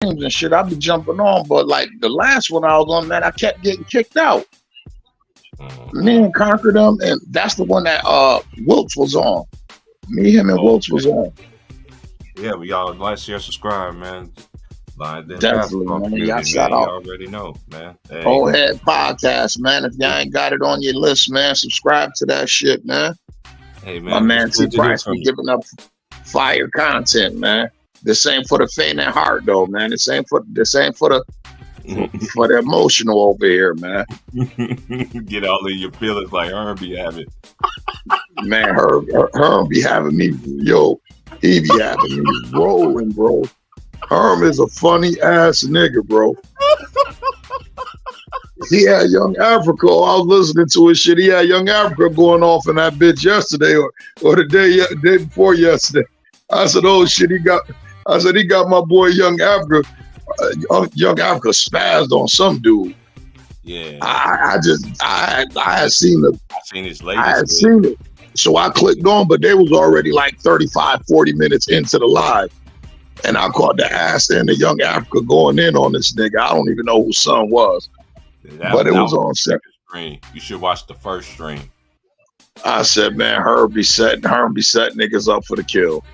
games and shit, I'd be jumping on. But like the last one I was on, man, I kept getting kicked out. Me and Conquer them, and that's the one that Wilts was on. Me, him, and Wilts was on. Yeah, we y'all like, share, subscribe, man. Definitely, man. Y'all shout you out. already know, man. Hey. Old Head Podcast, man. If y'all ain't got it on your list, man, subscribe to that shit, man. Hey, man. My man T Price be giving up fire content, man. This ain't for the faint at heart, though, man. This ain't for the emotional over here, man. Get all in your feelings like Herm be having. Man, Herm be having me, he be having me rolling, bro. Herm is a funny ass nigga, bro. He had Young Africa. I was listening to his shit. He had Young Africa going off in that bitch yesterday or the day before yesterday. I said, oh shit, he got my boy Young Africa. Young Africa spazzed on some dude. Yeah. I had seen it. I seen his latest. I had seen it. So I clicked on, but they was already like 35, 40 minutes into the live. And I caught the ass and the Young Africa going in on this nigga. I don't even know whose son was. But it was on second stream. You should watch the first stream. I said, man, Herm be setting niggas up for the kill.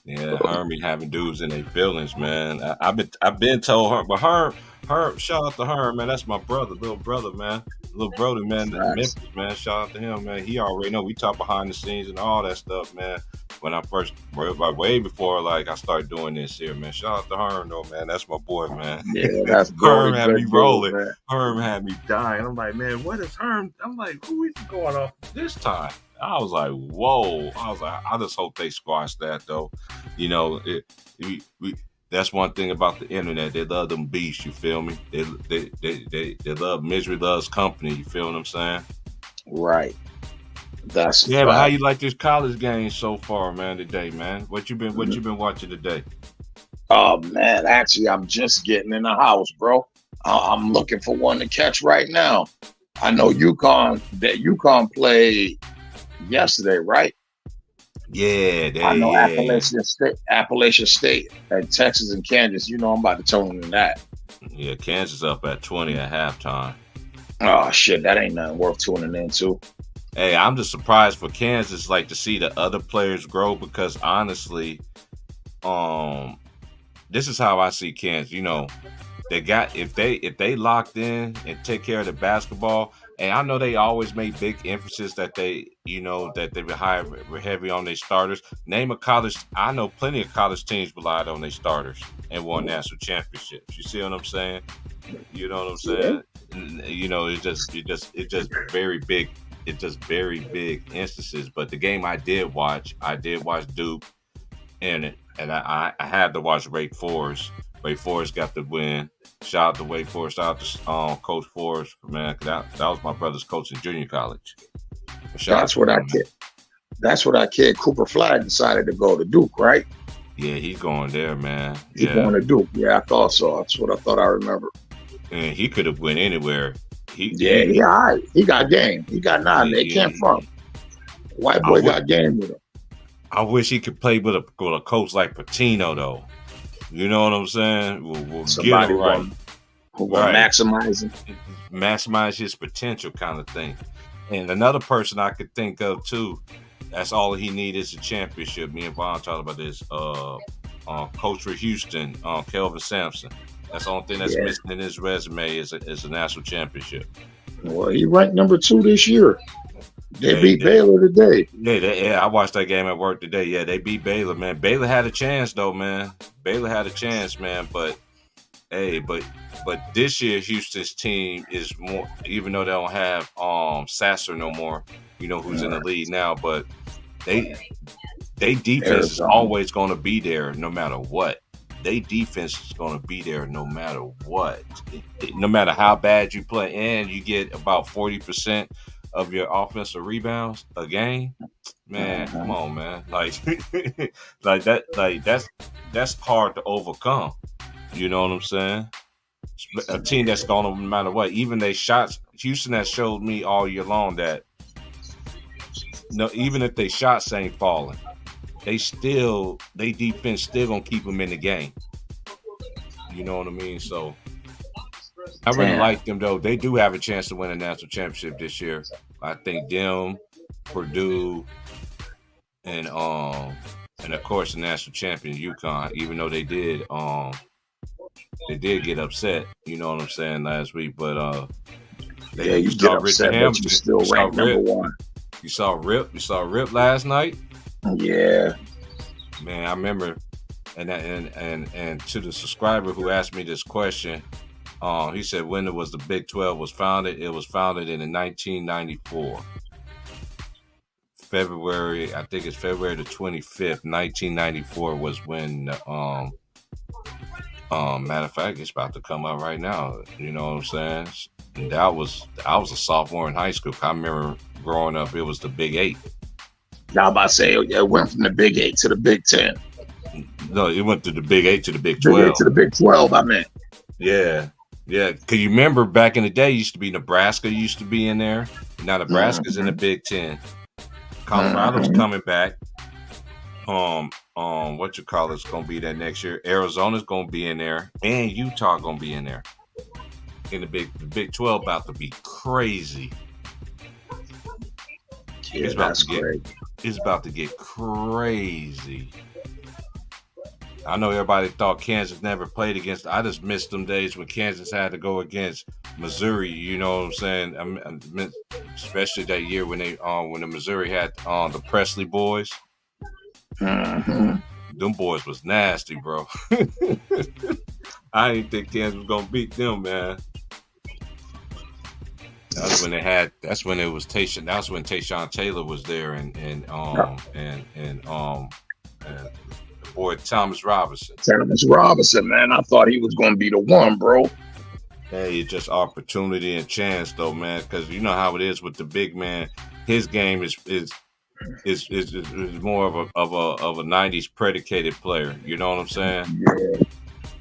Yeah, Herm be having dudes in their feelings, man. I've been told Herm, but Herm, shout out to Herm, man. That's my little brother, man. Little brother, man. Memphis, man. Shout out to him, man. He already know we talk behind the scenes and all that stuff, man. When I first, way before, like I started doing this here, man. Shout out to Herm, though, man. That's my boy, man. Yeah, that's Herm had me rolling. Herm had me dying. I'm like, man, what is Herm? I'm like, who is going off this time? I was like, whoa. I was like, I just hope they squash that, though. You know, that's one thing about the internet. They love them beasts, you feel me? They love misery loves company, you feel what I'm saying? Right. That's but how you like this college game so far, man, today, man? What you been watching today? Oh man, actually I'm just getting in the house, bro. I'm looking for one to catch right now. I know UConn played yesterday, right? Yeah, I know Appalachian State and Texas and Kansas. You know I'm about to tune into that. Yeah, Kansas up at 20 at halftime. Oh shit, that ain't nothing worth tuning into. Hey, I'm just surprised for Kansas, like to see the other players grow because honestly, this is how I see Kansas. You know, they got if they locked in and take care of the basketball. And I know they always make big emphasis that they were heavy on their starters. Name a college. I know plenty of college teams relied on their starters and won national championships. You see what I'm saying? You know what I'm saying? Yeah. You know, it's just very big. It's just very big instances. But the game I did watch Duke, and I had to watch Wake Forest. Wake Forest got the win. Shout out to Wake Forest. Shout out to Coach Forrest, man. That was my brother's coach in junior college. That's what our kid Cooper Flag decided to go to Duke, right? Yeah, he's going there, man. He's going to Duke. Yeah, I thought so. That's what I thought I remember. And he could have went anywhere. He got game. He got nine. They can't front. White boy got game with him. I wish he could play with a coach like Patino, though. You know what I'm saying? We'll get him right. Who will maximize him. Maximize his potential kind of thing. And another person I could think of, too, that's all he needs is a championship. Me and Vaughn talked about this. Coach for Houston, Kelvin Sampson. That's the only thing that's missing in his resume is a national championship. Well, he ranked number 2 this year. They beat Baylor today. Yeah, I watched that game at work today. Yeah, they beat Baylor, man. Baylor had a chance, though, man. Baylor had a chance, man. But this year Houston's team is more, even though they don't have Sasser no more, you know, who's in the lead now. But they defense is always going to be there no matter what. They defense is going to be there no matter what. No matter how bad you play, and you get about 40% of your offensive rebounds a game, man. Come on, man. Like that's hard to overcome. You know what I'm saying? A team that's going to, no matter what, even they shots. Houston has showed me all year long that even if they shots ain't falling, they defense still gonna keep them in the game. You know what I mean? So I really like them though. They do have a chance to win a national championship this year. I think them, Purdue, and of course the national champion UConn. Even though they did get upset. You know what I'm saying last week, but you get upset, but you still ranked number one. You saw Rip last night. Yeah, man, I remember, and to the subscriber who asked me this question. He said when was the Big 12 was founded? It was founded in 1994. February, I think it's February the 25th, 1994 was when matter of fact, it's about to come out right now. You know what I'm saying? And I was a sophomore in high school. I remember growing up, it was the Big 8. Now I'm about to say it went from the Big 8 to the Big 10. No, it went to the Big 8 to the Big 12. Big 8 to the Big 12, I meant. Yeah. Yeah, because you remember back in the day, used to be Nebraska used to be in there. Now Nebraska's in the Big 10. Colorado's coming back. What you call it's gonna be there next year. Arizona's gonna be in there, and Utah gonna be in there. In the Big 12 about to be crazy. Yeah, it's about to get crazy. I know everybody thought Kansas never played against. I just missed them days when Kansas had to go against Missouri. You know what I'm saying? I especially that year when the Missouri had the Presley boys. Mm-hmm. Them boys was nasty, bro. I didn't think Kansas was gonna beat them, man. That's when it was Tayshawn. That's when Tayshawn Taylor was there, and boy, Thomas Robinson. Thomas Robinson, man. I thought he was going to be the one, bro. Hey, it's just opportunity and chance, though, man. Because you know how it is with the big man. His game is more of a 90s predicated player. You know what I'm saying? Yeah.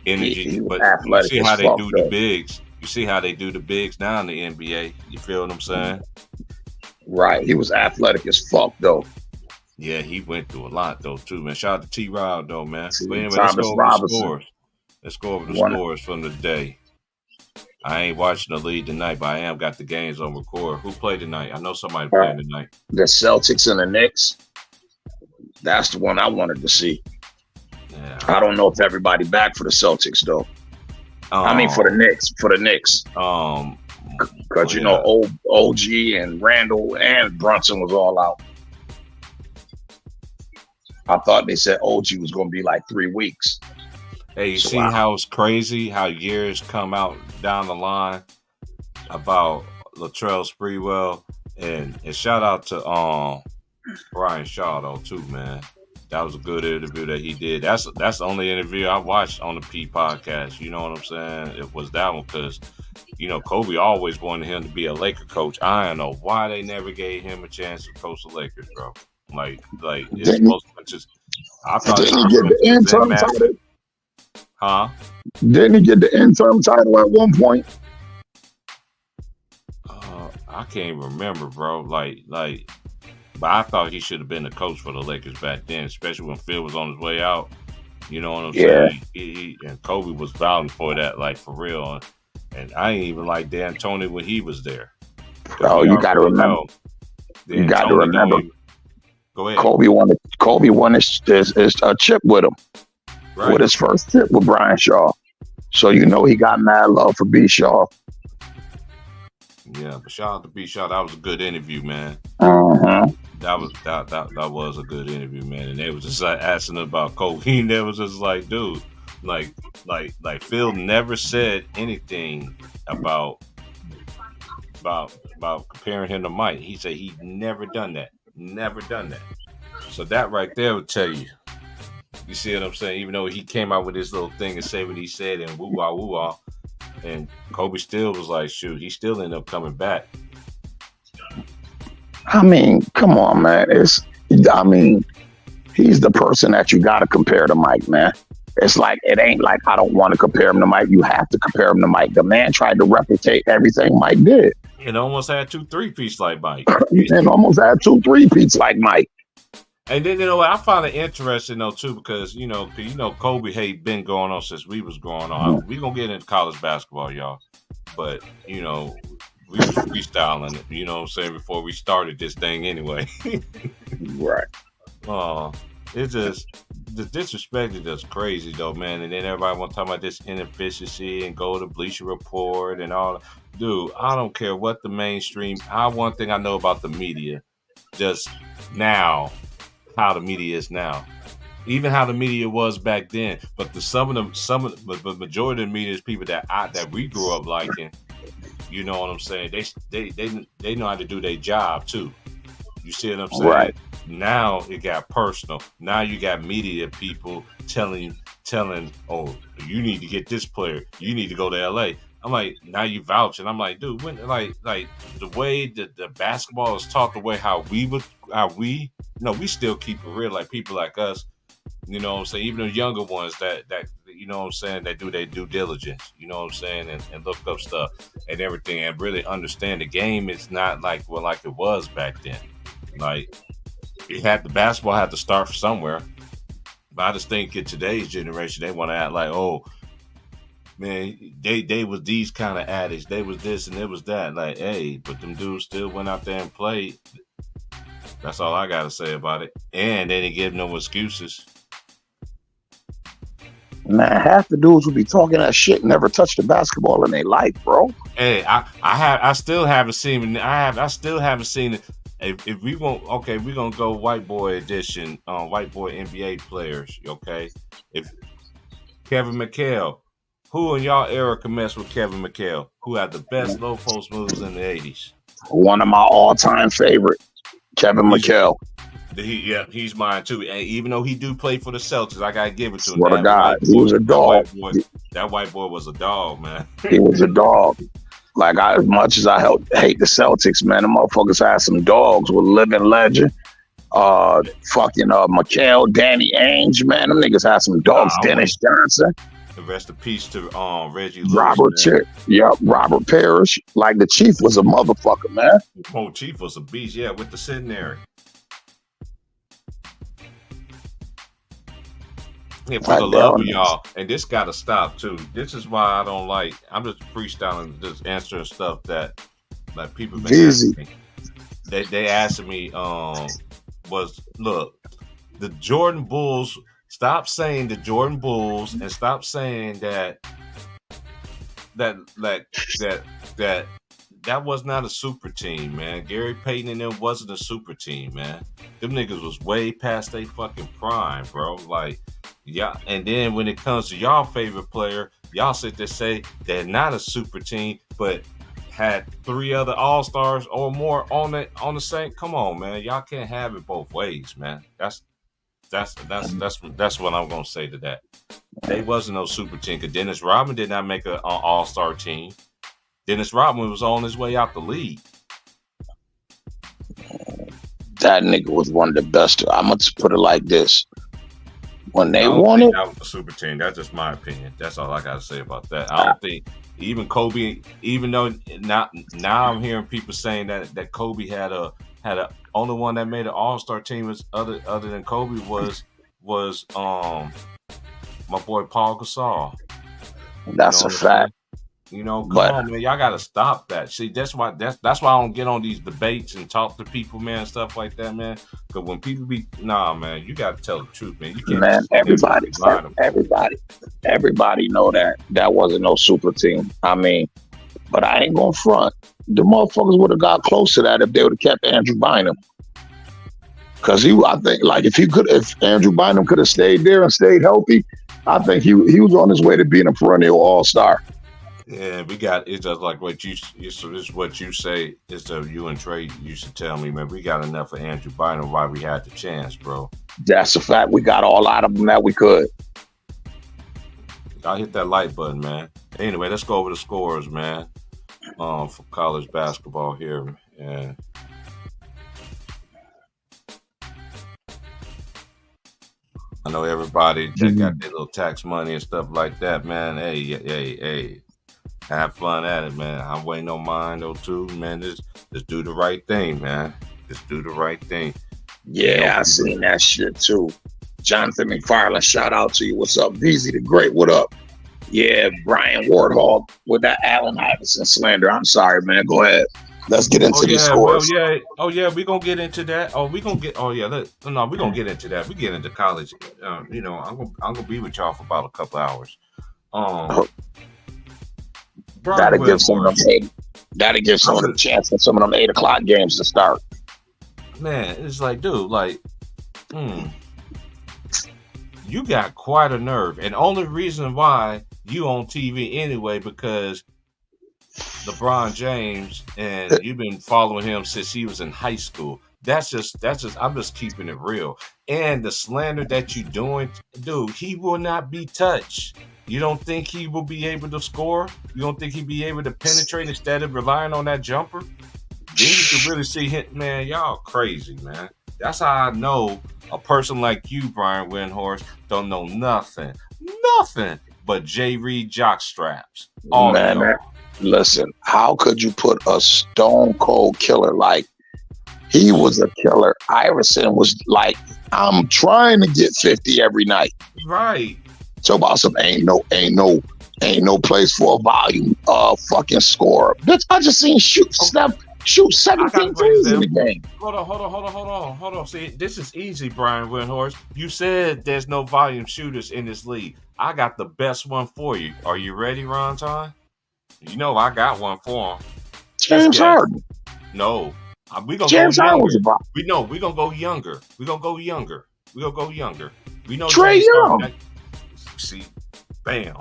Energy, but you see how they do the bigs. You see how they do the bigs now in the NBA. You feel what I'm saying? Right. He was athletic as fuck, though. Yeah, he went through a lot, though, too, man. Shout out to T-Rod, though, man. But anyway, let's go over the scores from the day. I ain't watching the league tonight, but I am got the games on record. Who played tonight? I know somebody playing tonight. The Celtics and the Knicks. That's the one I wanted to see. Yeah. I don't know if everybody back for the Celtics, though. I mean, for the Knicks. Because, you know, OG and Randall and Brunson was all out. I thought they said OG was going to be like 3 weeks. Hey, you see how it's crazy how years come out down the line about Latrell Sprewell and shout out to Brian Shaw though too, man. That was a good interview that he did. That's the only interview I watched on the P podcast. You know what I'm saying? It was that one because you know Kobe always wanted him to be a Laker coach. I don't know why they never gave him a chance to coach the Lakers, bro. Like it's supposed to just. I thought didn't he get the interim title? Huh? Didn't he get the interim title at one point? I can't remember, bro. But I thought he should have been the coach for the Lakers back then, especially when Phil was on his way out. You know what I'm saying? He and Kobe was vouching for that, like for real. And I ain't even like D'Antoni when he was there. Oh, you got to remember. You got to remember. Go ahead. Kobe won his chip with him. Right. With his first chip with Brian Shaw. So you know he got mad love for B. Shaw. Yeah, but shout out to B. Shaw. That was a good interview, man. Uh-huh. That was a good interview, man. And they was just like asking about Kobe. And they was just like, dude, like Phil never said anything about comparing him to Mike. He said he never done that. Never done that. So that right there would tell you. You see what I'm saying? Even though he came out with his little thing and say what he said and woo-wah, and Kobe still was like, shoot, he still ended up coming back. I mean, come on, man. He's the person that you got to compare to Mike, man. It's like, it ain't like I don't want to compare him to Mike. You have to compare him to Mike. The man tried to replicate everything Mike did. And almost had 2 3-peats like Mike. And almost had 2 3-peats like Mike. And then what I find it interesting though too because Kobe hate been going on since we was growing on. We gonna get into college basketball, y'all, but we was freestyling it. You know what I'm saying before we started this thing anyway. Right. It's just the disrespect is just crazy though, man. And then everybody want to talk about this inefficiency and go to Bleacher Report and all. Dude, I don't care what the mainstream. One thing I know about the media, just now, how the media is now, even how the media was back then. But the majority of the media is people that we grew up liking. You know what I'm saying? They know how to do their job too. You see what I'm saying? Right. Now it got personal. Now you got media people telling, oh, you need to get this player. You need to go to LA. I'm like, now you vouching. I'm like, dude, when like the way that the basketball is taught, the way we still keep it real, like people like us, you know what I'm saying? Even the younger ones that you know what I'm saying, that do their due diligence, you know what I'm saying, and look up stuff and everything and really understand the game is not like it was back then. Like the basketball had to start somewhere. But I just think in today's generation they want to act like, oh man, they was these kind of addicts, they was this and it was that. Like, hey, but them dudes still went out there and played. That's all I gotta say about it. And they didn't give no excuses. Man, half the dudes would be talking that shit never touched a basketball in their life, bro. Hey, I still haven't seen it. If we won't, okay, we're gonna go white boy edition, white boy NBA players, okay? If Kevin McHale, who in y'all era can mess with Kevin McHale? Who had the best low post moves in the 80s? One of my all-time favorite, Kevin McHale. He's mine too. And even though he do play for the Celtics, I gotta give it to him. Swear to God, he was a dog. That white boy was a dog, man. He was a dog. Like, as much as I hate the Celtics, man, the motherfuckers had some dogs with living legend. McHale, Danny Ainge, man, them niggas had some dogs. Dennis Johnson. The rest of peace to Reggie Lewis, Robert Parrish. Like, the Chief was a motherfucker, man. Oh, Chief was a beast, yeah, with the centenary. Yeah, for the love of y'all, and this got to stop too. This is why I don't like. I'm just freestyling, just answering stuff that like people been asking me. They asking me, look, the Jordan Bulls. Stop saying the Jordan Bulls, and stop saying that was not a super team, man. Gary Payton and them wasn't a super team, man. Them niggas was way past their fucking prime, bro. Like. Yeah, and then when it comes to y'all favorite player, y'all sit there say they're not a super team, but had 3 other All-Stars or more on the same. Come on, man, y'all can't have it both ways, man. That's what I'm gonna say to that. They wasn't no super team because Dennis Rodman did not make an All-Star team. Dennis Rodman was on his way out the league. That nigga was one of the best. I'm gonna put it like this. When they won it, that was a super team. That's just my opinion. That's all I gotta say about that. I don't think even Kobe, even though now I'm hearing people saying that Kobe had a only one that made an All-Star team was other than Kobe was my boy Paul Gasol. That's a fact. Come on, man. Y'all gotta stop that. See, that's why I don't get on these debates and talk to people, man, stuff like that, man. Because when people man, you gotta tell the truth, man. You can't. Man, everybody know that wasn't no super team. I mean, but I ain't gonna front. The motherfuckers would have got close to that if they would have kept Andrew Bynum. Because I think, like, if Andrew Bynum could have stayed there and stayed healthy, I think he was on his way to being a perennial All-Star. Yeah, it's just like what what you say. It's you and Trey used to tell me, man. We got enough of Andrew Bynum while we had the chance, bro. That's a fact. We got all out of them that we could. I hit that like button, man. Anyway, let's go over the scores, man. For college basketball here, and I know everybody got their little tax money and stuff like that, man. Hey. Have fun at it, man. I'm waiting on mine though too, man. Just do the right thing, man. Just do the right thing. You know Yeah, I he seen will. that shit too. Jonathan McFarland, shout out to you. What's up? Beezy the Great, what up? Yeah, Brian Wardhall with that Allen Iverson slander. I'm sorry, man. Go ahead. Let's get Oh into these yeah, well scores. yeah, oh yeah, we gonna get into that. Oh, we gonna get. Oh yeah, no, we gonna get into that. We get into college. I'm gonna be with y'all for about a couple hours. Um, Brian That'll give some of them Windhorst, eight. That'll give some I'm of them gonna chance for some of them 8 o'clock games to start. man. It's like, dude, like, hmm, you got quite a nerve, and only reason why you on TV anyway because LeBron James, and you've been following him since he was in high school. That's just I'm just keeping it real. And the slander that you doing, dude, he will not be touched. You don't think he will be able to score? You don't think he'd be able to penetrate instead of relying on that jumper? Then you can really see him, man. Y'all crazy, man. That's how I know a person like you, Brian Windhorst, don't know nothing but J. Reed jock straps. All of Man, y'all. listen, how could you put a stone cold killer like he was a killer? Iverson was like, I'm trying to get 50 every night. Right. So about some ain't no place for a volume fucking score. Bitch, I just seen shoot 17 threes in the game. Hold on. See, this is easy, Brian Windhorst. You said there's no volume shooters in this league. I got the best one for you. Are you ready, Ron Time? You know I got one for him. James Harden. No. We gonna James go Harden younger. was about We gonna go younger. We gonna go younger. We know Trae James Young. Harden. See, bam.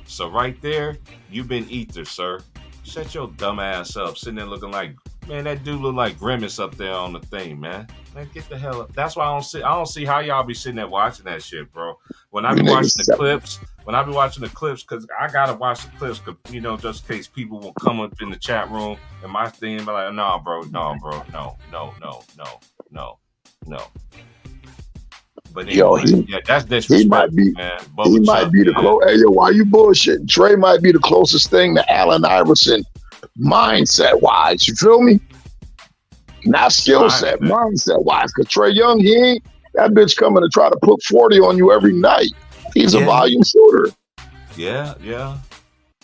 So right there, you've been ether, sir. Shut your dumb ass up, sitting there looking like, man, that dude look like Grimace up there on the thing, man. Man, get the hell up. That's why I don't see how y'all be sitting there watching that shit, bro. When I be watching the clips, because I gotta watch the clips, cause just in case people will come up in the chat room and my thing be like, no, no. But Yo, anyway, that's disrespectful, he might be man. he might be the close. Hey, yo, why you bullshitting? Trey might be the closest thing to Allen Iverson mindset wise. You feel me? Not skill set, mindset wise. Because Trey Young, he ain't that bitch coming to try to put 40 on you every night. He's a volume shooter. Yeah.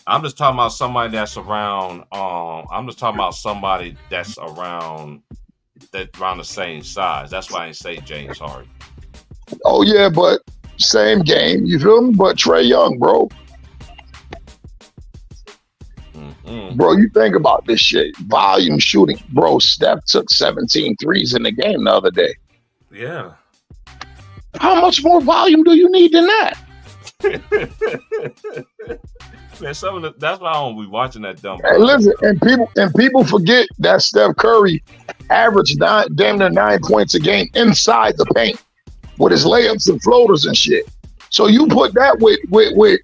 I'm just talking about somebody that's around. I'm just talking about somebody that's around the same size. That's why I didn't say James Harden. Oh yeah, but same game. You feel me? But Trey Young, bro. Bro, you think about this shit. Volume shooting. Bro, Steph took 17 threes in the game the other day. Yeah. How much more volume do you need than that? Man, that's why I don't be watching that dumb. Hey, listen, and people forget that Steph Curry averaged damn near 9 points a game inside the paint with his layups and floaters and shit. So you put that with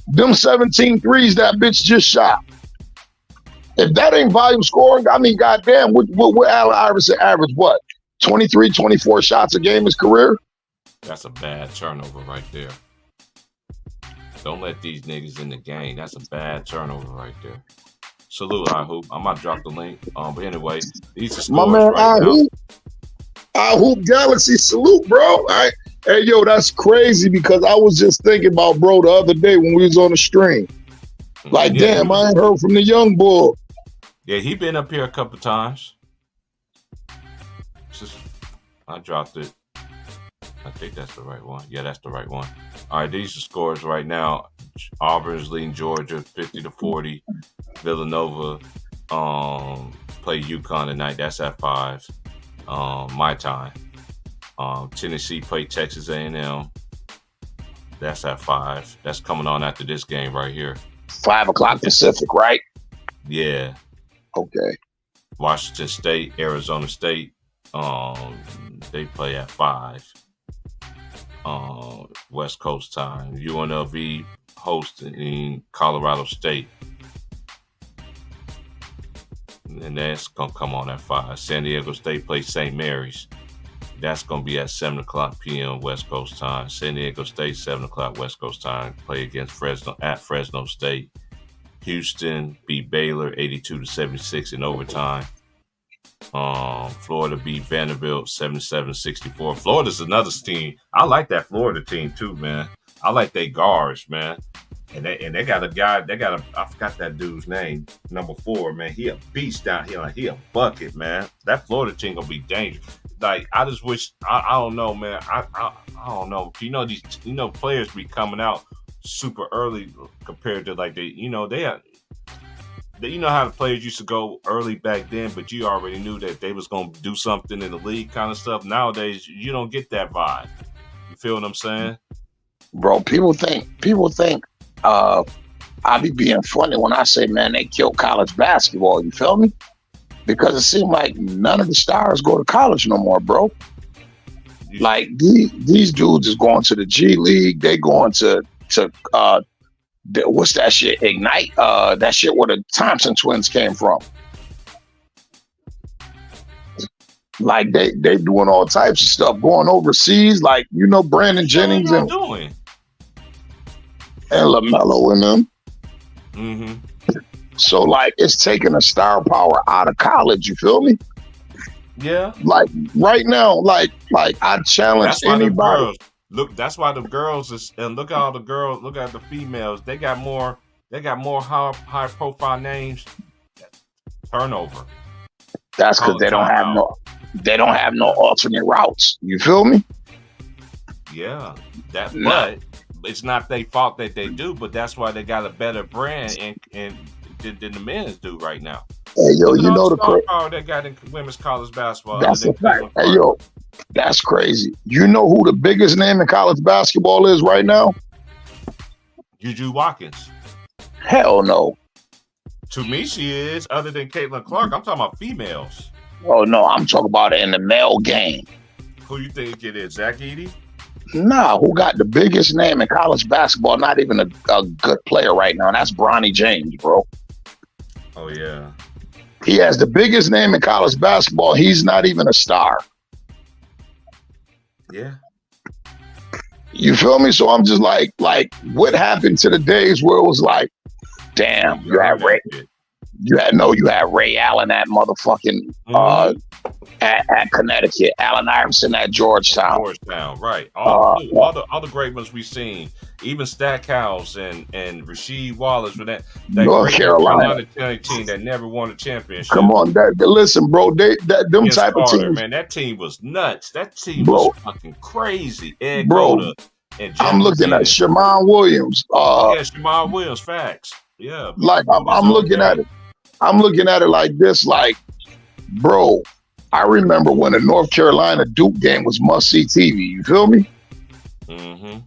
them 17 threes that bitch just shot. If that ain't volume scoring, I mean, goddamn, what Allen Iverson average, what? 23, 24 shots a game his career? That's a bad turnover right there. Don't let these niggas in the game. That's a bad turnover right there. Salute, I hope. I might drop the link. But anyway, these are scores my man, right now. I hoop Galaxy, salute, bro. Hey, yo, that's crazy because I was just thinking about, bro, the other day when we was on the stream. Like, damn, I ain't heard from the young bull. Yeah, he been up here a couple times. I dropped it. I think that's the right one. Yeah, that's the right one. All right, these are scores right now. Auburn's leading Georgia 50-40. Villanova play UConn tonight. That's at 5. My time. Tennessee play Texas A&M. That's at 5. That's coming on after this game right here. 5 o'clock Pacific, right? Yeah. Okay. Washington State, Arizona State. They play at 5. West Coast time. UNLV hosting Colorado State. And that's going to come on at 5. San Diego State plays St. Mary's. That's going to be at 7 o'clock p.m. West Coast time. San Diego State, 7 o'clock West Coast time. Play against Fresno State. Houston beat Baylor 82-76 in overtime. Florida beat Vanderbilt 77-64. Florida's another team. I like that Florida team too, man. I like their guards, man. And they got a guy. I forgot that dude's name. Number 4, man. He a beast down here. Like, he a bucket, man. That Florida team gonna be dangerous. Like, I just wish. I don't know, man. I don't know. These players be coming out super early compared to like you know how the players used to go early back then, but you already knew that they was gonna do something in the league, kind of stuff. Nowadays, you don't get that vibe. You feel what I'm saying, bro? People think I be being funny when I say, man, they killed college basketball. You feel me? Because it seems like none of the stars go to college no more, bro. Like these dudes is going to the G League. They going to what's that shit? Ignite. That shit where the Thompson twins came from. Like they doing all types of stuff, going overseas. Like Brandon Jennings and LaMelo and them. Mm-hmm. So like it's taking a star power out of college. You feel me? Yeah. Like right now, like I challenge anybody. That's why the girls and look at all the girls. Look at the females. They got more high profile names. Turnover. That's because they don't have no alternate routes. You feel me? Yeah. But it's not their fault that they do. But that's why they got a better brand and than the men's do right now. Hey yo, you know the power they got in women's college basketball. That's a fact. Hey yo, that's crazy. You know who the biggest name in college basketball is right now? Juju Watkins. Hell no. To me, she is. Other than Caitlin Clark, I'm talking about females. Oh no, I'm talking about it in the male game. Who you think it is? Zach Edey? Nah, who got the biggest name in college basketball? Not even a good player right now, and that's Bronny James, bro. Oh yeah. He has the biggest name in college basketball. He's not even a star. Yeah. You feel me? So I'm just like, what happened to the days where it was like, damn, you had Ray Allen at motherfucking at Connecticut, Allen Iverson at Georgetown. Right. All the great ones we've seen, even Stackhouse and Rasheed Wallace with that North Carolina team that never won a championship. Come on, listen, bro. Them type of teams, man. That team was nuts. That team was fucking crazy. Ed Goda and I'm looking at Shamon Williams. Shamon Williams. Facts. Yeah. Like I'm looking at it. I'm looking at it like this, like, bro. I remember when the North Carolina Duke game was must-see TV. You feel me? Mm-hmm.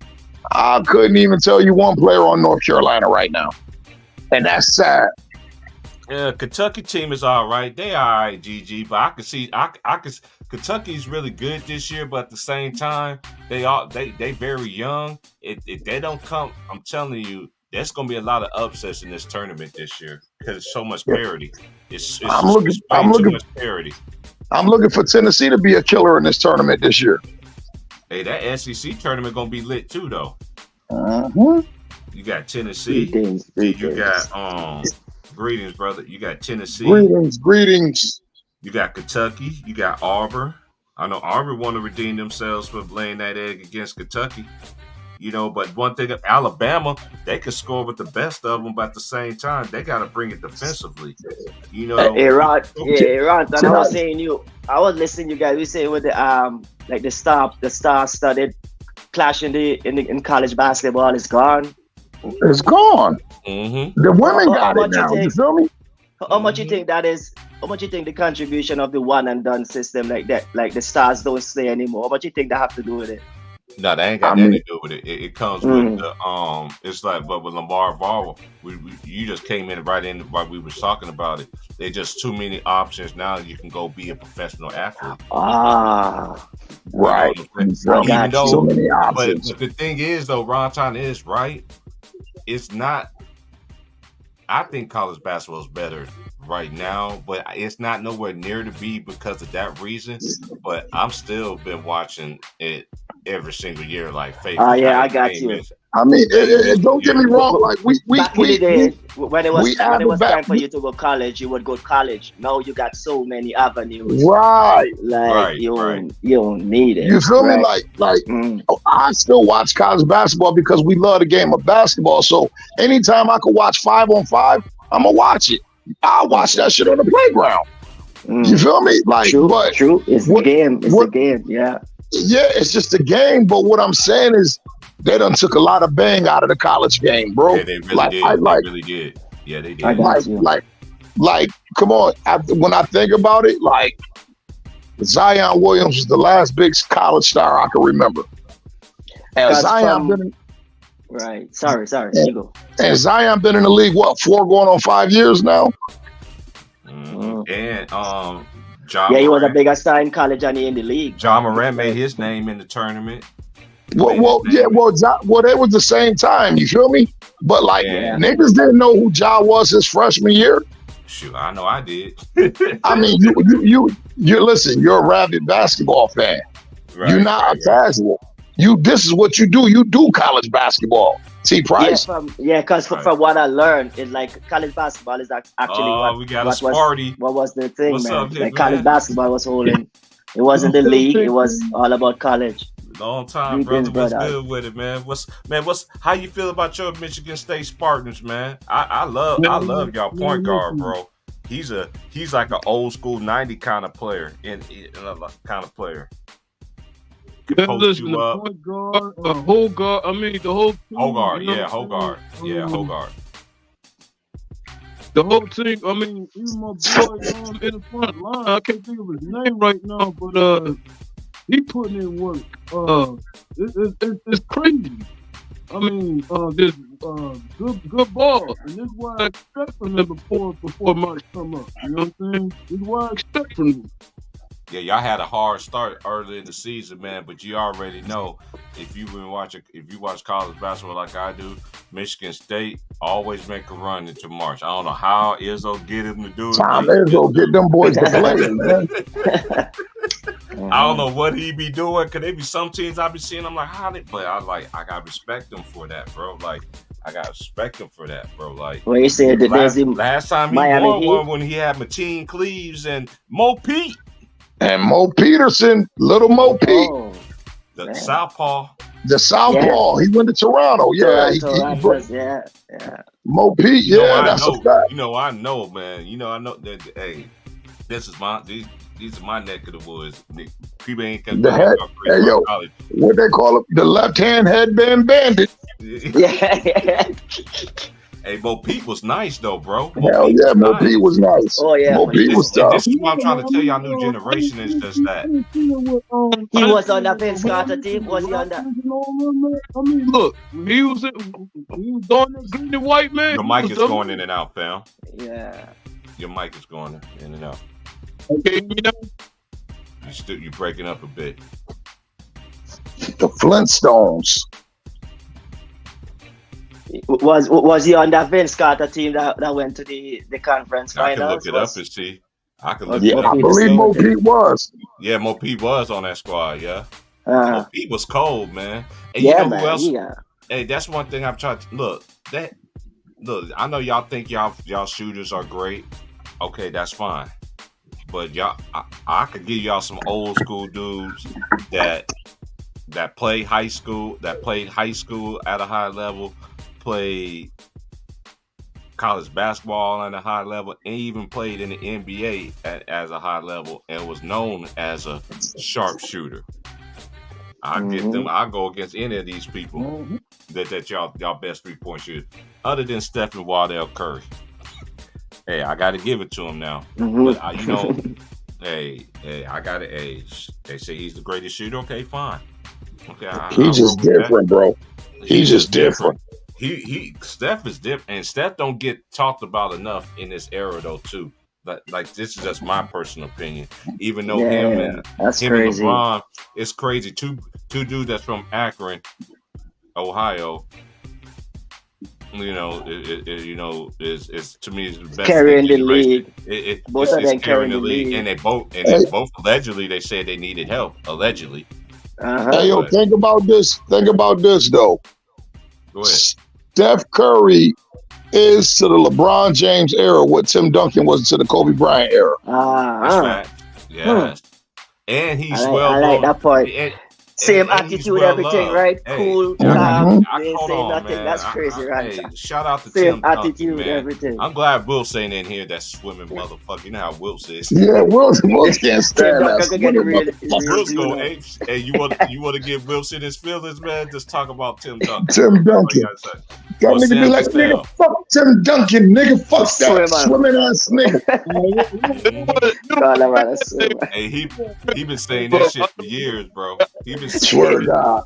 I couldn't even tell you one player on North Carolina right now, and that's sad. Yeah, Kentucky team is all right. They all right, GG. But I can see, Kentucky's really good this year. But at the same time, they very young. If they don't come, I'm telling you, there's going to be a lot of upsets in this tournament this year because it's so much parity. I'm looking parity. I'm looking for Tennessee to be a killer in this tournament this year. Hey, that SEC tournament gonna be lit too, though. You got Tennessee. You got greetings, brother. You got Tennessee. Greetings. You got Kentucky. You got Auburn. I know Auburn want to redeem themselves for laying that egg against Kentucky. But one thing, Alabama, they could score with the best of them, but at the same time, they got to bring it defensively. Ron, I was listening to you guys. We say with the star-studded clash in college basketball is gone. It's gone. Mm-hmm. The women got it now. You feel me? How much you think that is? How much you think the contribution of the one and done system like that, like the stars don't stay anymore? How much you think that have to do with it? No, they ain't got nothing to do with it. It comes with the it's like, but with Lamar Ball, you just came in right while we were talking about it. There's just too many options now. You can go be a professional athlete. Right. Even though, so many options. But the thing is, though, Ron Ton is right. It's not. I think college basketball is better right now, but it's not nowhere near to be because of that reason. But I'm still been watching it every single year, like faithful. I got you. I mean, don't get me wrong. Like back in the day, when it was time for we, you to go college, you would go to college. Now you got so many avenues. right. Like you don't need it. You feel me? Right. Like I still watch college basketball because we love the game of basketball. So anytime I can watch 5-on-5, I'm gonna watch it. I'll watch that shit on the playground. You feel me? Like, true. It's the game. It's the game. Yeah. Yeah, it's just a game. But what I'm saying is, they done took a lot of bang out of the college game, bro. Yeah, they really did. They really did. Yeah, they did. Like, come on. When I think about it, like, Zion Williams was the last big college star I can remember. And Zion been in, right. Sorry. You go. And Zion been in the league, 4 going on 5 years now? And he was a bigger star in college and in the league. Ja Morant made his name in the tournament. They was the same time, you feel me? But niggas didn't know who Ja was his freshman year. Shoot, I know I did. I mean, you listen, you're a rabid basketball fan. Right, you're not a casual. This is what you do. You do college basketball. T. Price. Because from what I learned, it's like college basketball is actually we got a Sparty. What was the thing, What's man? up, like college basketball was holding. It wasn't the league. It was all about college. Long time, brother. What's good with it, man? How you feel about your Michigan State Spartans, man? I love y'all point guard, bro. He's like an old school 90 kind of player, in a kind of player. Listen, the point guard, Hogarth. I mean, the whole team. Hogarth, Hogarth. Yeah, Hogarth. The whole team. I mean, even my boy in the front line. I can't think of his name right now, but he putting in work. It's crazy. I mean, there's good ball, and this is what I expect from them before March come up. You know what I'm saying? This is what I expect from them. Yeah, y'all had a hard start early in the season, man. But you already know if you watch college basketball like I do, Michigan State always make a run into March. I don't know how Izzo get him to do it. Izzo get them boys to play, man. I don't know what he be doing. Cause they be some teams I be seeing. I'm like, how they play? I gotta respect them for that, bro. Like, I gotta respect him for that, bro. Like, well, you said that last time he won one when he had Mateen Cleaves and Mo Pete. And Mo Peterson, little Mo Pete. The Southpaw. The Southpaw. He went to Toronto. Yeah. Yeah. Mo Pete, that's a fact. I know, man. I know that, hey, these are my neck of the woods. People ain't gonna college. What they call it? The left-hand headband bandit. Yeah. Hey, Mo Pete was nice though, bro. Hell yeah, Mo Pete was nice. Oh yeah, Mo Pete was tough. This is what I'm trying to tell y'all. New generation is just that. He was on that Vince Carter team. Was he on that? I mean, look, he was on the green and white, man. Your mic is going in and out, fam. Yeah. Your mic is going in and out. Okay, You're breaking up a bit. The Flintstones. Was he on that Vince Carter team that went to the conference finals? I can look it up and see. I believe Mo Pete was. Yeah, Mo Pete was on that squad. Yeah, Mo Pete was cold, man. And yeah, you know who else? Yeah. Hey, that's one thing I've tried. Look, I know y'all think y'all shooters are great. Okay, that's fine. But y'all, I could give y'all some old school dudes that played high school at a high level. Played college basketball at a high level, and even played in the NBA as a high level, and was known as a sharpshooter. I get them. I go against any of these people that y'all best 3-point shooters, other than Stephen Waddell Curry. Hey, I got to give it to him now. But hey, I got to. Hey, they say he's the greatest shooter. Okay, fine. Okay, he's just different, bro. He's just different. Steph is different, and Steph don't get talked about enough in this era though too. Like this is just my personal opinion. Even though him and LeBron, it's crazy. Two dudes that's from Akron, Ohio. Is to me is the best carrying the league. Both of them carrying the league, and they both allegedly they said they needed help. Allegedly. Hey, yo, think about this though. Go ahead. Steph Curry is to the LeBron James era what Tim Duncan was to the Kobe Bryant era. That's fact. Yes. And he's I like that point. Same and he's attitude, well everything, loved. right? Hey, Cool, Mhm. calm. I They ain't hold saying on, nothing. man. That's crazy, right? Hey, shout out to Same Tim Duncan, attitude, man. everything. I'm glad Wilt's ain't in here. That swimming motherfucker. You know how Wilt's is. Yeah, Wills can't Tim stand Duncan that. could get it real, Wilt's real go apes. Hey, you want to give Will in his feelings, man? Just talk about Tim Duncan. Tim Duncan. That Well, nigga be Sam like, Cassell. nigga, fuck Tim Duncan, nigga, fuck that Swimmer. swimming ass nigga. Call him out a swimmer. Hey, he been saying that shit for years, bro. Swear to God.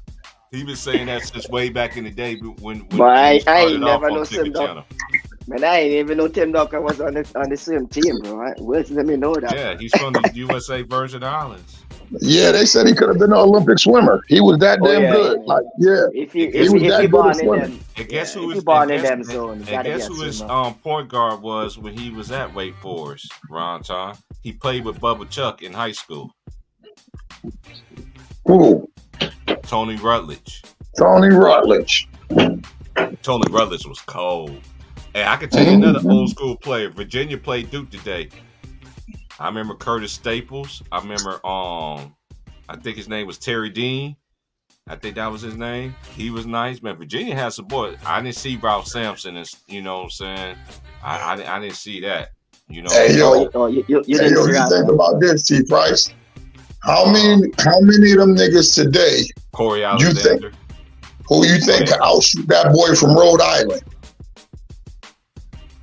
He been saying that since way back in the day when But I he started ain't off never on know Ticket Tim Channel. Duncan. Man, I ain't even know Tim Duncan was on the same team, bro. Right? Wilson, let me know that. Yeah, he's from the USA Virgin Islands. Yeah, they said he could have been an Olympic swimmer. He was that damn yeah. good. Like, yeah. If you He was that good born at in swimming. them, And guess who if his you born in and guess- them zones, and gotta guess be a who his swimmer. point guard was when he was at Wake Forest, Ron Tom? He played with Bubba Chuck in high school. Who? Tony Rutledge. Tony Rutledge. Tony Rutledge was cold. Hey, I can tell you another old school player. Virginia played Duke today. I remember Curtis Staples. I remember I think his name was Terry Dean. I think that was his name. He was nice, man. Virginia has some boys. I didn't see Ralph Sampson, and you know what I'm saying. I didn't see that. You know. Hey yo, You hey, didn't yo, see you that. think about this, T. Price? How many of them niggas today Corey You think- Alexander. who you think can outshoot that boy from Rhode Island?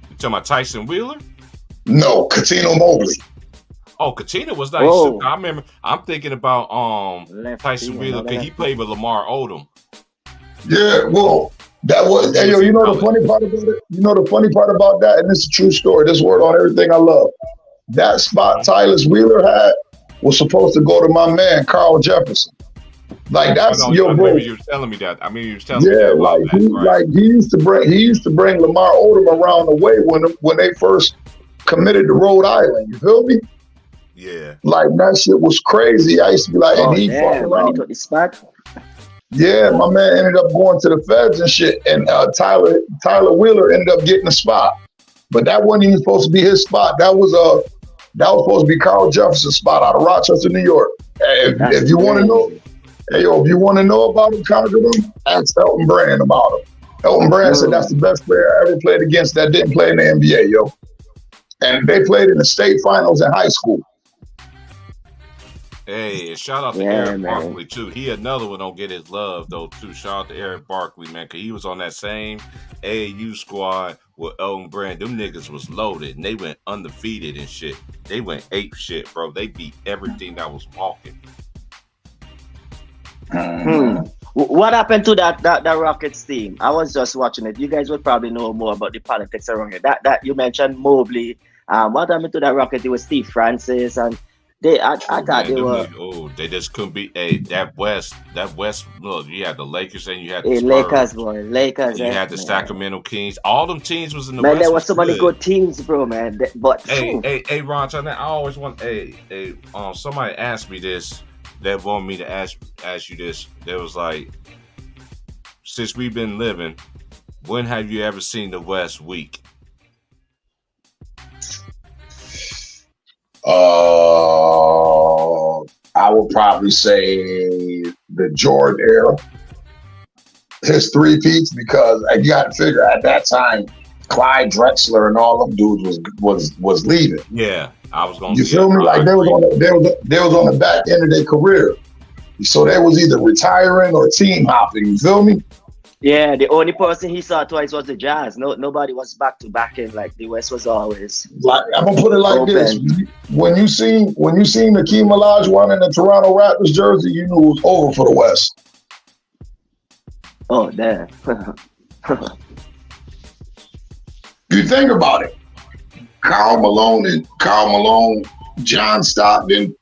You talking about Tyson Wheeler? No, Katino Mobley. Oh, Katina was nice. Whoa. I remember. I'm thinking about Left Tyson field, Wheeler because he played with Lamar Odom. Yeah, well, that was. Hey, yo, you know the funny part about it? You know the funny part about that, and this is a true story. This word on everything I love. That spot Tyler Wheeler had was supposed to go to my man Carl Jefferson. Like that's I yo, bro. remember you were telling me that. I mean, you were telling me Yeah, that about like that, he, right? like he used to bring Lamar Odom around the way when they first committed to Rhode Island. You feel me? Yeah. Like that shit was crazy. I used to be like, Oh, and he yeah, fucked man, he around. took the spot. Yeah, my man ended up going to the feds and shit, and Tyler Wheeler ended up getting a spot, but that wasn't even supposed to be his spot. That was supposed to be Carl Jefferson's spot out of Rochester, New York. If you want to know, hey yo, if you want to know about him, conquer him, ask Elton Brand about him. Elton Brand said that's the best player I ever played against that didn't play in the NBA, yo. And they played in the state finals in high school. Hey, and shout out to Yeah, Eric man. Barkley too. He another one don't get his love though too. Shout out to Eric Barkley, man, because he was on that same AAU squad with Elton Brand. Them niggas was loaded and they went undefeated and shit. They went ape shit, bro. They beat everything that was walking. What happened to that Rockets team? I was just watching it. You guys would probably know more about the politics around it. That you mentioned Mobley. What happened to that Rocket? It was Steve Francis and I thought they were. They just couldn't be. Hey, that West. Look, you had the Lakers and you had the Hey, Spurs. Lakers, boy, Lakers. And you had the man. Sacramento Kings. All them teams was in the Man, West. there were was so many good teams, bro, man. But Hey, Ron, I always want. Somebody asked me this. They wanted me to ask you this. They was like, since we've been living, when have you ever seen the West weak? I would probably say the Jordan era, his three peats, because you got to figure at that time, Clyde Drexler and all them dudes was leaving. Yeah, I was going. You feel me? Like they was on the back end of their career, so they was either retiring or team hopping. You feel me? yeah, the only person he saw twice was the Jazz. Nobody was back to back in like the West was always. Like I'm gonna put it like Open. this: when you seen Hakeem Olajuwon in the Toronto Raptors jersey, you knew it was over for the West. Oh damn! You think about it: Karl Malone, John Stockton,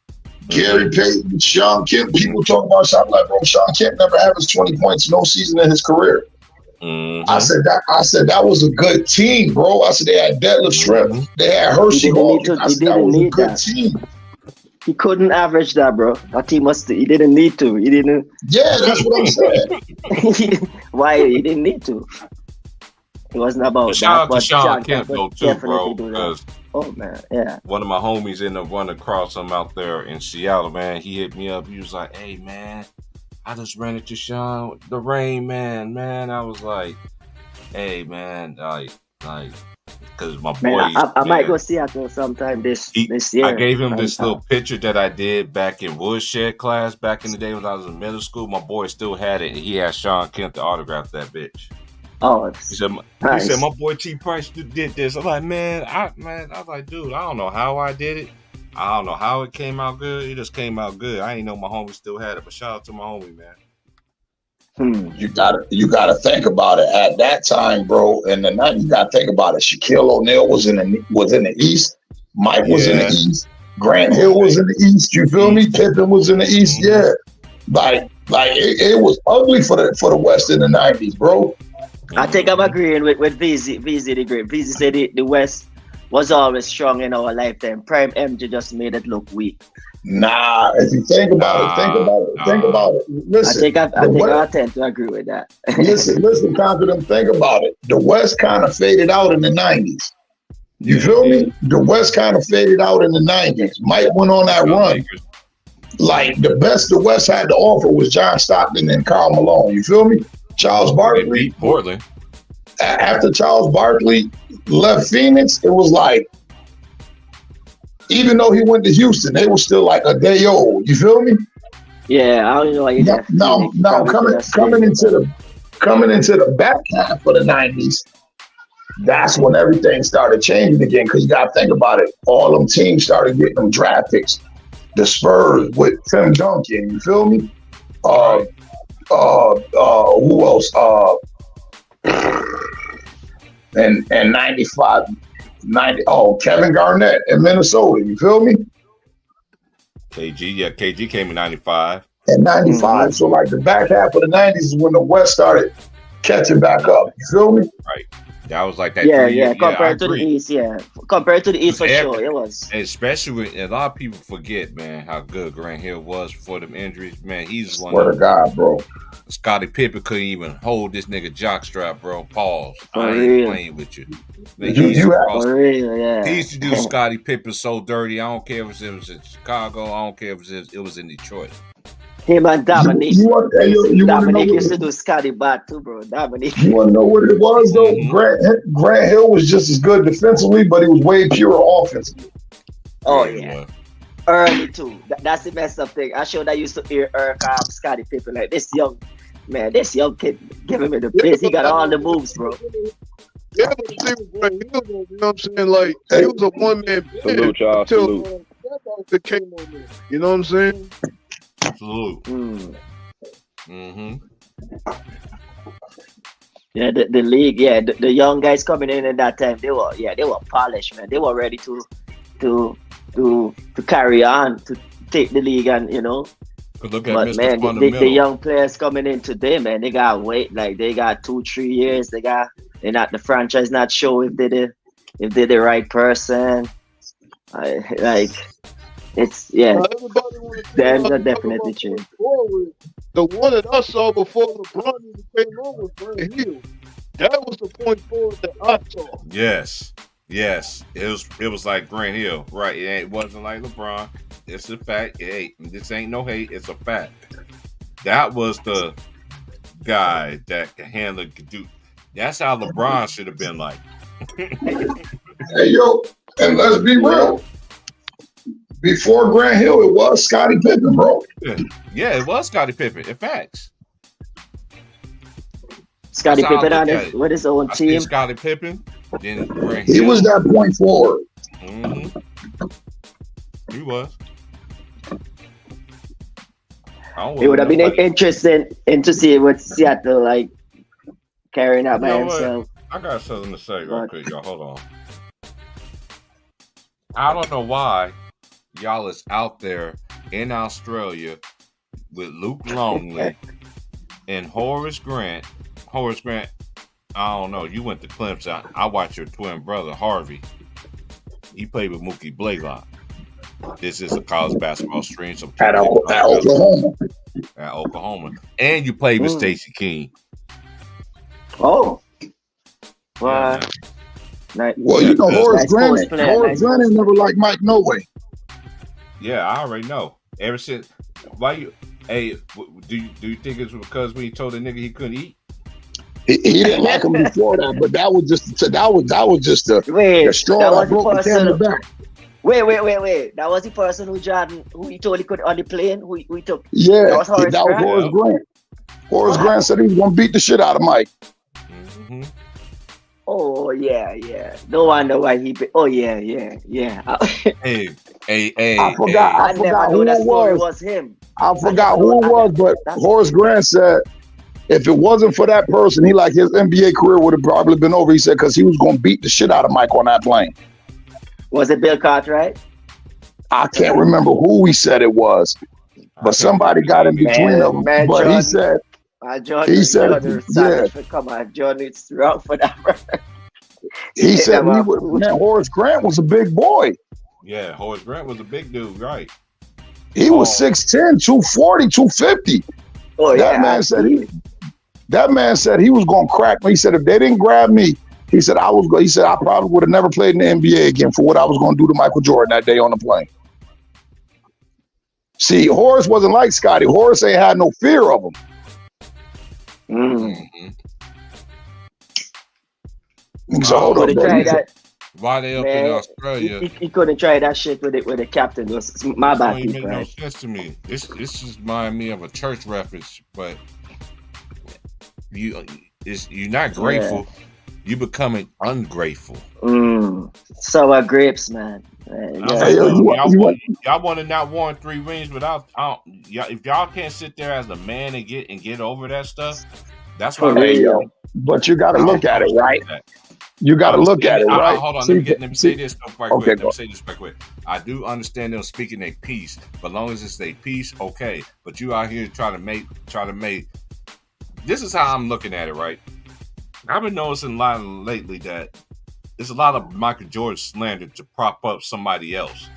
Gary Payton, Sean Kemp. People talk about Sean like, bro, Sean Kemp never averaged 20 points no season in his career. Mm-hmm. I said that was a good team, bro. I said they had deadlift strength. They had Hershey He didn't Hawkins. need to- I said he that didn't was a need good that. team. He couldn't average that, bro. But he didn't need to. He didn't. Yeah, that's what I'm saying. Why he didn't need to? It wasn't about Shout that. out to But Sean Kemp Kemp would though too, bro. definitely do that. Because Oh man, yeah. one of my homies ended up running across him out there in Seattle, man. He hit me up. He was like, "Hey, man, I just ran into Sean, the Rain Man, man." I was like, "Hey, man, like, because my Man, boy, I might go Seattle sometime this year. I gave him this And, little picture that I did back in woodshed class back in the day when I was in middle school. My boy still had it, and he had Sean Kemp to autograph that bitch. Oh, He said, nice. my boy T Price did this. I'm like, I was like, dude, I don't know how I did it. I don't know how it came out good. It just came out good. I ain't know my homie still had it, but shout out to my homie, man. You gotta think about it. At that time, bro, in the 90s, you gotta think about it. Shaquille O'Neal was in the East. Mike was in the East. Grant Hill was in the East. You feel me? Pippen was in the East. Yeah, like it was ugly for the West in the 90s, bro. I think I'm agreeing with VZ the Great. VZ said the West was always strong in our lifetime. Prime MJ just made it look weak. Nah, if you think about it. Listen, I tend to agree with that. listen, Confident, think about it. The West kind of faded out in the 90s. You feel me? The West kind of faded out in the 90s. Mike went on that run. Like, the best the West had to offer was John Stockton and Karl Malone. You feel me? Charles Barkley beat Portland. After Charles Barkley left Phoenix, it was like, even though he went to Houston, they were still like a day old. You feel me? Yeah, I don't know why you Now coming into the back half of the 90s, that's when everything started changing again. Because you got to think about it. All them teams started getting them draft picks. The Spurs with Tim Duncan. You feel me? Who else? And 95, 90. Oh, Kevin Garnett in Minnesota. You feel me? KG came in 95. In 95. Mm-hmm. So like the back half of the 90s is when the West started catching back up. You feel me? Right. That was like that. Compared to the East, compared to the East for sure, it was. Especially when a lot of people forget, man, how good Grant Hill was before them injuries. Man, he's one. Swear to God, bro. Scottie Pippen couldn't even hold this nigga jockstrap, bro. Pause. For I ain't real. playing with you. Man, For real, yeah. He used to do Scottie Pippen so dirty. I don't care if it was in Chicago. I don't care if it was in Detroit. Him and Dominique. Dominique used to do Scotty bad too, bro. Dominique. You want to know what it was, though? Mm-hmm. Grant Hill was just as good defensively, but he was way pure offensively. Oh, yeah. Early, too. That's the messed up thing. I showed I used to hear Scotty Pippen like, this young kid giving me the biz. He got all the moves, bro. Yeah, but see with Grant Hill, you know what I'm saying? Like, he was a one-man band until that came on there. You know what I'm saying? Absolutely. Mm-hmm. Yeah, the league, the young guys coming in at that time, they were polished, man. They were ready to carry on, to take the league, and you know. Look at but man, the young players coming in today, man, they got wait, like they got 2-3 years. They're not the franchise not sure if they're the right person. It's There's a definitely change. The one that I saw before LeBron even came on was Grant Hill. That was the point forward that I saw. Yes. It was like Grant Hill, right? It wasn't like LeBron. It's a fact. Hey, this ain't no hate. It's a fact. That was the guy that can handle. That's how LeBron should have been like. Hey yo, and let's be real. Before Grant Hill, it was Scottie Pippen, bro. Yeah, it was Scottie Pippen. In fact, Scottie Pippen on with his own team. Scottie Pippen. Then Grant Hill. He was that point forward. Mm-hmm. He was. It would have been interesting to see what Seattle like carrying out by himself. I got something to say real quick, y'all. Hold on. I don't know why y'all is out there in Australia with Luke Longley and Horace Grant. Horace Grant, I don't know. You went to Clemson. I watched your twin brother, Harvey. He played with Mookie Blaylock. This is a college basketball stream. So At Oklahoma. At Oklahoma. And you played with Stacey King. Oh. Yeah, Well, you know, Horace Grant ain't never liked Mike no way. Yeah, I already know. Ever since, do you think it's because when he told the nigga he couldn't eat? He didn't like him before that, but that was just the straw that broke the camera back. Wait. That was the person who he told he could on the plane, who he took. Yeah, that was Horace Grant. Horace Grant said he was gonna beat the shit out of Mike. Mm-hmm. Oh yeah. No wonder why he. Oh yeah. Hey. I forgot who it was. Him. I forgot who it was, but Horace Grant said if it wasn't for that person, his NBA career would have probably been over. He said because he was gonna beat the shit out of Mike on that plane. Was it Bill Cartwright? I can't remember who he said it was, but somebody got in between them. But John, he said. Come on, John, it's wrong for that. He said Horace Grant was a big boy. Yeah, Horace Grant was a big dude, right? He was 6'10", 240, 250. Oh, that man said he was gonna crack me. He said if they didn't grab me, he said I probably would have never played in the NBA again for what I was gonna do to Michael Jordan that day on the plane. See, Horace wasn't like Scotty. Horace ain't had no fear of him. Mm-hmm. So hold on, why they up in Australia? He couldn't try that shit with the captain. It was my bad. It make no sense to me. This just remind me of a church reference, but you're not grateful. Yeah. You becoming ungrateful. Sour grapes, man. Y'all want to not won 3 rings without. If y'all can't sit there as a man and get over that stuff, that's why. But you got to look at it, right? You got to look at it, right? Hold on, let me say this quick. Let me say this quick. I do understand them speaking a piece, but as long as it's a piece, okay. But you out here trying to make. This is how I'm looking at it, right? I've been noticing a lot lately that there's a lot of Michael Jordan slander to prop up somebody else.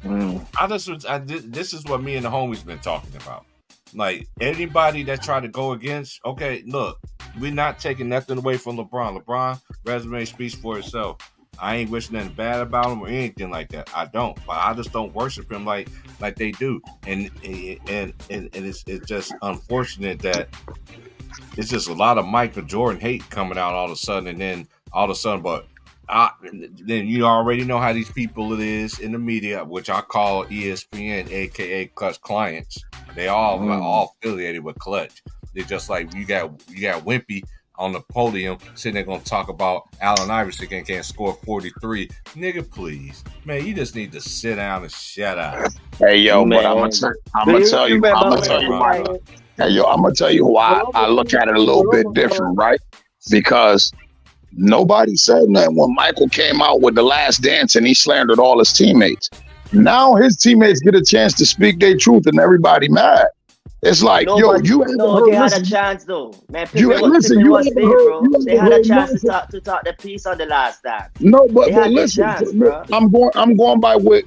This is what me and the homies been talking about. Like anybody that try to go against, okay, look, we're not taking nothing away from LeBron. LeBron resume speaks for itself. I ain't wishing nothing bad about him or anything like that. I don't, but I just don't worship him like they do. And it's just unfortunate that it's just a lot of Michael Jordan hate coming out all of a sudden, but then you already know how these people it is in the media, which I call ESPN, aka Clutch clients. They all affiliated with Clutch. They're just like you got Wimpy on the podium sitting there gonna talk about Allen Iverson can't score 43. Nigga, please, man, you just need to sit down and shut up. Hey yo, man. But I'm gonna tell you why. Hey yo, I'm gonna tell you why I look at it a little bit different, right? Because nobody said nothing when Michael came out with The Last Dance and he slandered all his teammates. Now his teammates get a chance to speak their truth and everybody mad. It's like, they had a chance though. Man, they had a chance to talk the piece on The Last Dance. No, but listen, I'm going by what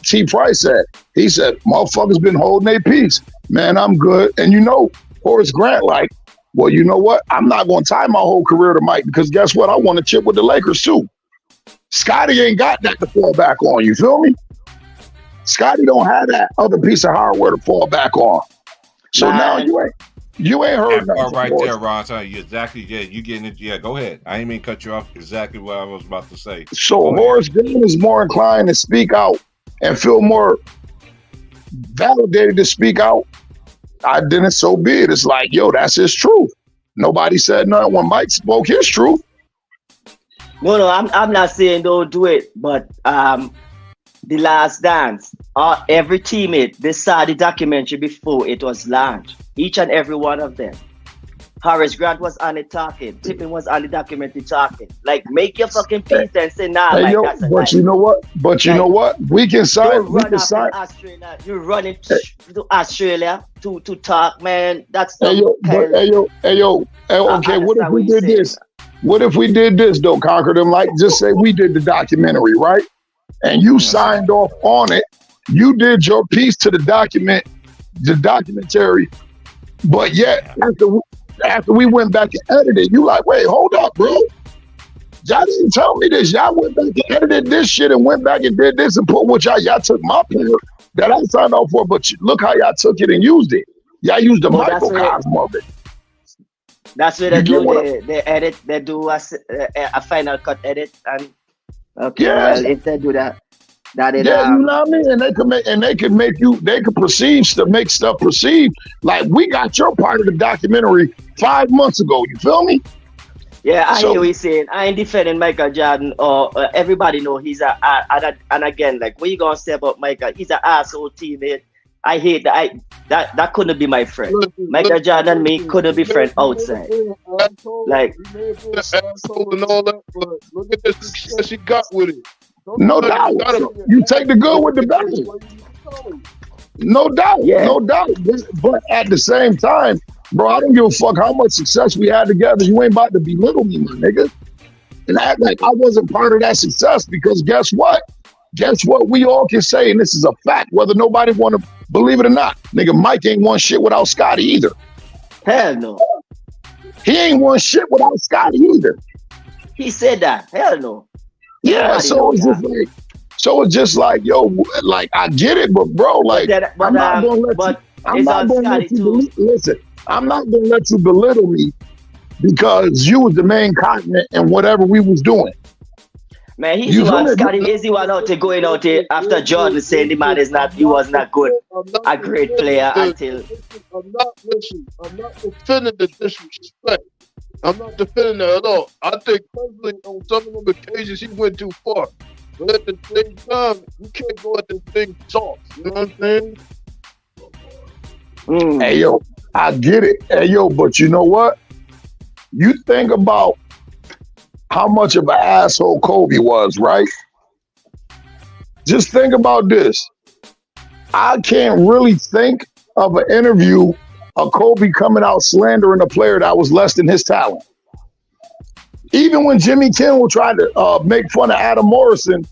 T. Price said. He said, motherfuckers been holding their peace. Man, I'm good. And Horace Grant, well, you know what? I'm not going to tie my whole career to Mike because guess what? I want to chip with the Lakers too. Scotty ain't got that to fall back on. You feel me? Scotty don't have that other piece of hardware to fall back on. So now you ain't heard nothing. Right there, Ron. You exactly. Yeah, you getting it. Yeah, go ahead. I ain't mean to cut you off. Exactly what I was about to say. So Horace Grant is more inclined to speak out and feel more validated to speak out. I didn't, so be it. It's like, yo, that's his truth. Nobody said nothing when Mike spoke his truth. No, I'm not saying don't do it, but The Last Dance, every teammate, they saw the documentary before it was launched. Each and every one of them. Horace Grant was on it talking. Tippin was on the documentary talking. Like, make your fucking peace and say, nah, that's a But you know what? We can sign. Australia. You're running to Australia to talk, man. That's okay, what if we did this? What if we did this, though, Conquer them? Like, just say we did the documentary, right? and you signed off on it. You did your piece to the documentary, but yet after we went back and edited, you like, wait, hold up, bro. Y'all didn't tell me this. Y'all went back and edited this shit and went back and did this and put what y'all took my part that I signed off for, but look how y'all took it and used it. Y'all used the microcosm of it. That's where they do they edit. They do a final cut edit, and okay, well, if they do that, you know what I mean. And they could make stuff perceive like we got your part of the documentary 5 months ago. You feel me? Yeah, I hear what you're saying. I ain't defending Michael Jordan, or everybody know he's and again, like what you gonna say about Michael? He's an asshole teammate. I hate that. That couldn't be my friend. Michael Jordan and me couldn't be friends outside. Like, asshole and all that, but look at the success he got with it. No doubt. You take the good with the bad. No doubt. Yeah. No doubt. But at the same time, bro, I don't give a fuck how much success we had together. You ain't about to belittle me, my nigga. And act like I wasn't part of that success, because guess what? Guess what we all can say, and this is a fact, whether nobody want to believe it or not. Nigga, Mike ain't won shit without Scotty either. Hell no. He ain't won shit without Scotty either. He said that. Hell no. Yeah, so it's just like, yo, like I get it, but bro, like I'm not gonna let you listen. I'm not gonna let you belittle me because you was the main continent in whatever we was doing. Man, he's the one, Scotty is the one out there going out there after Jordan saying the man he was not good, a great player until. I'm not defending the disrespect. I'm not defending that at all. I think personally on some of them occasions he went too far. But at the same time, you can't go at the thing soft. You know what I'm saying? Hey yo, I get it. Hey yo, but you know what? You think about how much of an asshole Kobe was, right? Just think about this. I can't really think of an interview of Kobe coming out slandering a player that was less than his talent. Even when Jimmy Kimmel tried to make fun of Adam Morrison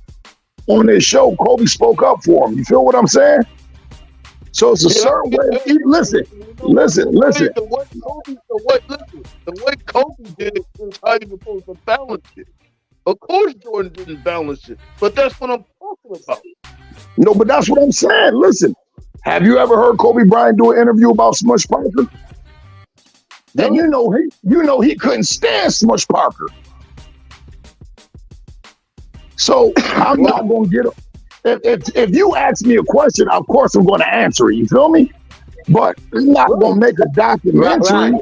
on his show, Kobe spoke up for him. You feel what I'm saying? So it's a certain way. Listen. The way Kobe did it is how you supposed to balance it. Of course Jordan didn't balance it, but that's what I'm talking about. No, but that's what I'm saying. Listen, have you ever heard Kobe Bryant do an interview about Smush Parker? Then you know he couldn't stand Smush Parker. So I'm not gonna get him. If you ask me a question, of course I'm going to answer it. You feel me? But I'm not going to make a documentary.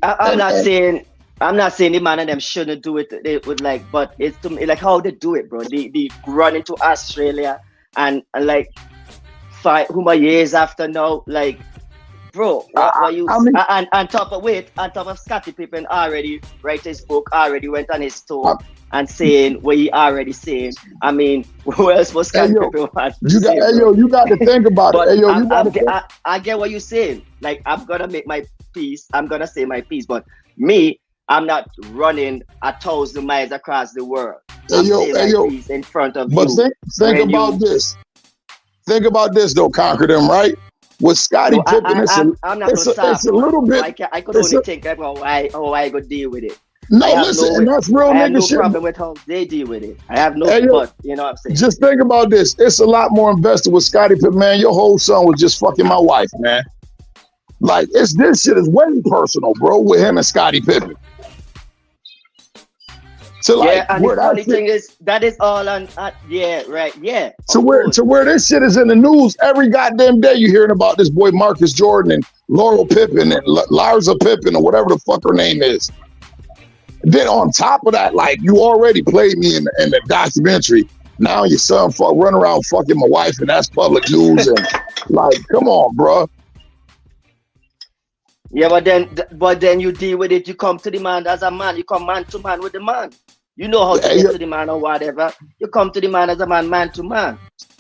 I'm not saying the man and them shouldn't do it. They would like, but it's to me like how they do it, bro. They run into Australia and like 5 years after now, like, bro. On top of Scottie Pippen already write his book, already went on his tour. And saying what he already saying. I mean, who else was Scottie Pippen? You got to think about it. I get what you're saying. Like, I'm gonna make my piece. I'm gonna say my piece. But me, I'm not running 1,000 miles across the world. Piece in front of but you. But think about this. Think about this though, Conquer them, right? With Scottie Pippen, I'm not it's a little bit. I could only think about how I could deal with it. No, listen, and that's real nigga shit. I have no problem with how they deal with it. I have no, but you know what I'm saying. Just think about this. It's a lot more invested with Scottie Pippen, man. Your whole son was just fucking my wife, man. Like, this shit is way personal, bro, with him and Scottie Pippen. So like, and the funny thing is, that is all on, yeah. To where this shit is in the news every goddamn day. You hearing about this boy Marcus Jordan and Laurel Pippen and Larsa Pippen or whatever the fuck her name is. Then on top of that, like, you already played me in the documentary. Now your son run around fucking my wife, and that's public news. And like, come on, bro. Yeah, but then you deal with it. You come to the man as a man. You come man to man with the man. You know how to get to the man or whatever. You come to the man as a man to man.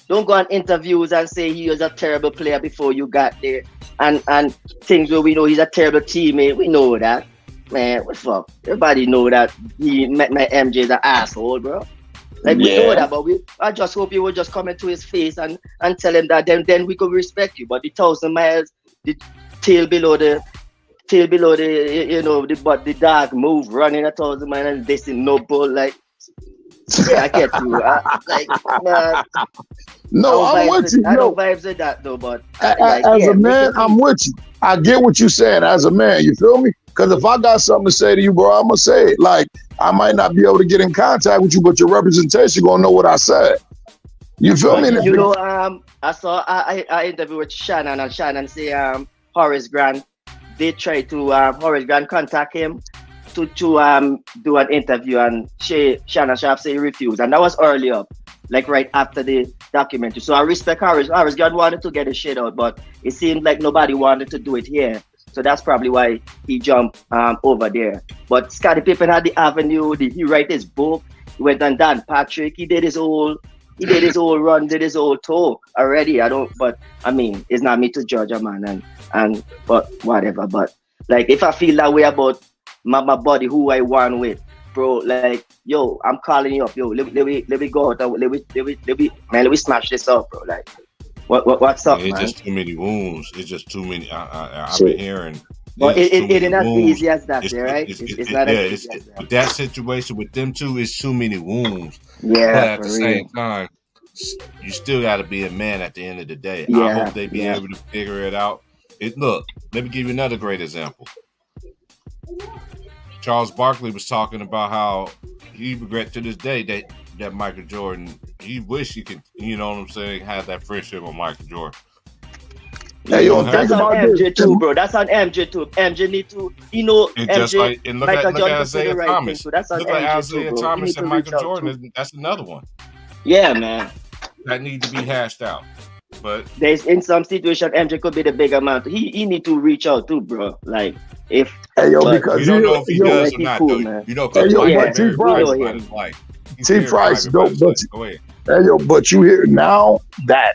Don't go on interviews and say he was a terrible player before you got there, and things where we know he's a terrible teammate. We know that. Man, what the fuck? Everybody know that my MJ is an asshole, bro. Like we know Yeah. that, but I just hope you will just come into his face and tell him that then we could respect you. But the 1,000 miles, the tail below the the dog move running 1,000 miles and this is no bull like. Yeah, I get you. Like, man, No, I'm with you. I Yo, don't vibes with that though, but as a man, I'm with you. I get what you're saying as a man. You feel me? Because if I got something to say to you, bro, I'm gonna say it. Like, I might not be able to get in contact with you, but your representation gonna know what I said. You feel me? You know, I saw I interviewed with Shannon, and Shannon say Horace Grant, they tried to Horace Grant contact him to do an interview, and Shannon Sharp say he refused, and that was early up, like right after the documentary. So I respect Horace. Horace Grant wanted to get his shit out, but it seemed like nobody wanted to do it here. So that's probably why he jumped over there. But Scottie Pippen had the avenue. He write his book. He went on Dan Patrick. He did his whole run, did his whole tour already. But I mean, it's not me to judge a man but whatever. But like, if I feel that way about my body, who I want with, bro, like, yo, I'm calling you up, yo, let me go out, let me smash this up, bro. Like, what's up, it's man? just too many wounds. It's just too many. I've been hearing. But it ain't as wounds. easy as that, right? It's not as easy as that. That situation with them two is too many wounds. Yeah, but at the for same real. time, you still got to be a man at the end of the day. I Yeah, hope they be yeah. able to figure it out. Look, let me give you another great example. Charles Barkley was talking about how he regret to this day that Michael Jordan, he wish he could, you know what I'm saying, have that friendship with Michael Jordan. Hey, yo, That's think That's on about MJ this. too, bro. That's on MJ too. MJ need to, It's just MJ, like, and look Michael at Jordan Isaiah said the right Thomas. thing, so that's on Look like MJ Isaiah too, bro. He Thomas need and to reach Michael out Jordan. too. That's another one Yeah, man. that need to be hashed out. But There's in some situation MJ could be the bigger man. He need to reach out too, bro. Like if Hey, yo, but- because you don't know if he yo, does like, or he not, cool, though. man. You know, Hey, because yo, Mike but is T. very Price- private We know about him. his life. He's T. very Price, private about dope, his but- life. Go ahead. Hey, yo, but you hear now that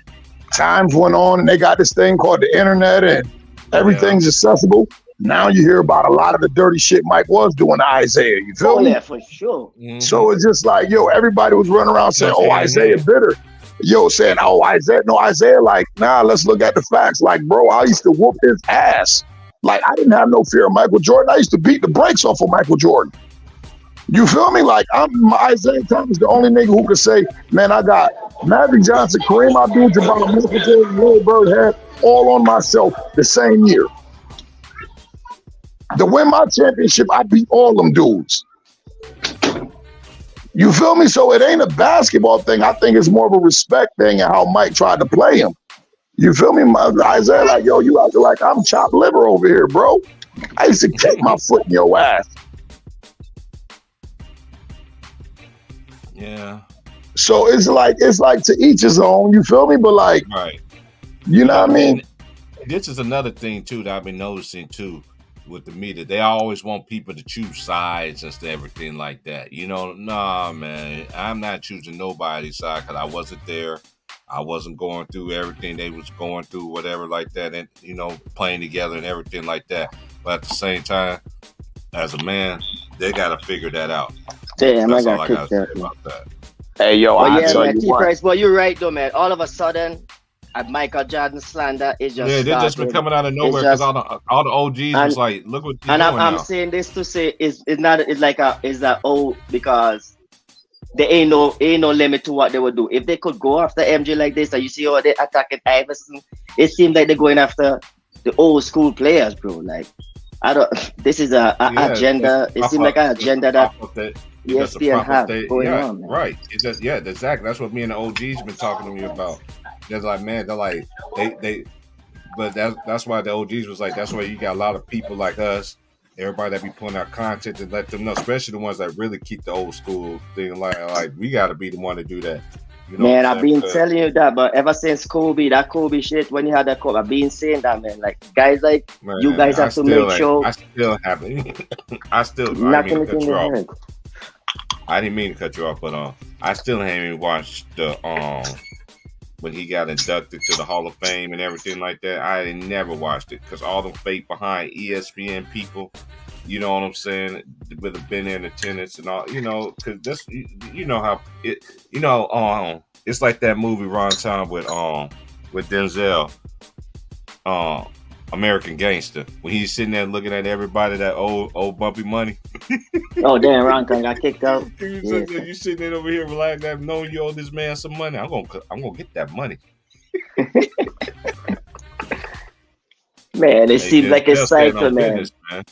times went on and they got this thing called the internet and everything's accessible. Now you hear about a lot of the dirty shit Mike was doing to Isaiah. You feel Oh me? yeah, for sure. Mhm. So it's just like, yo, everybody was running around saying, Goes oh, hand in Isaiah hand. bitter. Yo, saying, oh, Isaiah, like, nah, let's look at the facts. Like, bro, I used to whoop his ass. Like, I didn't have no fear of Michael Jordan. I used to beat the brakes off of Michael Jordan. You feel me? Like, I'm Isaiah Thomas, the only nigga who could say, man, I got Magic Johnson, Kareem Abdul-Jabbar, Michael Jordan, Larry Bird had all on myself the same year. To win my championship, I beat all them dudes. You feel me? So it ain't a basketball thing. I think it's more of a respect thing and how Mike tried to play him. You feel me? Isaiah, like, yo, you out there like I'm chopped liver over here, bro. I used to kick my foot in your ass. Yeah, So it's like to each his own. You feel me? But like, right. you know what I mean? And this is another thing too that I've been noticing too with the media. They always want people to choose sides and everything like that. You know, nah, man, I'm not choosing nobody's side because I wasn't there. I wasn't going through everything they was going through, whatever like that, and you know, playing together and everything like that. But at the same time, as a man, they gotta figure that out. Damn, I That's all got I kicked gotta out. say about that. Hey, yo, But I yeah, tell man, you T what. Price, but you're right though, man. All of a sudden, Michael Jordan slander is just Yeah, they just been started. coming out of nowhere because just- all the OGs was and- like, look what you're And doing I'm now. saying this to say it's that old because there ain't no limit to what they would do. If they could go after MJ like this, and you see how they attacking Iverson, it seems like they're going after the old school players, bro. Like I don't. This is a Yeah, agenda. It seems like an agenda that Just a ESPN proper have state. going Yeah, on, man. right. It's just exactly. That's what me and the OGs been talking to me about. They're like, man, they're like they but that's why the OGs was like, that's why you got a lot of people like us, everybody that be putting out content and let them know, especially the ones that really keep the old school thing like we gotta be the one to do that. You know man, what I'm I've been saying? telling you that, but ever since that Kobe shit, when you had that Kobe, I've been saying that, man. Like guys like Man, you guys have to make sure I still haven't. I didn't nothing mean is to cut in you the off. head. I didn't mean to cut you off, but I still haven't even watched the when he got inducted to the Hall of Fame and everything like that. I never watched it because all them fake behind ESPN people, You know what I'm saying? With have been in attendance and all, because that's you know how it, it's like that movie Ron Time with Denzel, American Gangster, when he's sitting there looking at everybody, that old bumpy money. Oh damn, Ron got kicked out. You sitting there over here relaxed, knowing you owe this man some money. I'm gonna get that money. Man, it seems like a cycle, man. Business, man.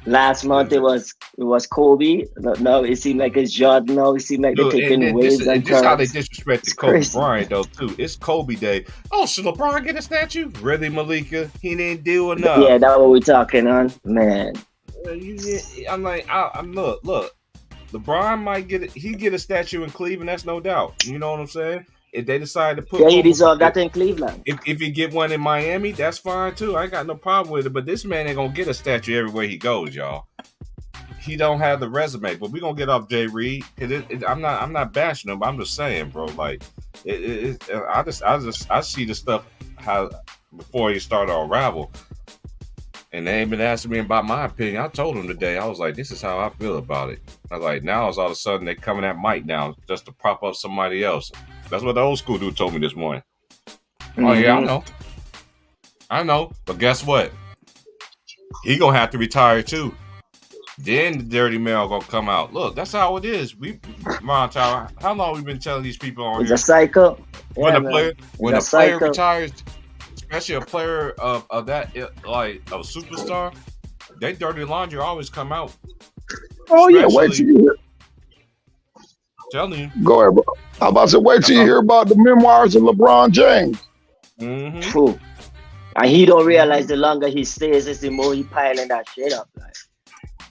Last month it was Kobe. No, it seemed like it's Jordan. No, it seemed like they're taking waves and this how they disrespected Kobe Bryant though too. It's Kobe Day. Oh, should LeBron get a statue? Really, Malika? He didn't do enough. Yeah, that's what we're talking on, man. I'm like, look. LeBron might get it. He get a statue in Cleveland. That's no doubt. You know what I'm saying? If they decide to put, he deserves that in Cleveland. If he get one in Miami, that's fine too. I ain't got no problem with it. But this man ain't gonna get a statue everywhere he goes, y'all. He don't have the resume. But we gonna get off Jay Reed. I'm not bashing him. But I'm just saying, bro. Like, I see the stuff how before he started to unravel. And they ain't been asking me about my opinion. I told them today. I was like, this is how I feel about it. I was like, now it's all of a sudden they coming at Mike now just to prop up somebody else. That's what the old school dude told me this morning. Mm-hmm. Oh yeah, I know. But guess what? He gonna have to retire too. Then the dirty mail gonna come out. Look, that's how it is. Ron Tower, how long we been telling these people on it's here? It's a cycle. When a player retires, especially a player of that, like a superstar, they dirty laundry always come out. Oh yeah, wait till you hear. Telling you. Go ahead, bro. I'm about to wait till you hear about the memoirs of LeBron James. Mm-hmm. True. And he don't realize the longer he stays, the more he piling that shit up. Like,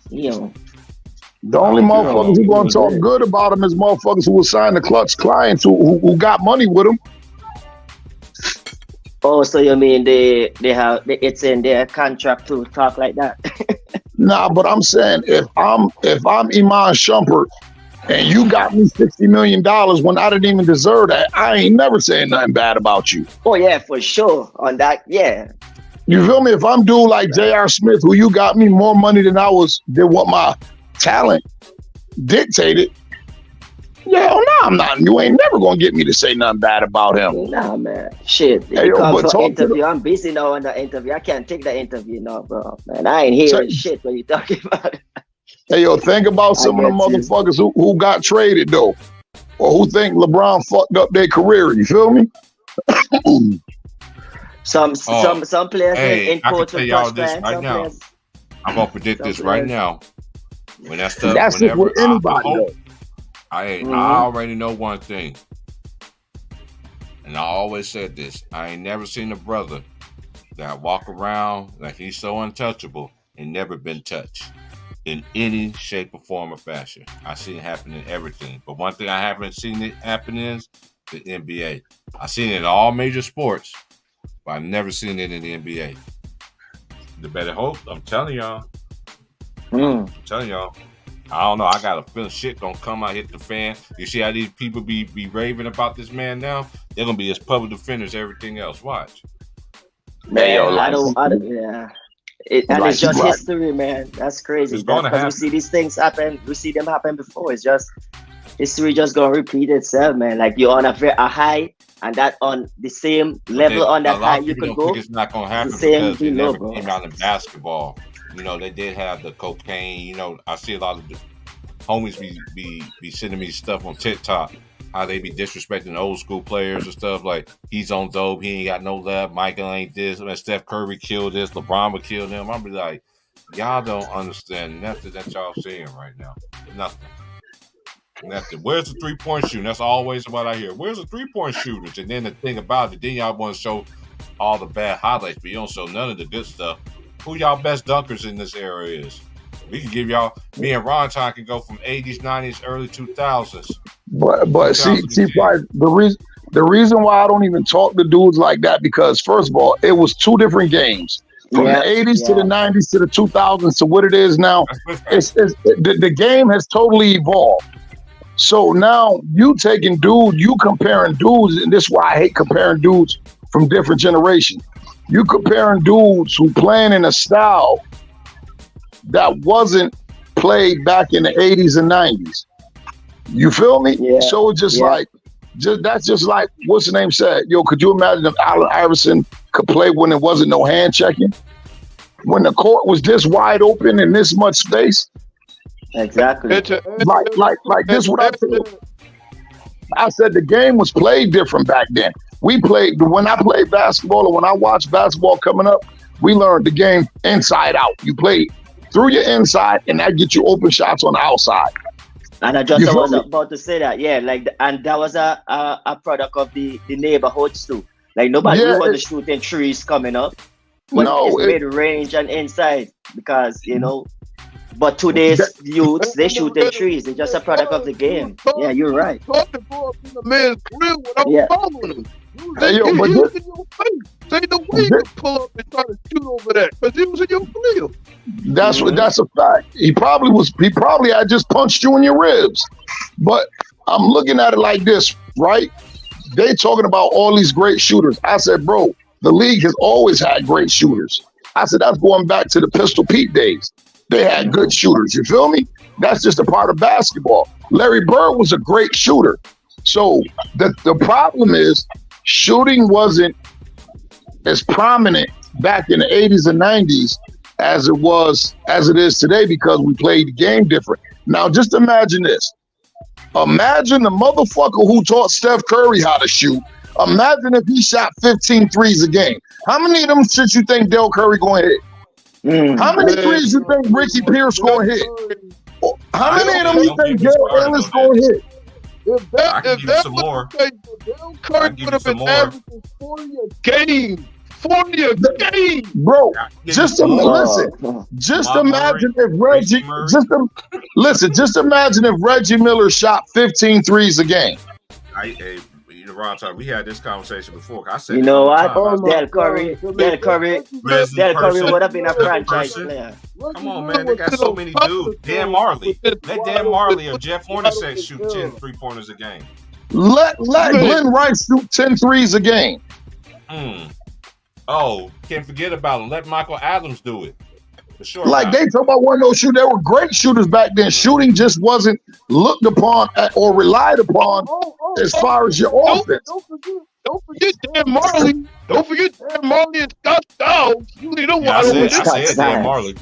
the only motherfuckers who gonna talk good about him is motherfuckers who will sign the Klutch clients who got money with him. Oh, so you mean they have it's in their contract to talk like that? Nah, but I'm saying if I'm Iman Shumpert and you got me $60 million when I didn't even deserve that, I ain't never saying nothing bad about you. Oh yeah, for sure. On that, yeah. You feel me? If I'm dude like J.R. Smith, who you got me more money than what my talent dictated. Yeah, no, I'm not. You ain't never gonna get me to say nothing bad about him. Nah, man. Shit. Hey, you come for interview. I'm busy now on the interview. I can't take the interview now, bro. Man, I ain't hearing shit when you talking about it. Hey, yo, think about some of the motherfuckers who got traded though, or who think LeBron fucked up their career. You feel me? Some players in coach and y'all this right now. Players. I'm gonna predict this right now. When that stuff, that's it with anybody. I already know one thing, and I always said this: I ain't never seen a brother that walk around like he's so untouchable and never been touched in any shape or form or fashion. I seen it happen in everything, but one thing I haven't seen it happen is the NBA. I've seen it in all major sports, but I've never seen it in the NBA. The better hope, I'm telling y'all. I'm telling y'all. I don't know. I got a feeling shit gonna come out, hit the fan. You see how these people be raving about this man now? They're gonna be as public defenders as everything else. Watch. Man, I don't yeah. It's just history, man. That's crazy. Because we see these things happen. We see them happen before. It's just history just gonna repeat itself, man. Like you're on a high, and that on the same level on that high you could go. It's not gonna happen because it never came out in basketball. You know, they did have the cocaine. You know, I see a lot of the homies be sending me stuff on TikTok, how they be disrespecting old school players and stuff. Like, he's on dope, he ain't got no love, Michael ain't this, and Steph Curry killed this, LeBron would kill him. I'll be like, y'all don't understand nothing that y'all seeing right now. Nothing. Where's the 3-point shooting? That's always what I hear. Where's the 3-point shooters? And then the thing about it, then y'all want to show all the bad highlights, but you don't show none of the good stuff. Who y'all best dunkers in this era is? We can give y'all. Me and Ron Time can go from 80s, 90s, early 2000s. But see, the reason why I don't even talk to dudes like that, because first of all, it was two different games. From the 80s to the 90s to the 2000s to what it is now, the game has totally evolved. So now you comparing dudes, and this is why I hate comparing dudes from different generations. You comparing dudes who playing in a style that wasn't played back in the 80s and 90s. You feel me? Yeah. So it's just Yeah. like, that's just like, what's the name said? Yo, could you imagine if Allen Iverson could play when there wasn't no hand checking? When the court was this wide open and this much space? Exactly. Like this what I said. I said the game was played different back then. When I played basketball or when I watched basketball coming up, we learned the game inside out. You play through your inside and that gets you open shots on the outside. And I was about to say that, yeah, and that was a product of the neighborhoods too. Like nobody was shooting trees coming up. But it's mid-range and inside because, but today's youths, they shoot in trees. It's just a product of the game. Yeah, you're right. Talking about in the man's crib without following him. Hey, yo, He but was in your face. Say no way you could pull up and try to shoot over that because he was in your field. That's a fact. He probably had just punched you in your ribs. But I'm looking at it like this, right? They talking about all these great shooters. I said, bro, the league has always had great shooters. I said, that's going back to the Pistol Pete days. They had good shooters. You feel me? That's just a part of basketball. Larry Bird was a great shooter. So the problem is shooting wasn't as prominent back in the 80s and 90s as it is today because we played the game different. Now just imagine this. Imagine the motherfucker who taught Steph Curry how to shoot. Imagine if he shot 15 threes a game. How many of them shit you think Del Curry going to hit? How many threes you think Ricky Pierce going to hit? How many of them you think Joe Ellis going to hit? If I can that give you some more. Del Curry would have been averaging 40 a game. 40 a game. Bro, just listen. Just imagine if Reggie just imagine if Reggie Miller shot 15 threes a game. Ron, we had this conversation before. I said, you know what? Del Curry would have been a franchise player. Come on, man. They got so many dudes. Dan Marley. Let Dan Marley or Jeff Hornacek shoot 10 3-pointers a game. Let Glenn Rice shoot 10 threes a game. Oh, can't forget about him. Let Michael Adams do it. For sure. Like they talk about one of those shooters. They were great shooters back then. Shooting just wasn't looked upon or relied upon as far as your offense. Don't forget Dan Marley. Don't forget Dan Marley and Scott Styles. You need to watch I said Dan Marley.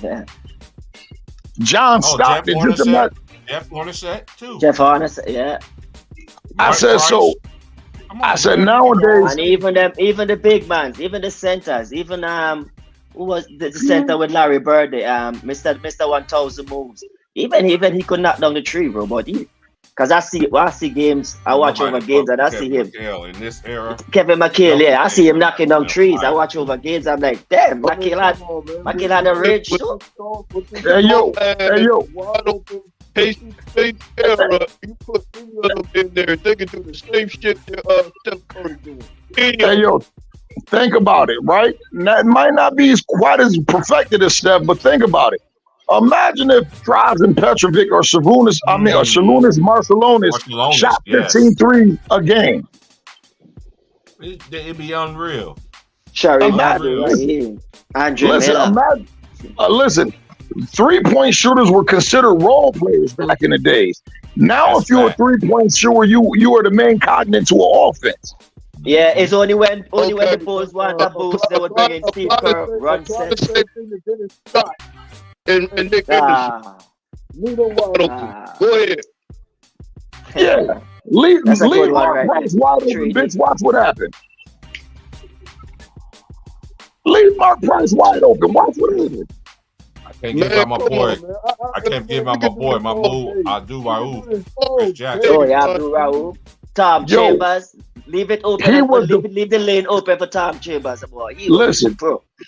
John Stockton. Jeff Hornacek too. Jeff Hornacek, yeah. I said Price. so. I said nowadays, and even the big mans, even the centers, even who was the center with Larry Bird, Mr. 1000 moves. Even he could knock down the tree, bro. But because I see games, I watch over games, and I see him. In this era, Kevin McHale, yeah, I see him knocking down trees. I watch over games. I'm like, damn, McHale had a ridge too. Hey yo, wide open, patient space era. You put 3 of them in there, they can do the same shit that Steph Curry doing. Hey yo, think about it, right? That might not be quite as perfected as Steph, but think about it. Imagine if Drazen Petrovic or Sarunas Marciulionis shot 15 threes a game. It'd be unreal. Sherry Badu, Andre Miller. Listen, 3-point shooters were considered role players back in the days. Now, if you're a 3-point shooter, you are the main cognate to an offense. Yeah, it's only when the Bulls want a boost, they would bring in Steve Kerr, Ron Set. And Nick Anderson. Go ahead. Yeah. Leave Mark Price wide open, bitch. Watch what happened. Leave Mark Price wide open. Watch what happened. I can't give out my boy. I can't give out my boy. My move. Abdul Rauf. Chris Jackson. Oh yeah, Abdul Rauf. Tom Chambers. Leave it open. Leave the lane open for Tom Chambers. Boy, listen,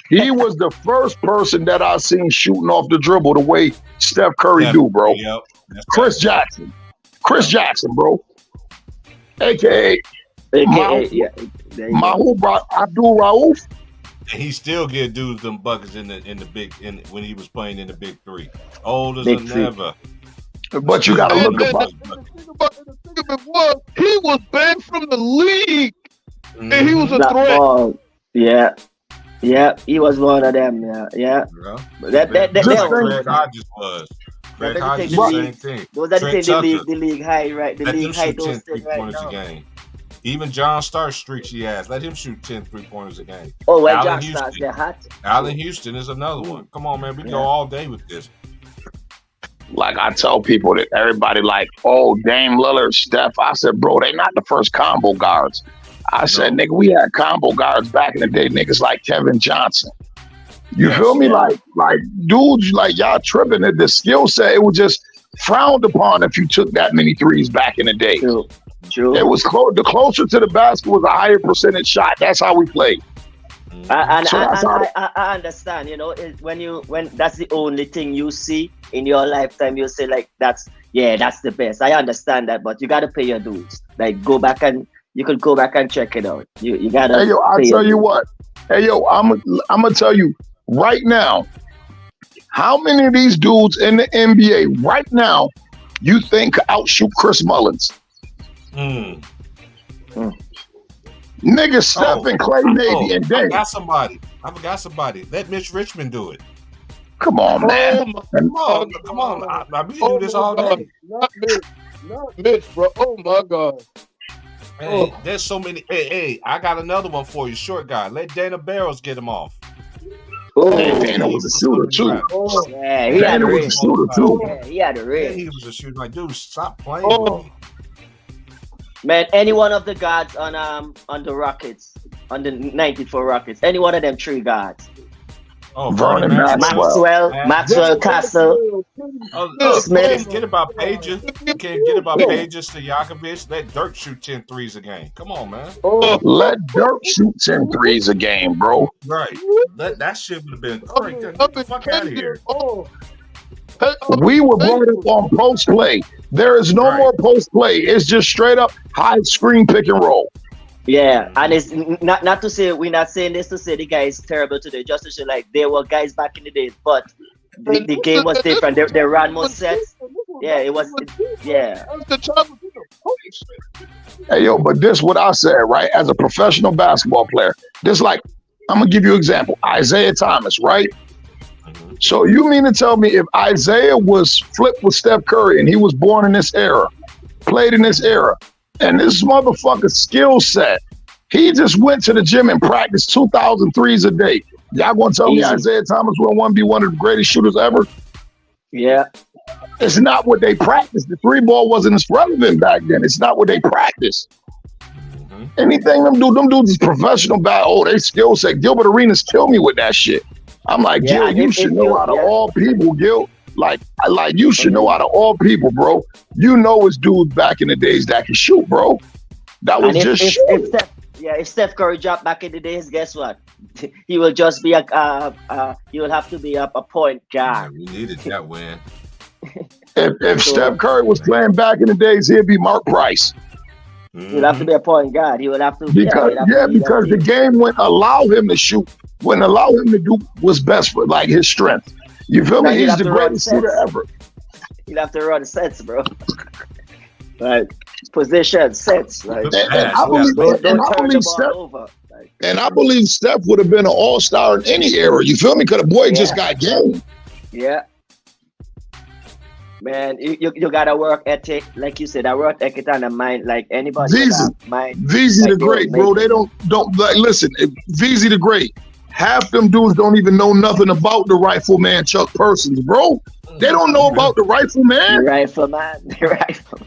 he was the first person that I seen shooting off the dribble the way Steph Curry do, bro. Yep. Chris Jackson, bro. AKA Abdul Rauf. And he still get dudes them buckets in the big when he was playing in the big three. Old as never. But you gotta look at the thing of it was he was banned from the league, and he was a threat. Yeah. Yeah, he was one of them. Yeah. Yeah. But that Just think- Greg Hodges was. Greg Let me Hodges, take the the same league. thing. Those are the Trent things Tucker. the league high, right? The Let him league high shoot 10 those things right three-pointers now. a game. Even John Stark streaks he has. Let him shoot 10 3-pointers a game. Oh, when Allen John starts Houston. get hot. Allen Houston is another one. Come on, man. We go Yeah. all day with this. Like I tell people that everybody like, oh, Dame Lillard, Steph. I said, bro, they not the first combo guards. I said, nigga, we had combo guards back in the day, niggas like Kevin Johnson. You Yes. feel me? Like dudes, like y'all tripping at the skill set. It was just frowned upon if you took that many threes back in the day. True. It was the closer to the basket was a higher percentage shot. That's how we played. And So that's how- I understand, you know, when that's the only thing you see in your lifetime, you say like that's the best. I understand that, but you gotta pay your dues. Like you could go back and check it out. You gotta. Hey yo, I'll pay tell your you dues. what. Hey yo, I'm gonna tell you right now. How many of these dudes in the NBA right now you think could outshoot Chris Mullins? Mm. Nigga, Steph and Clay, Navy, and I Dame. forgot somebody. Let Mitch Richmond do it. Come on, man. Come on. We can do this all day. Not Mitch, bro. Oh my God. Hey, there's so many. Hey, I got another one for you. Short guy. Let Dana Barrows get him off. Oh, Dana was a shooter too. Oh, yeah, he had Dana the was a ring. shooter too. Yeah, he had the Yeah, ring. he was a shooter. Like, dude, stop playing Oh. with me. Man, any one of the guards on the Rockets, on the 94 Rockets, any one of them three guards. Oh, Vernon Vernon Maxwell. Maxwell, Castle. Smith. Forget about Pages. You can't get about Pages to Yakovich. Let Dirk shoot 10 threes a game. Come on, man. oh, Let Dirk shoot 10 threes a game, bro. Right. That shit would have been I've great. been- Get I've the been fuck out of here. Oh. Hey, We were brought up on post play. There is no Right. more post play. It's just straight up high screen pick and roll. Yeah, and it's not to say we're not saying this to say the guy is terrible today, just to say like there were guys back in the days, but the game was different. They ran more sets. Yeah, it was. Yeah, That's the time to do the post. Hey, yo, but this what I said, right? As a professional basketball player, this like, I'm going to give you an example. Isaiah Thomas, right? Mhm. So you mean to tell me if Isaiah was flipped with Steph Curry and he was born in this era, played in this era, and this motherfucker's skill set, he just went to the gym and practiced 2,000 threes a day. Y'all gonna tell me Easy. Isaiah Thomas will be one of the greatest shooters ever? yeah. It's not what they practiced. The three ball wasn't as relevant back then. It's not what they practiced. Mhm. Anything them dudes is professional they skill set. Gilbert Arenas killed me with that shit. I'm like, Yeah, Gil, you if should you- know out of yeah. all people, Gil. Like you should know out of all people, bro. You know it's dudes back in the days that can shoot, bro. That was And just if shoot. if Steph Curry dropped back in the days, guess what? He will just be he will have to be a point guard. We needed that win. If Steph Curry was playing back in the days, he'd be Mark Price. He will have to be a point guard. He will have to. Because he'll have to lead that because the team. game wouldn't allow him to shoot, wouldn't allow him to do what's best for like his strength. You feel Now me? he'd He's have the to run greatest shooter sets. ever. He'll have to run sets, bro. Like position sets, like Yeah, I believe- don't and I turn the believe ball Steph- over. Like, And I believe Steph would have been an all-star in any era. You feel me? Because the boy just got game. yeah. Man, you gotta work ethic, like you said, I work ethic and a mind like anybody with Visa. that mind. VZ the Like, Great, they'll bro. make They don't like listen. VZ the Great. Half them dudes don't even know nothing about the rifleman Chuck Persons, bro. They don't know about the The rifleman. rifle man, the rifle.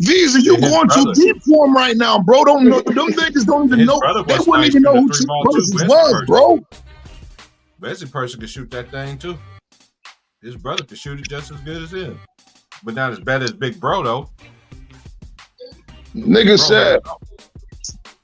Visa, you His going too brother. deep for him right now, bro. Don't know them niggas don't even His know. brother They was wouldn't nice even know with who the Chuck three ball, too. Persons Wesley was, Person. bro. Wesley Person can shoot that thing too. His brother can shoot it just as good as him, but not as bad as Big Bro though. Nigga Bro, said,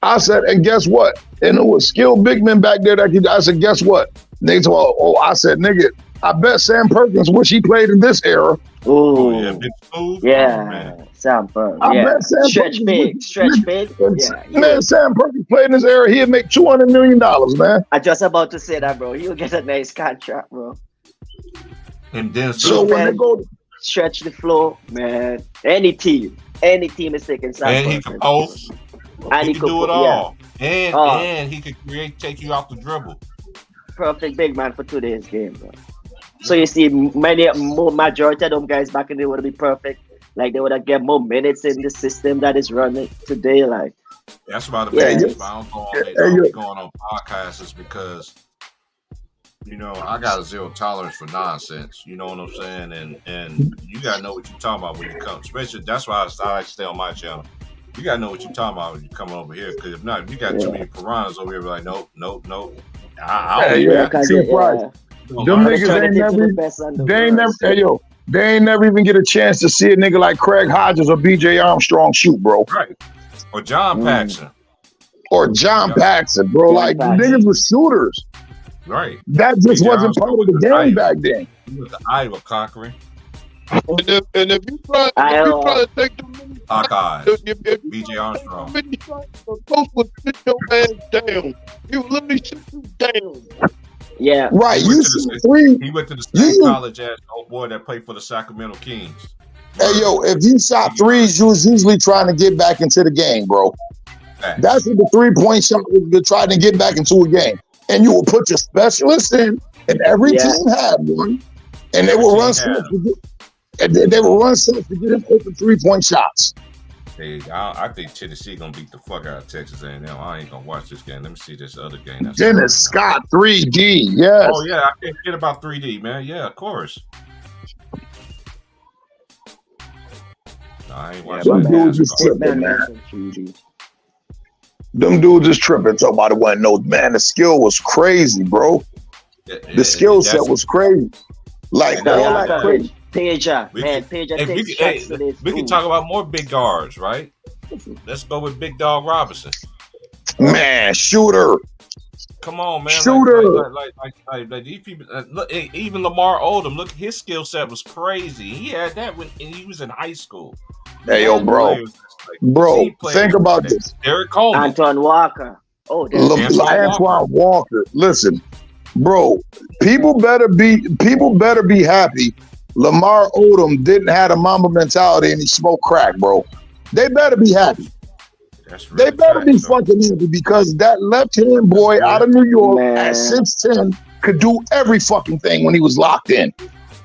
I said, and guess what? And it was skilled big men back there that could, I said, guess what? Niggas, I said, nigga, I bet Sam Perkins wish he played in this era. oh yeah, Ooh, Big Smooth. yeah, Oh, man. Sam Perkins. I Yeah, bet Sam stretch Perkins big, would- stretch big. Yeah, Man, Sam Perkins played in this era, he'd make $200 million, man. I just about to say that, bro. He'll get a nice contract, bro. And then So when they go, Stretch the floor, man. Any team is taking Sam and he Perkins. can post. And He can do it all. and he could take you off the dribble. Perfect big man for today's game, bro. So you see, majority of them guys back in the day would be perfect. Like they would have get more minutes in the system that is running today. Like that's why the reason I don't be going on podcasts is because I got a zero tolerance for nonsense. You know what I'm saying? And you gotta know what you're talking about when you come. Especially that's why I like to stay on my channel. You gotta know what you're talking about when you're coming over here. Because if not, if you got too many piranhas over here, like nope. I don't Them niggas they ain't never even get a chance to see a nigga like Craig Hodges or BJ Armstrong shoot, bro. Right. Or John Paxson. Or John Paxson, bro. Like niggas were shooters. Right. That just wasn't part of the game back then. He was the Iowa Cochran. And if you try to take them BJ Armstrong. The coach would sit your ass down. He would literally sit you down. Yeah. Right. He went to the same college as the old boy that played for the Sacramento Kings. Hey, yo, if you shot threes, you was usually trying to get back into the game, bro. That's what the 3-point shot was. You're trying to get back into a game. And you will put your specialists in, and every team had one. And they will run sets to get them open 3-point shots. Hey, I think Tennessee gonna beat the fuck out of Texas A&M. I ain't gonna watch this game. Let me see this other game. Dennis Scott, 3D, yes. Oh yeah, I can't forget about 3D, man. Yeah, of course. No, I ain't watching them dudes just tripping, man. Them dudes just tripping. Talking about it wasn't no man. The skill was crazy, bro. The skill set was crazy. Like all that crazy. Peja we can talk about more big guards, right? Let's go with Big Dog Robinson. Man, shooter. Come on, man. Shooter. Like these people. Look, even Lamar Odom. Look, his skill set was crazy. He had that when he was in high school. Hey, yo, bro. Think about this. Derek Coleman. Antoine Walker. Antoine Walker. Listen, bro. People better be happy. Lamar Odom didn't have a Mamba mentality and he smoked crack, bro. They better be happy. They better be fucking happy because that left-hand boy out of New York at 6'10" could do every fucking thing when he was locked in.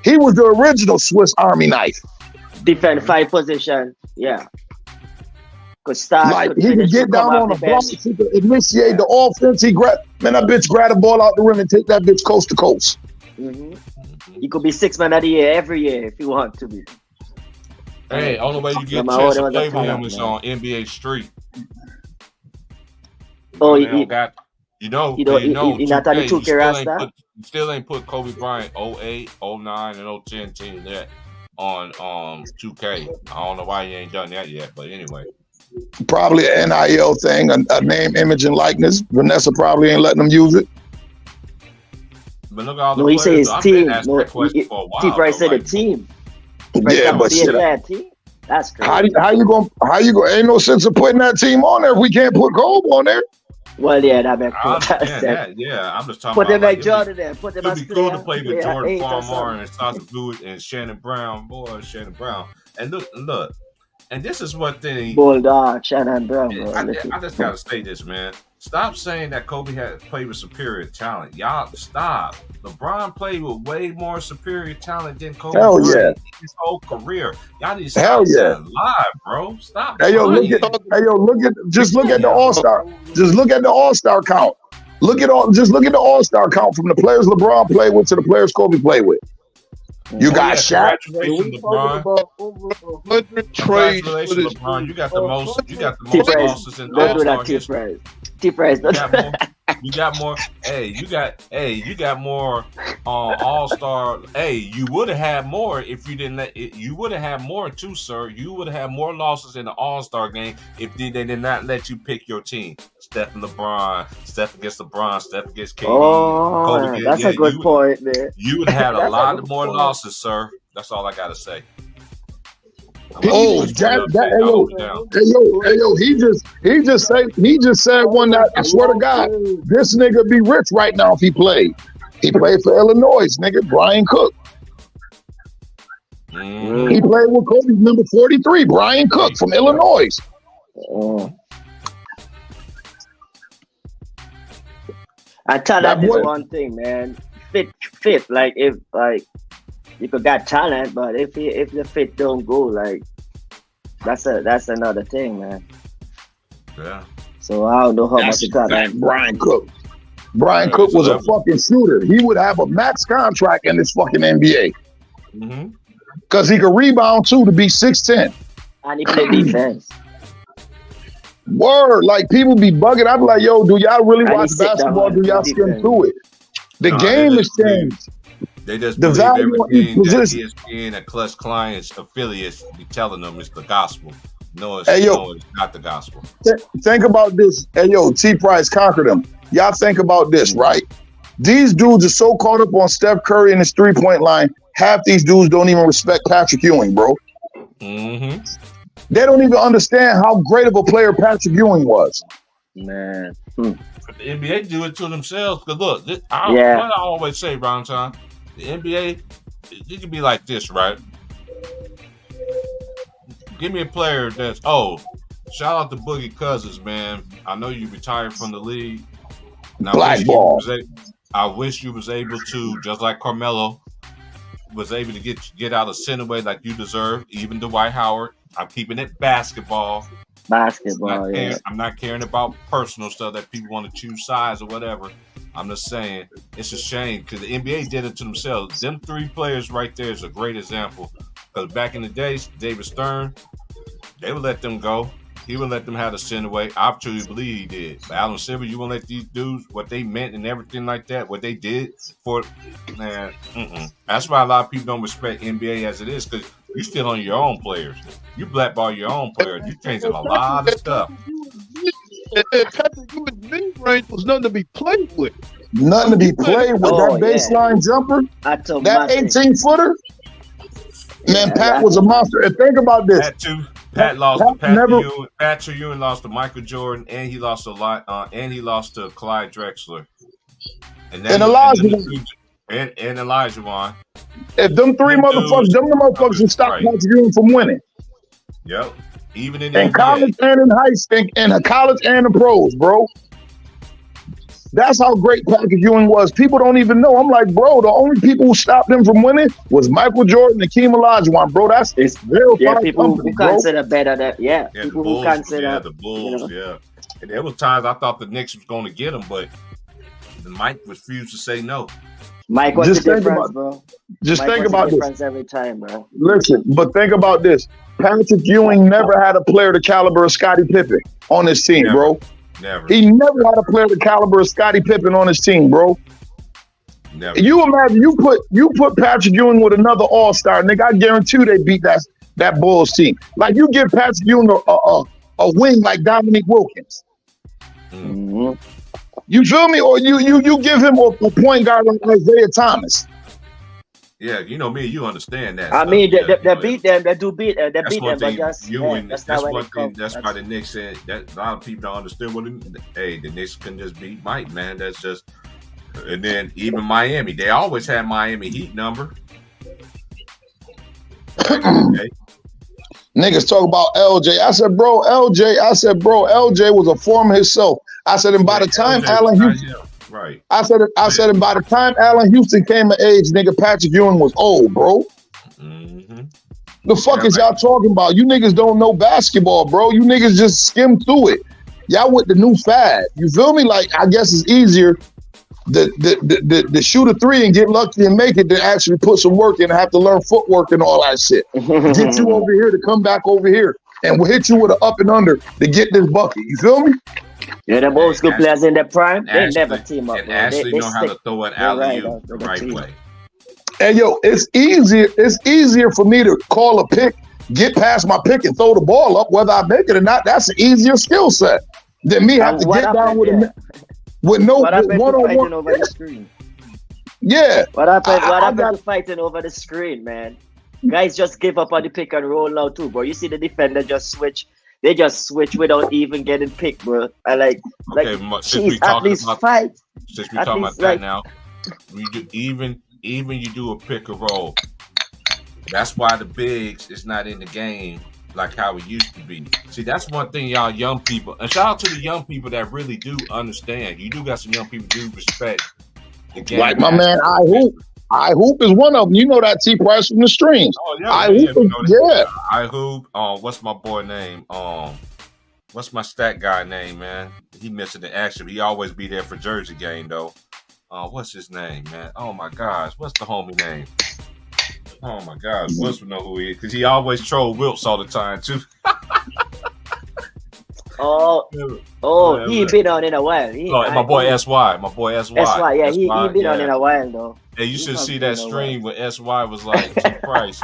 He was the original Swiss Army knife. Defend 5 position, yeah. He could get down on the block, he could initiate the offense. That bitch grab the ball out the rim and take that bitch coast to coast. Mm-hmm. He could be 6 man of the year every year if you want to be. Hey, only way you get a chance to play with him is on NBA Street. Oh, he not at the 2K roster. You still ain't put Kobe Bryant 08, 09, and 010 team yet on 2K. I don't know why he ain't done that yet, but anyway. Probably an NIL thing, a name, image, and likeness. Vanessa probably ain't letting them use it. But look at all the players. He said his team. T-Price said a team. Yeah, but shit. Team? That's crazy. How you going? Ain't no sense of putting that team on there if we can't put Kobe on there. Well, yeah, that makes sense. Yeah, I'm just talking about. Put them like Jordan there. Put them as It'd be cool to play with Jordan Farmar and Sasha Blewett and Shannon Brown. Boy, Shannon Brown. And look. And this is what thing. Bulldog, Shannon Brown. I just gotta say this, man. Stop saying that Kobe had played with superior talent. Y'all stop. LeBron played with way more superior talent than Kobe. Hell yeah. His whole career. Y'all need to stop saying live, bro. Stop. Look at the All-Star. Just look at the All-Star count. Look at the All-Star count from the players LeBron played with to the players Kobe played with. You got Shaq. Congratulations, LeBron. Over 100 trades. LeBron. You got the most losses in the All-Star history. T-Price. You got more. You got more All-Star. You would have had more if you didn't let it. You would have had more too, sir. You would have had more losses in the All-Star game if they did not let you pick your team. Steph and LeBron. Steph against LeBron. Steph against KD. Oh, that's a good point, man. You would have had a lot more losses, sir. That's all I gotta say. He just said one that I swear to God, this nigga be rich right now if he played. He played for Illinois, nigga, Brian Cook. He played with Kobe's number 43, Brian Cook from Illinois. And talent is one thing, man. Fit. Like if you could got talent, but if the fit don't go, like that's another thing, man. Yeah. So I don't know how much talent. Brian Cook. Brian Cook was a fucking shooter. He would have a max contract in this fucking NBA. Because he could rebound too to be 6'10". And he play defense. Word, like people be bugging. I be like, yo, do y'all really watch basketball? Do y'all skim through it? The game has changed. They just believe everything that ESPN and Clutch Clients affiliates be telling them is the gospel. No, it's not the gospel. Think about this. Hey, yo, T. Price conquered them. Y'all think about this, right? These dudes are so caught up on Steph Curry and his three-point line. Half these dudes don't even respect Patrick Ewing, bro. Mm-hmm. They don't even understand how great of a player Patrick Ewing was. Man. The NBA do it to themselves. Because look, what I always say, Ron Time, the NBA, it can be like this, right? Give me a player that's, shout out to Boogie Cousins, man. I know you retired from the league. And I wish you was able to, just like Carmelo, was able to get out of center way like you deserve, even Dwight Howard. I'm keeping it basketball. I'm not caring about personal stuff that people want to choose sides or whatever. I'm just saying it's a shame because the NBA did it to themselves. Them three players right there is a great example. Because back in the days, David Stern, they would let them go. He would let them have the center way. I truly believe he did. But Alan Silver, you won't let these dudes, what they meant and everything like that, what they did for, man, That's why a lot of people don't respect NBA as it is, because you still on your own players. You blackball your own players. You changing a lot of stuff. And Patrick Ewing's mid-range was nothing to be played with. Nothing to be played with. That baseline jumper, that 18-footer. Man, Pat was a monster. And think about this. Pat lost to Patrick Ewing lost to Michael Jordan, and he lost a lot. And he lost to Clyde Drexler, and Elijah Wan. If them three motherfuckers would stop Patrick Ewing from winning. Yep. Even in college and in high school, in college and the pros, bro. That's how great Patrick Ewing was. People don't even know. I'm like, bro, the only people who stopped him from winning was Michael Jordan and Hakeem Olajuwon, bro. It's real. Yeah, people who consider better that. Yeah, people who consider the Bulls. And there was times I thought the Knicks was going to get him, but Mike refused to say no. Mike, what's the difference, bro? Just think about this every time, bro. Listen, but think about this. Patrick Ewing never had a player the caliber of Scottie Pippen on his team, bro. Never. He never had a player the caliber of Scottie Pippen on his team, bro. Never. You imagine you put Patrick Ewing with another all-star, nigga. I guarantee you they beat that Bulls team. Like you give Patrick Ewing a wing like Dominique Wilkins. Mm-hmm. You feel me? Or you give him a point guard like Isaiah Thomas. Yeah, you know me. You understand that. I mean, they beat them. They do beat them. They beat them, but that's one thing. That's why the Knicks said that a lot of people don't understand what. The Knicks couldn't just beat Mike, man. That's just. And then even Miami, they always had Miami Heat number. Niggas talk about LJ. I said, bro, LJ was a former himself. I said, and by the time Allen Houston. Right. I said, and by the time Allen Houston came of age, nigga, Patrick Ewing was old, bro. Mm-hmm. The fuck is y'all talking about? You niggas don't know basketball, bro. You niggas just skim through it. Y'all with the new fad. You feel me? Like, I guess it's easier to shoot a three and get lucky and make it than actually put some work in and have to learn footwork and all that shit. Get you over here to come back over here. And we'll hit you with an up and under to get this bucket. You feel me? Yeah, the old school players in their prime, they never team up. And Ashley know how to throw an alley-oop the right way. And yo, it's easier for me to call a pick, get past my pick, and throw the ball up, whether I make it or not. That's an easier skill set than me have to get down with no one-on-one over the screen. Yeah. What happened to fighting over the screen, man? Guys just give up on the pick and roll now too, bro. You see the defender just switch. They just switch without even getting picked, bro. I like geez, at least fight. Since we're talking about that now, you do even you do a pick and roll. That's why the bigs is not in the game like how it used to be. See, that's one thing, y'all young people, and shout out to the young people that really do understand. You do got some young people do respect the game. Like my man, I Hoop is one of them. You know that T Price from the streams. Oh yeah, I Hoop, yeah. I Hoop. What's my boy name? What's my stat guy name, man? He missing the action. He always be there for Jersey game though. What's his name, man? Oh my gosh, what's the homie name? Oh my gosh, Wilts would know who he is because he always troll Wilts all the time too. He been on in a while. My boy SY. SY, yeah, he been on in a while though. Hey, you should see that stream where SY was like T Price.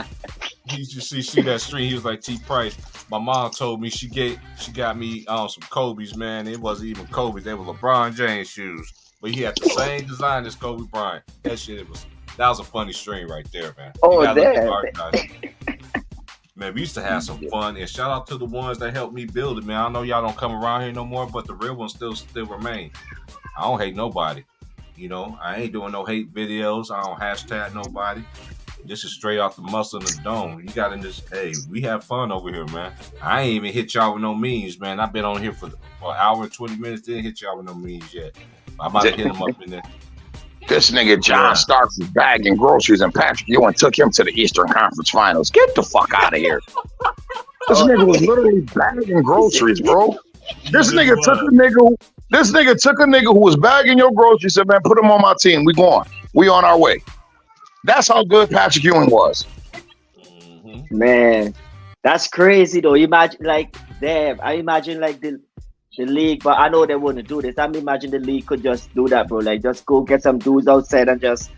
You should see that stream. He was like T Price. My mom told me she got me some Kobe's, man. It wasn't even Kobe's. They were LeBron James shoes, but he had the same design as Kobe Bryant. That was a funny stream right there, man. Man, we used to have some fun, and shout out to the ones that helped me build it, man. I know y'all don't come around here no more, but the real ones still remain. I don't hate nobody. You know, I ain't doing no hate videos. I don't hashtag nobody. This is straight off the muscle in the dome. You got in this, hey, we have fun over here, man. I ain't even hit y'all with no memes, man. I've been on here for an hour and 20 minutes. Didn't hit y'all with no memes yet. I might have hit them up in there. This nigga John Starks was bagging groceries and Patrick Ewing took him to the Eastern Conference Finals. Get the fuck out of here. This nigga was literally bagging groceries, bro. This nigga took a nigga who was bagging your groceries and said, man, put him on my team. We going. We on our way. That's how good Patrick Ewing was. Man, that's crazy though. Imagine like I imagine like the league, but I know they wouldn't do this. I imagine the league could just do that, bro. Like just go get some dudes outside and just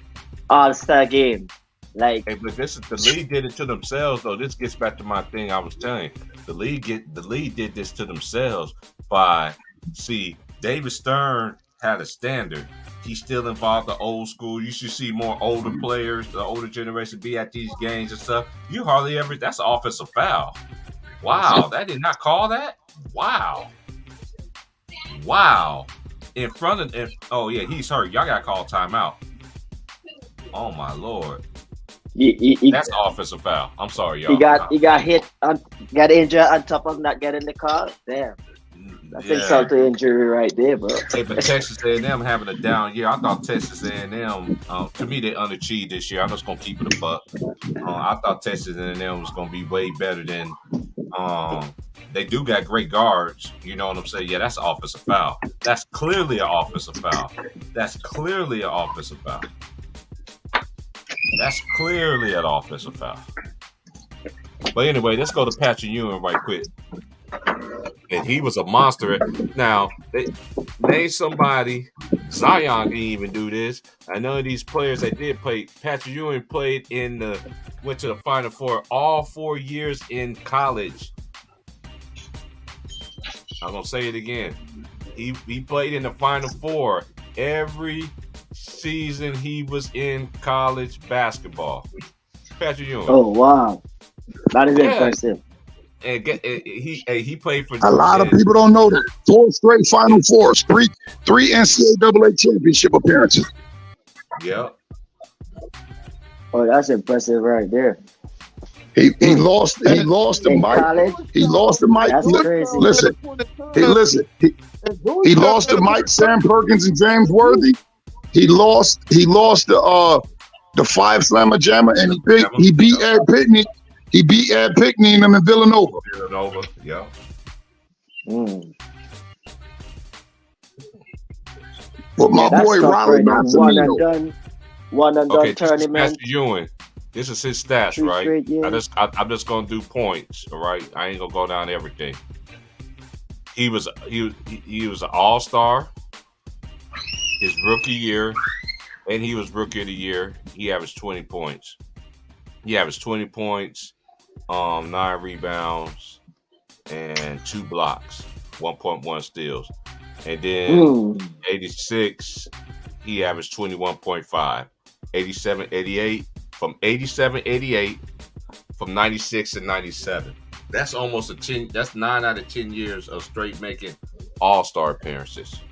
all-star game. Like, hey, but the league did it to themselves though. This gets back to my thing I was telling you. The league did this to themselves by David Stern had a standard. He still involved the old school. You should see more older players, the older generation be at these games and stuff. You hardly ever, that's an offensive foul. Wow, that did not call that? Wow. In front of, oh yeah, he's hurt. Y'all got to call timeout. Oh my Lord. That's offensive foul. I'm sorry, y'all. He got hit, got injured on top of not getting the call. Damn. That's insult to injury right there, bro. Hey, but Texas A&M having a down year. I thought Texas A&M, to me, they underachieved this year. I'm just gonna keep it a buck. I thought Texas A&M was gonna be way better than. They do got great guards. You know what I'm saying? Yeah, that's an offensive foul. That's clearly an offensive foul. That's clearly an offensive foul. But anyway, let's go to Patrick Ewing right quick. And he was a monster. Now, name somebody. Zion didn't even do this. And none of these players that did play. Patrick Ewing went to the Final Four all 4 years in college. I'm going to say it again. He played in the Final Four every season he was in college basketball. Patrick Ewing. Oh, wow. That is impressive. And he played for a lot of people don't know that 4 straight Final Fours, three NCAA championship appearances. Yeah. Oh, that's impressive right there. He lost the mic. He lost the mic. That's crazy. Listen. He lost to Mike, Sam Perkins, and James Worthy. He lost the 5 Slammer Jammer, and he beat Ed Pickney. He beat Ed Pickney and them in Villanova. Yeah. But my boy Riley Massimino. One and done tournament. Patrick Ewing. This is his stats, right? I'm just gonna do points, all right? I ain't gonna go down everything. He was an all-star his rookie year, and he was rookie of the year. He averaged 20 points. 9 rebounds, and 2 blocks, 1.1 steals. And then 86, he averaged 21.5. 87, 88, from 87, 88, from 96 and 97. That's almost that's 9 out of 10 years of straight making all-star appearances.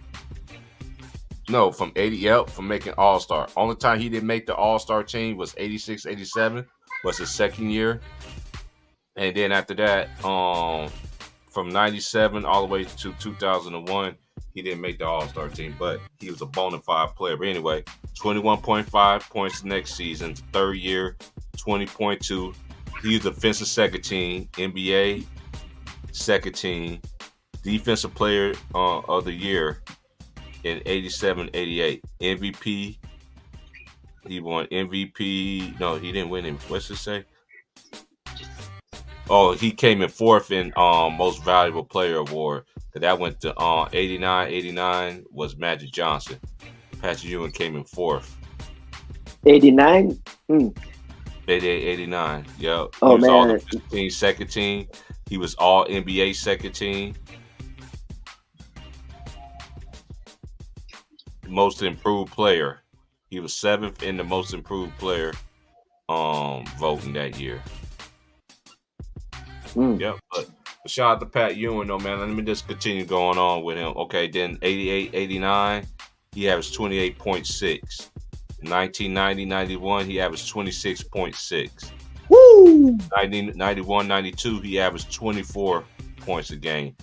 No, from making all-star. Only time he didn't make the all-star team was 86, 87, was his second year. And then after that, from 97 all the way to 2001, he didn't make the All-Star team, but he was a bona fide player. But anyway, 21.5 points the next season, third year, 20.2. He was defensive second team, NBA second team, defensive player of the year in 87-88. MVP. He won MVP. No, he didn't win him. What's it say? Oh, he came in fourth in most valuable player award. That went to 89 was Magic Johnson. Patrick Ewing came in fourth. 89? 89. Yep. Oh, he was all man. the 15 second team. He was all NBA second team. Most improved player. He was seventh in the most improved player voting that year. Yep. But shout out to Pat Ewing though, man. Let me just continue going on with him. Okay, then 88-89, he averaged 28.6. 1990-91, he averaged 26.6. Woo! 91-92, he averaged 24 points a game.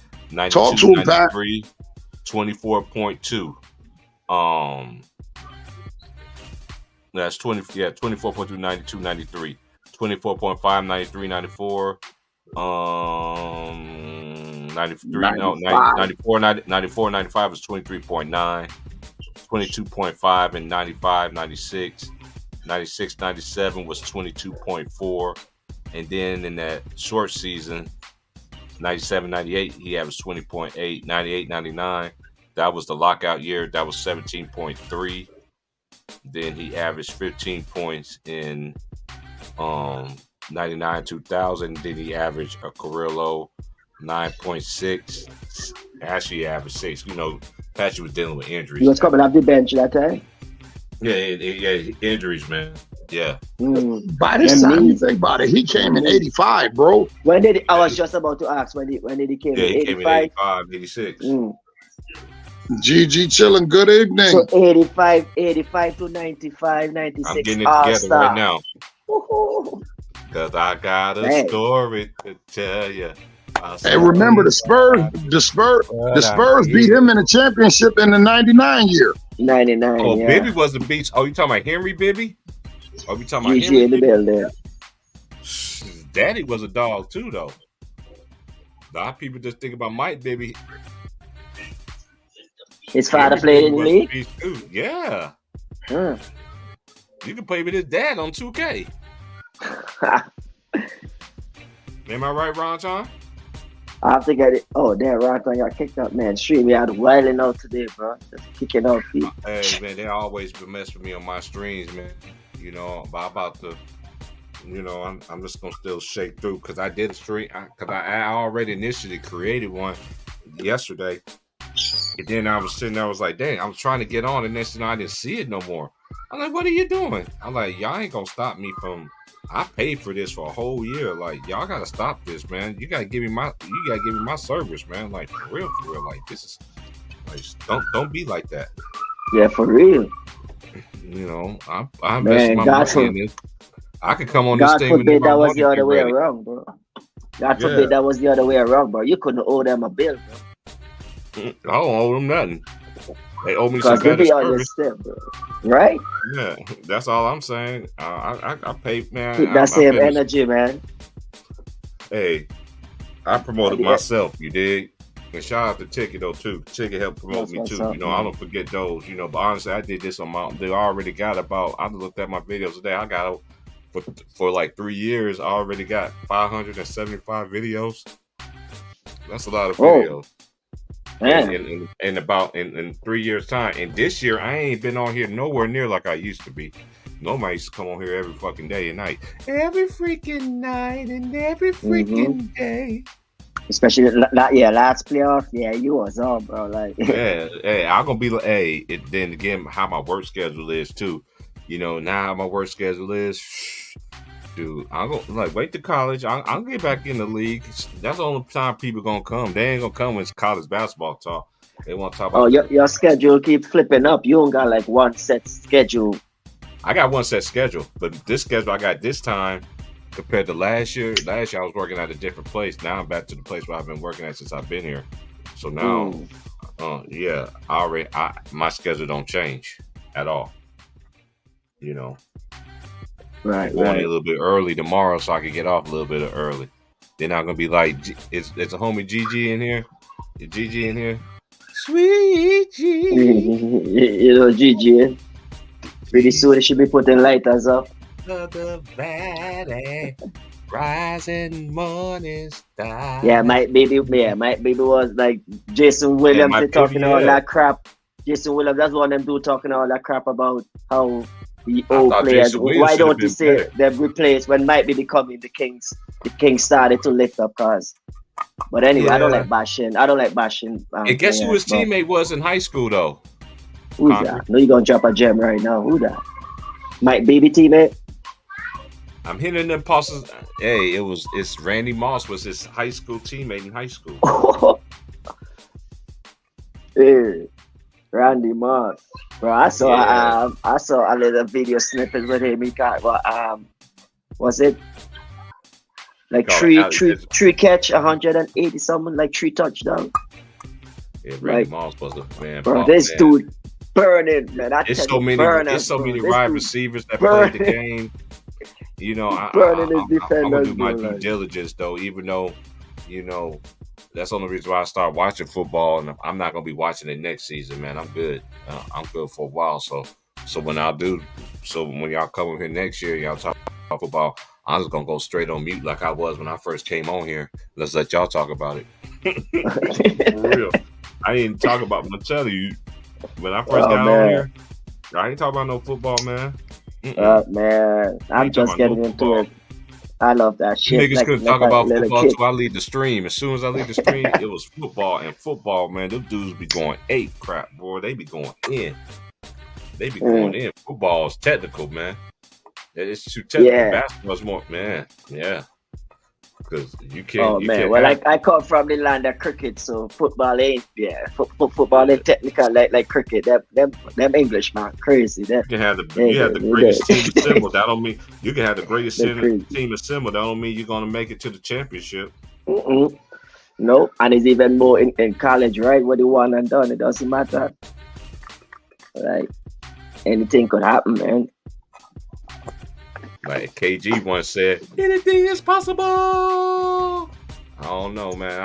Talk to him, Pat. 92-93, 24.2. That's 24.2, 92-93. 24.5, 93-94. 94, 95 was 23.9, 22.5 in 95, 96, 96, 97 was 22.4, and then in that short season, 97, 98, he averaged 20.8, 98, 99, that was the lockout year, that was 17.3, then he averaged 15 points in 99, 2000. Then he averaged a career low 9.6. Actually, averaged 6. You know, Patrick was dealing with injuries. He was coming off the bench that time. Yeah, injuries, man. Yeah. By this time, you think about it, he came in 85, bro. When did I was just about to ask when did he came in? He came in 85, 86. GG chilling. Good evening. So 85 to 95, 96. I'm getting it together right now. Because I got a story to tell you. Hey, remember the Spurs beat him in the championship in the 99 year. 99. Oh, yeah. Bibby was the beach. Oh, you talking about Henry Bibby? Oh, you talking about GG Henry in the building. Daddy was a dog too, though. A lot of people just think about Mike Bibby. His father played in the league? Yeah. You can play with his dad on 2K. Am I right, Ron John? I have to get it. Oh, damn, Ron John got kicked up, man. Stream me out wilding out today, bro. Just kicking out feet. Hey, man, they always been messing with me on my streams, man. You know, about to, you know, I'm just gonna still shake through because I did a stream because I already initially created one yesterday. And then I was sitting there, I was like, dang, I was trying to get on, and next thing I didn't see it no more. I'm like, what are you doing? I'm like, y'all ain't gonna stop me from. I paid for this for a whole year. Like, y'all gotta stop this, man. You gotta give me my service, man. Like, for real. Like, this is like, don't be like that. Yeah, for real. You know, I invested my money in this. I could come on this thing. God forbid that was the other way around, bro. God forbid that was the other way around, bro. You couldn't owe them a bill, bro. I don't owe them nothing. They owe me some better service. Step, bro. Right? Yeah, that's all I'm saying. I pay, man. Keep that same energy, man. Hey, I promoted myself, you dig? And shout out to Ticket though too. Ticket helped promote me too. You know, I don't forget those. You know, but honestly, I did this on my. They already got about. I looked at my videos today. I got for like 3 years. I already got 575 videos. That's a lot of videos. In 3 years' time. And this year, I ain't been on here nowhere near like I used to be. Nobody used to come on here every fucking day and night. Every freaking night and every freaking day. Especially last playoff. Yeah, you was on, bro. Like, hey, I'm gonna be like, then again, how my work schedule is too. You know, now how my work schedule is, dude. I'm gonna wait to college. I'll get back in the league. That's the only time people gonna come. They ain't gonna come when it's college basketball talk. They want to talk about. Oh, your schedule keep flipping up. You don't got like one set schedule. I got one set schedule, but this schedule I got this time compared to last year. Last year I was working at a different place. Now I'm back to the place where I've been working at since I've been here. So now, yeah, my schedule don't change at all. You know, Right, going right. a little bit early tomorrow so I can get off a little bit early. Then I'm gonna be like, it's a homie Gigi in here. Is Gigi in here? Sweet G. You know, Gigi. Pretty soon they should be putting lighters up. The valley, rising morning star. Yeah, my baby was like Jason Williams. my They talking baby, all yeah. that crap. Jason Williams, that's one of them do talking all that crap about how the I old thought players. Jason Williams Why should have don't you been say better. they've replaced when might be becoming the Kings? The Kings started to lift up cars. But anyway, I don't Yeah. like bashing. I don't like bashing. And guess who players, his but teammate was in high school though? who's Concrete. that? No, you gonna drop a gem right now. Who that? Mike Baby teammate. I'm hitting them passes. Hey, it's Randy Moss was his high school teammate in high school. Hey, Randy Moss. Bro, I saw a little video snippet with him. He got was it like Call three it out. three catch 180 something, like 3 touchdowns. Yeah, Randy Like, Moss was a man. Bro, oh, this man. dude burning, man. I It's tell so you, many. burners, It's so bro. many This wide dude receivers that played the burning. game. You know, Burning his I'm gonna defenders, do my bro, due like. diligence though. Even though, you know, that's the only reason why I start watching football, and I'm not gonna be watching it next season, man. I'm good. I'm good for a while. So when when y'all come over here next year, y'all talk about football. I'm just gonna go straight on mute like I was when I first came on here. Let's let y'all talk about it. For real. I didn't talk about. I'm telling you, when I first got on here, I ain't talking about no football, man. Man, I'm Ain't just talking about getting no into football. it. I love that You shit. niggas Like, couldn't like talk a about little football kid. till I leave the stream. As soon as I leave the stream, it was football. And football, man, them dudes be going ape crap, boy. They be going in. They be going in. Football is technical, man. It's too technical. Yeah. Basketball's more, man. Yeah. Because you can't. Oh you man, can't well, have- I come from the land of cricket, so football ain't football ain't technical like cricket. Them English man crazy. you can have the greatest team assembled. That don't mean you can have the greatest They're crazy. team assembled. That don't mean you're gonna make it to the championship. No, and it's even more in college, right? What they won and done, it doesn't matter. Like anything could happen, man. Like KG once said, anything is possible. I don't know, man.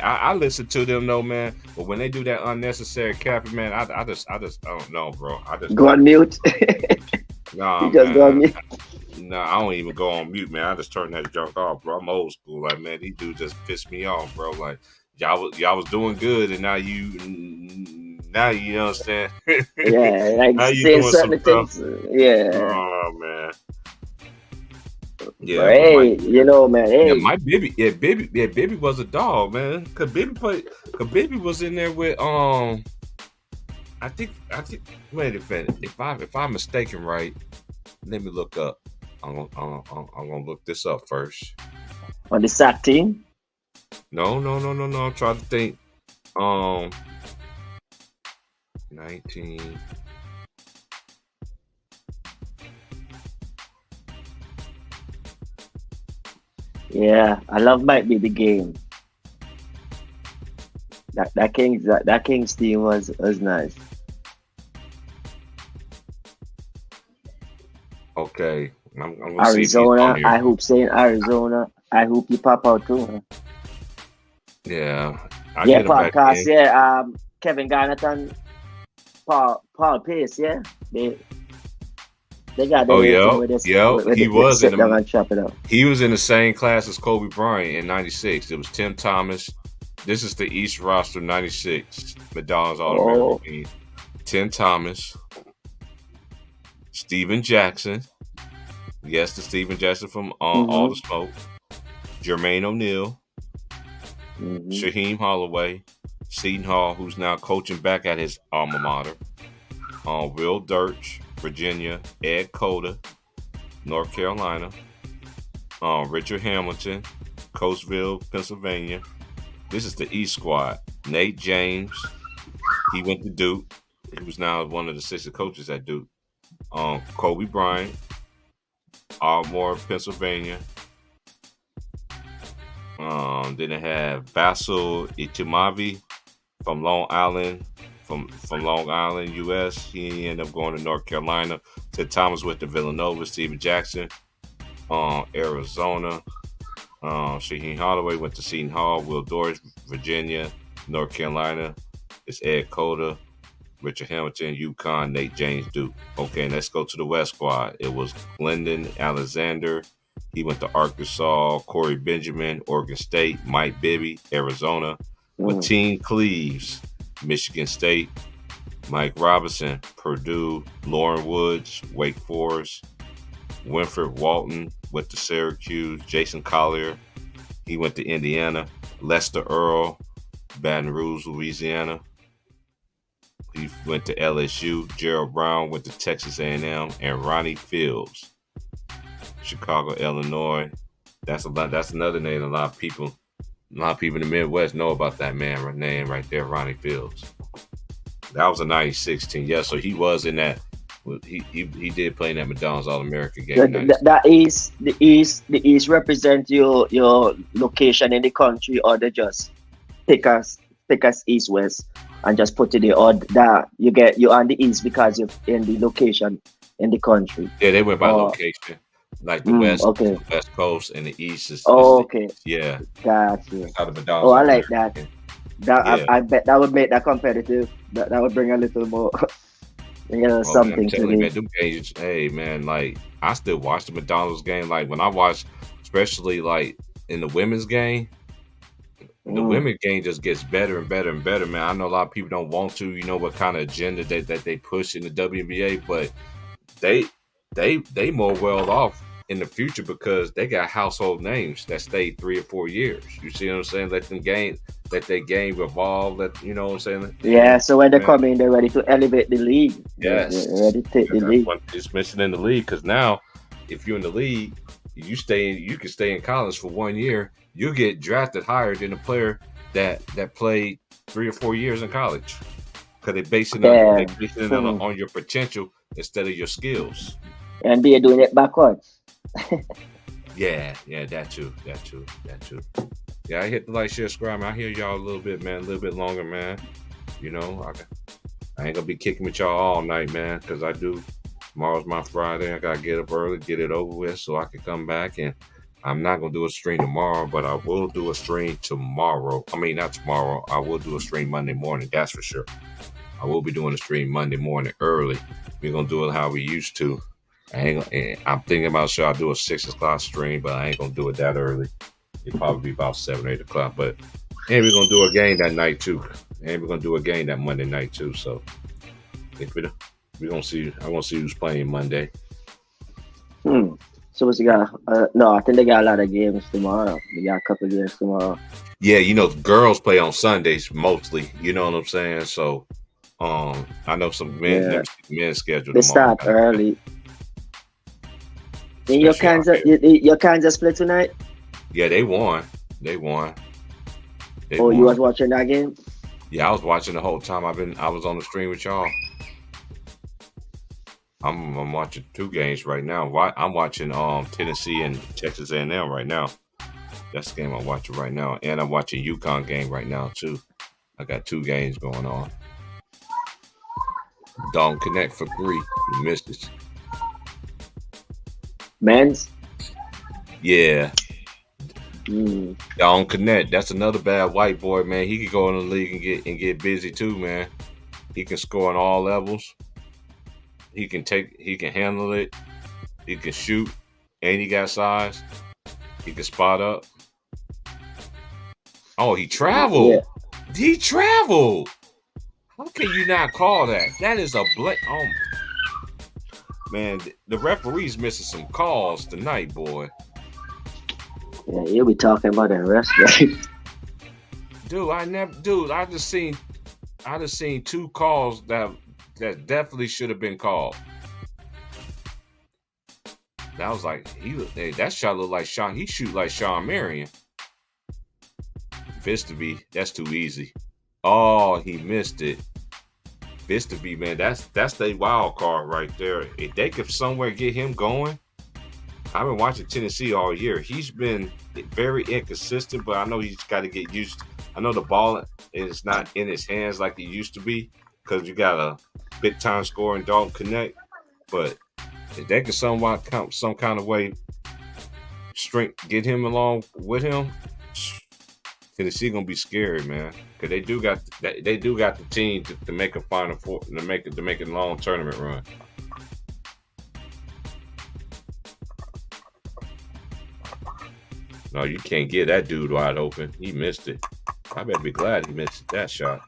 I listen to them though, man. But when they do that unnecessary capping, man, I just don't know, bro. I just Go on mute. nah, You just man. go on mute. Nah, I don't even go on mute, man. I just turn that junk off, bro. I'm old school. Like, man, these dudes just piss me off, bro. Like, y'all was doing good, and now you know what I'm saying? Yeah, like Now you saying doing certain some things. Yeah. Oh man. Yeah, But hey, you know, man. Hey, yeah, my baby was a dog, man. Cause baby was in there with I think wait a minute. If I'm mistaken, right? Let me look up. I'm gonna look this up first. on the SAC team. No. I'm trying to think. 19. Yeah, I love might be the game. That Kings team was nice. Okay, I'm gonna see if he's Arizona, on here. I hope saying Arizona. I hope you pop out too. Huh? Yeah, I Yeah, get him back podcast. in. Yeah, Kevin Garnett and Paul Pace. Yeah, they got their Oh, thing yeah. where they Yeah, where he they was sit in the- down and chop it up. He was in the same class as Kobe Bryant in '96. It was Tim Thomas. This is the East roster '96. McDonald's All-American team. Tim Thomas, Steven Jackson. Yes, the Steven Jackson from All the Smoke. Jermaine O'Neal, Mhm. Shaheem Holloway, Seton Hall, who's now coaching back at his alma mater. Will Dirch, Virginia. Ed Cota, North Carolina. Richard Hamilton, Coatesville, Pennsylvania. This is the East squad. Nate James, he went to Duke. He was now one of the assistant coaches at Duke. Kobe Bryant, Ardmore, Pennsylvania. Then they have Vassal Itimavi from Long Island, from Long Island, U.S. He ended up going to North Carolina. Ted Thomas went to Villanova. Steven Jackson, Arizona. Shaheen Holloway went to Seton Hall. Will Dorris, Virginia. North Carolina. It's Ed Cota, Richard Hamilton, UConn, Nate James, Duke. Okay, and let's go to the West squad. It was Glendon Alexander. He went to Arkansas. Corey Benjamin, Oregon State. Mike Bibby, Arizona. Mateen Cleaves, Michigan State. Mike Robinson, Purdue. Lauren Woods, Wake Forest. Winfred Walton went to Syracuse. Jason Collier, he went to Indiana. Lester Earl, Baton Rouge, Louisiana. He went to LSU. Gerald Brown went to Texas A&M, and Ronnie Fields, Chicago, Illinois. That's another name. A lot of people in the Midwest know about that name right there, Ronnie Fields. That was a 96 team. Yeah, so he was in that. He did play in that McDonald's All-American game. That is the East represent your location in the country, or they just take us East West and just put it there, or that you're on the East because you're in the location in the country. Yeah, they went by location. Like the West, okay. The West Coast, and the East is. Okay. Yeah. Gotcha. How the McDonald's I like that. Yeah. I bet that would make that competitive. That would bring a little more, something man, to it. Man, them games, hey man, like I still watch the McDonald's game. Like when I watch, especially like in the women's game, the women's game just gets better and better and better, man. I know a lot of people don't want to, what kind of agenda that they push in the WNBA, but they more well off in the future because they got household names that stayed 3 or 4 years. You see what I'm saying? Let their game evolve. You know what I'm saying? Yeah. So when they come in, they're ready to elevate the league. Yes. They're ready to take the league. It's mentioned in the league because now, if you're in the league, you can stay in college for 1 year. You get drafted higher than a player that played 3 or 4 years in college because they base it on your potential instead of your skills. And they're doing it backwards. Yeah, that too. Yeah, I hit the like, share, subscribe. I hear y'all a little bit, man, a little bit longer, man. I ain't gonna be kicking with y'all all night, man, because tomorrow's my Friday. I gotta get up early, get it over with so I can come back. And I'm not gonna do a stream tomorrow, but I will do a stream tomorrow. I mean, not tomorrow. I will do a stream Monday morning, that's for sure. I will be doing a stream Monday morning early. We're gonna do it how we used to. I'm thinking about I'll do a 6 o'clock stream, but I ain't gonna do it that early. It'll probably be about 7 or 8 o'clock. But we're gonna do a game that night too. And we're gonna do a game that Monday night too. So we're gonna see. I want to see who's playing Monday. So what's you got? No, I think they got a lot of games tomorrow. They got a couple of games tomorrow. Yeah, girls play on Sundays mostly. You know what I'm saying? So I know some men schedule. They start early. And your Kansas play tonight? Yeah, they won. You was watching that game? Yeah, I was watching the whole time. I was on the stream with y'all. I'm watching 2 games right now. I'm watching Tennessee and Texas A&M right now. That's the game I'm watching right now, and I'm watching UConn game right now too. I got 2 games going on. Don't connect for 3. You missed it. Men's? Yeah. Don't connect. That's another bad white boy, man. He could go in the league and get busy too, man. He can score on all levels. He can handle it. He can shoot, and he got size. He can spot up. Oh, he traveled. Yeah. He traveled. How can you not call that? That is a man, the referee's missing some calls tonight, boy. Yeah, you'll be talking about that rest, right? I just seen 2 calls that definitely should have been called. That was like that shot looked like Sean. He shoot like Sean Marion. Fistaby, that's too easy. Oh, he missed it. Fistaby, man, that's the wild card right there. If they could somewhere get him going, I've been watching Tennessee all year. He's been very inconsistent, but I know he's got to get used. I know the ball is not in his hands like it used to be because you got a big time scorer in Dalton Connect. But if they can somewhat some kind of way get him along with him, Tennessee gonna be scary, man. Because they do got the team to make a Final Four, to make a long tournament run. No, you can't get that dude wide open. He missed it. I better be glad he missed that shot.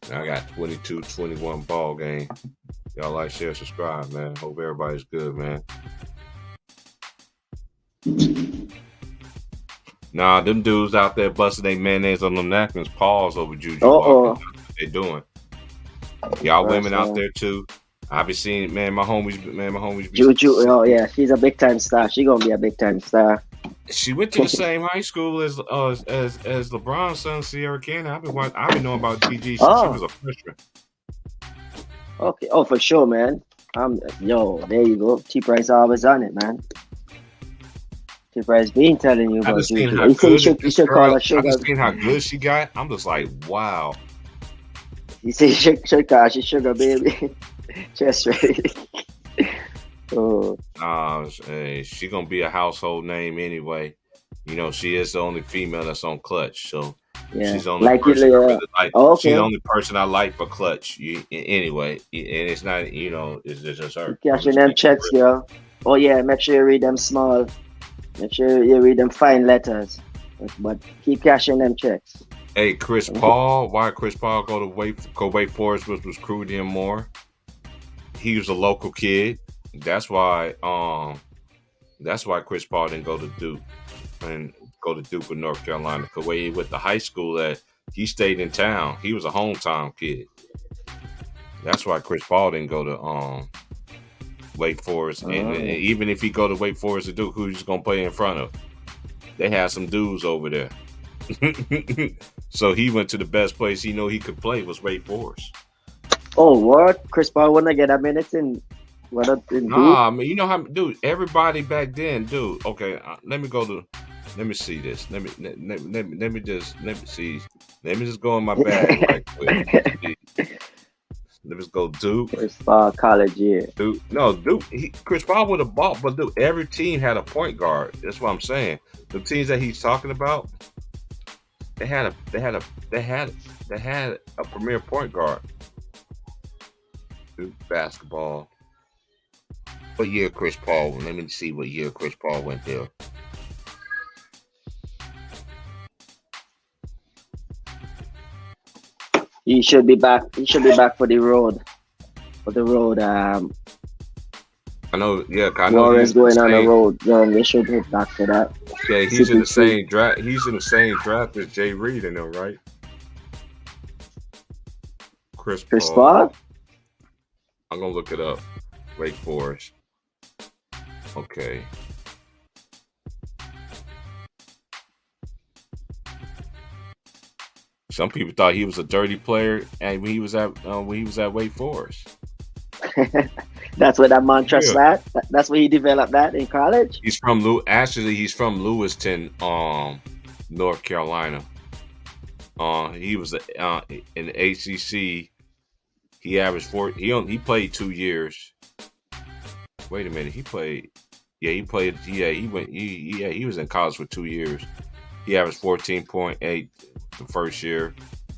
Now I got 22-21 ball game. Y'all like, share, subscribe, man. Hope everybody's good, man. Nah, them dudes out there busting their mayonnaise on them napkins. Pause over Juju. What they doing? Y'all women out there too. I be seeing, man, my homies. Juju, oh yeah, she's a big time star. She gonna be a big time star. She went to the same high school as LeBron's son, Sierra Cannon. I've been knowing about GG since she was a freshman. Okay, oh for sure, man. There you go. T-Price always on it, man. T-Price been telling you about Juju. You should call her sugar. I just seen how good she got. I'm just like, wow. You say should call she sugar baby. Just ready. She gonna be a household name anyway. You know, she is the only female that's on Clutch, so yeah. She's the only person I really like. Okay. She's the only person I like for Clutch. Anyway, and it's not, it's just her. Cashing them checks, girl. Oh yeah, make sure you read them small. Make sure you read them fine letters. But keep cashing them checks. Hey, Chris Paul. Why Chris Paul go Wake Forest was recruiting him more? He was a local kid. That's why Chris Paul didn't go to Duke and go to Duke of North Carolina. Because when he went to high school, he stayed in town. He was a hometown kid. That's why Chris Paul didn't go to Wake Forest. And even if he go to Wake Forest to Duke, who's gonna play in front of? They had some dudes over there. So he went to the best place he knew he could play was Wake Forest. Oh, what? Chris Paul wanna get a minute in? Nah, I mean, you know how, dude. Everybody back then, dude. Okay, let me see this. Let me just go in my bag right quick. Let me just go Duke. Chris Paul college year. Duke. Chris Paul would have bought, but dude, every team had a point guard. That's what I'm saying. The teams that he's talking about, they had a premier point guard. Duke basketball. What year Chris Paul? Let me see what year Chris Paul went there. He should be back. He should be back for the road. I know. Yeah, I know. Warren's going on the road. They should hit back for that. Yeah, he's in the same draft. He's in the same draft as Jay Reed in them, right? Chris Paul. I'm gonna look it up. Wake Forest. Okay. Some people thought he was a dirty player, and when he was at Wake Forest. That's where that mantra sat. That's where he developed that in college. He's from Lewiston, North Carolina. He was in the ACC. He averaged 4. He played 2 years. Wait a minute. He played. Yeah, he played. Yeah, he went. He was in college for 2 years. He averaged 14.8 the first year.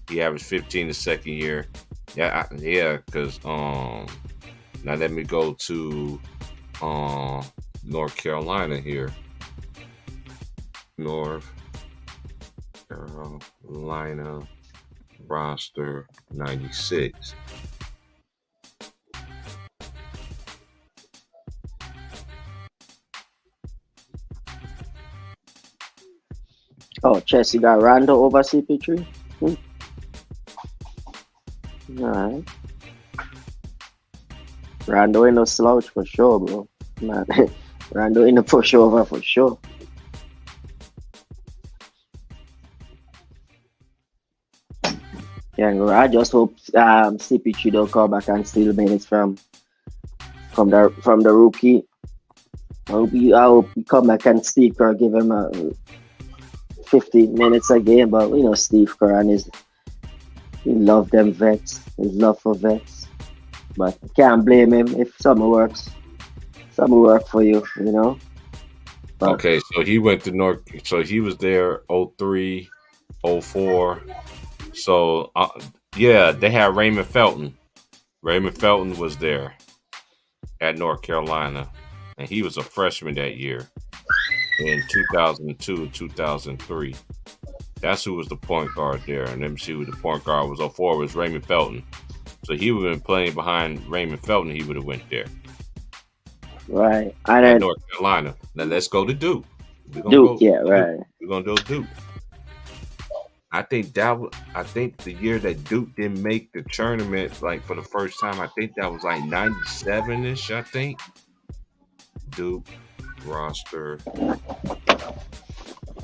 He averaged 15 the second year. Yeah, because now let me go to North Carolina here. North Carolina roster 96. Oh, Chelsea got Rondo over CP3. All right. Rondo ain't no slouch for sure, bro. Man, Rondo ain't no pushover for sure. Yeah, I just hope CP3 don't come back and steal minutes from from the rookie. I hope he come back and Steve Kerr give him 15 minutes a game, but Steve Kerr and he love them vets, his love for vets. But can't blame him if something works. Something work for you, But, Okay, so he went to North. So he was there 03, 04. So yeah, they had Raymond Felton. Raymond Felton was there at North Carolina, and he was a freshman that year in 2002 and 2003. That's who was the point guard there. And let me see who the point guard was. 04 was Raymond Felton. So he would have been playing behind Raymond Felton. He would have went there. Right. At North Carolina. Now let's go to Duke. Duke, right. We're gonna go to Duke. I think the year that Duke didn't make the tournament, like for the first time, I think that was like 97-ish, I think. Duke roster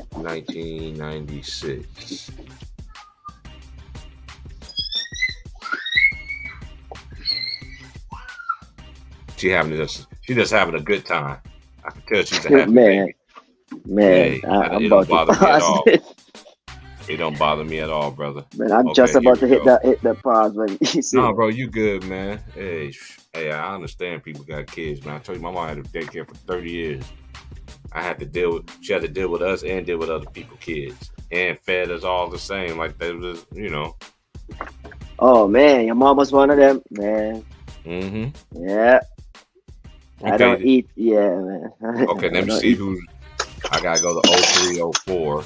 1996. She's just having a good time. I can tell she's a happy baby. Man, it don't bother me at all. It don't bother me at all, brother. Man, I'm just about to hit that pause when you see. No, bro, you good, man. Hey, I understand people got kids, man. I told you my mom had a daycare for 30 years. She had to deal with us and deal with other people's kids. And fed us all the same, like they was, Oh man, your mom was one of them, man. Mm-hmm. Yeah. Okay. I don't eat. Yeah, man. Okay, let me see who. I gotta go to 03, 04.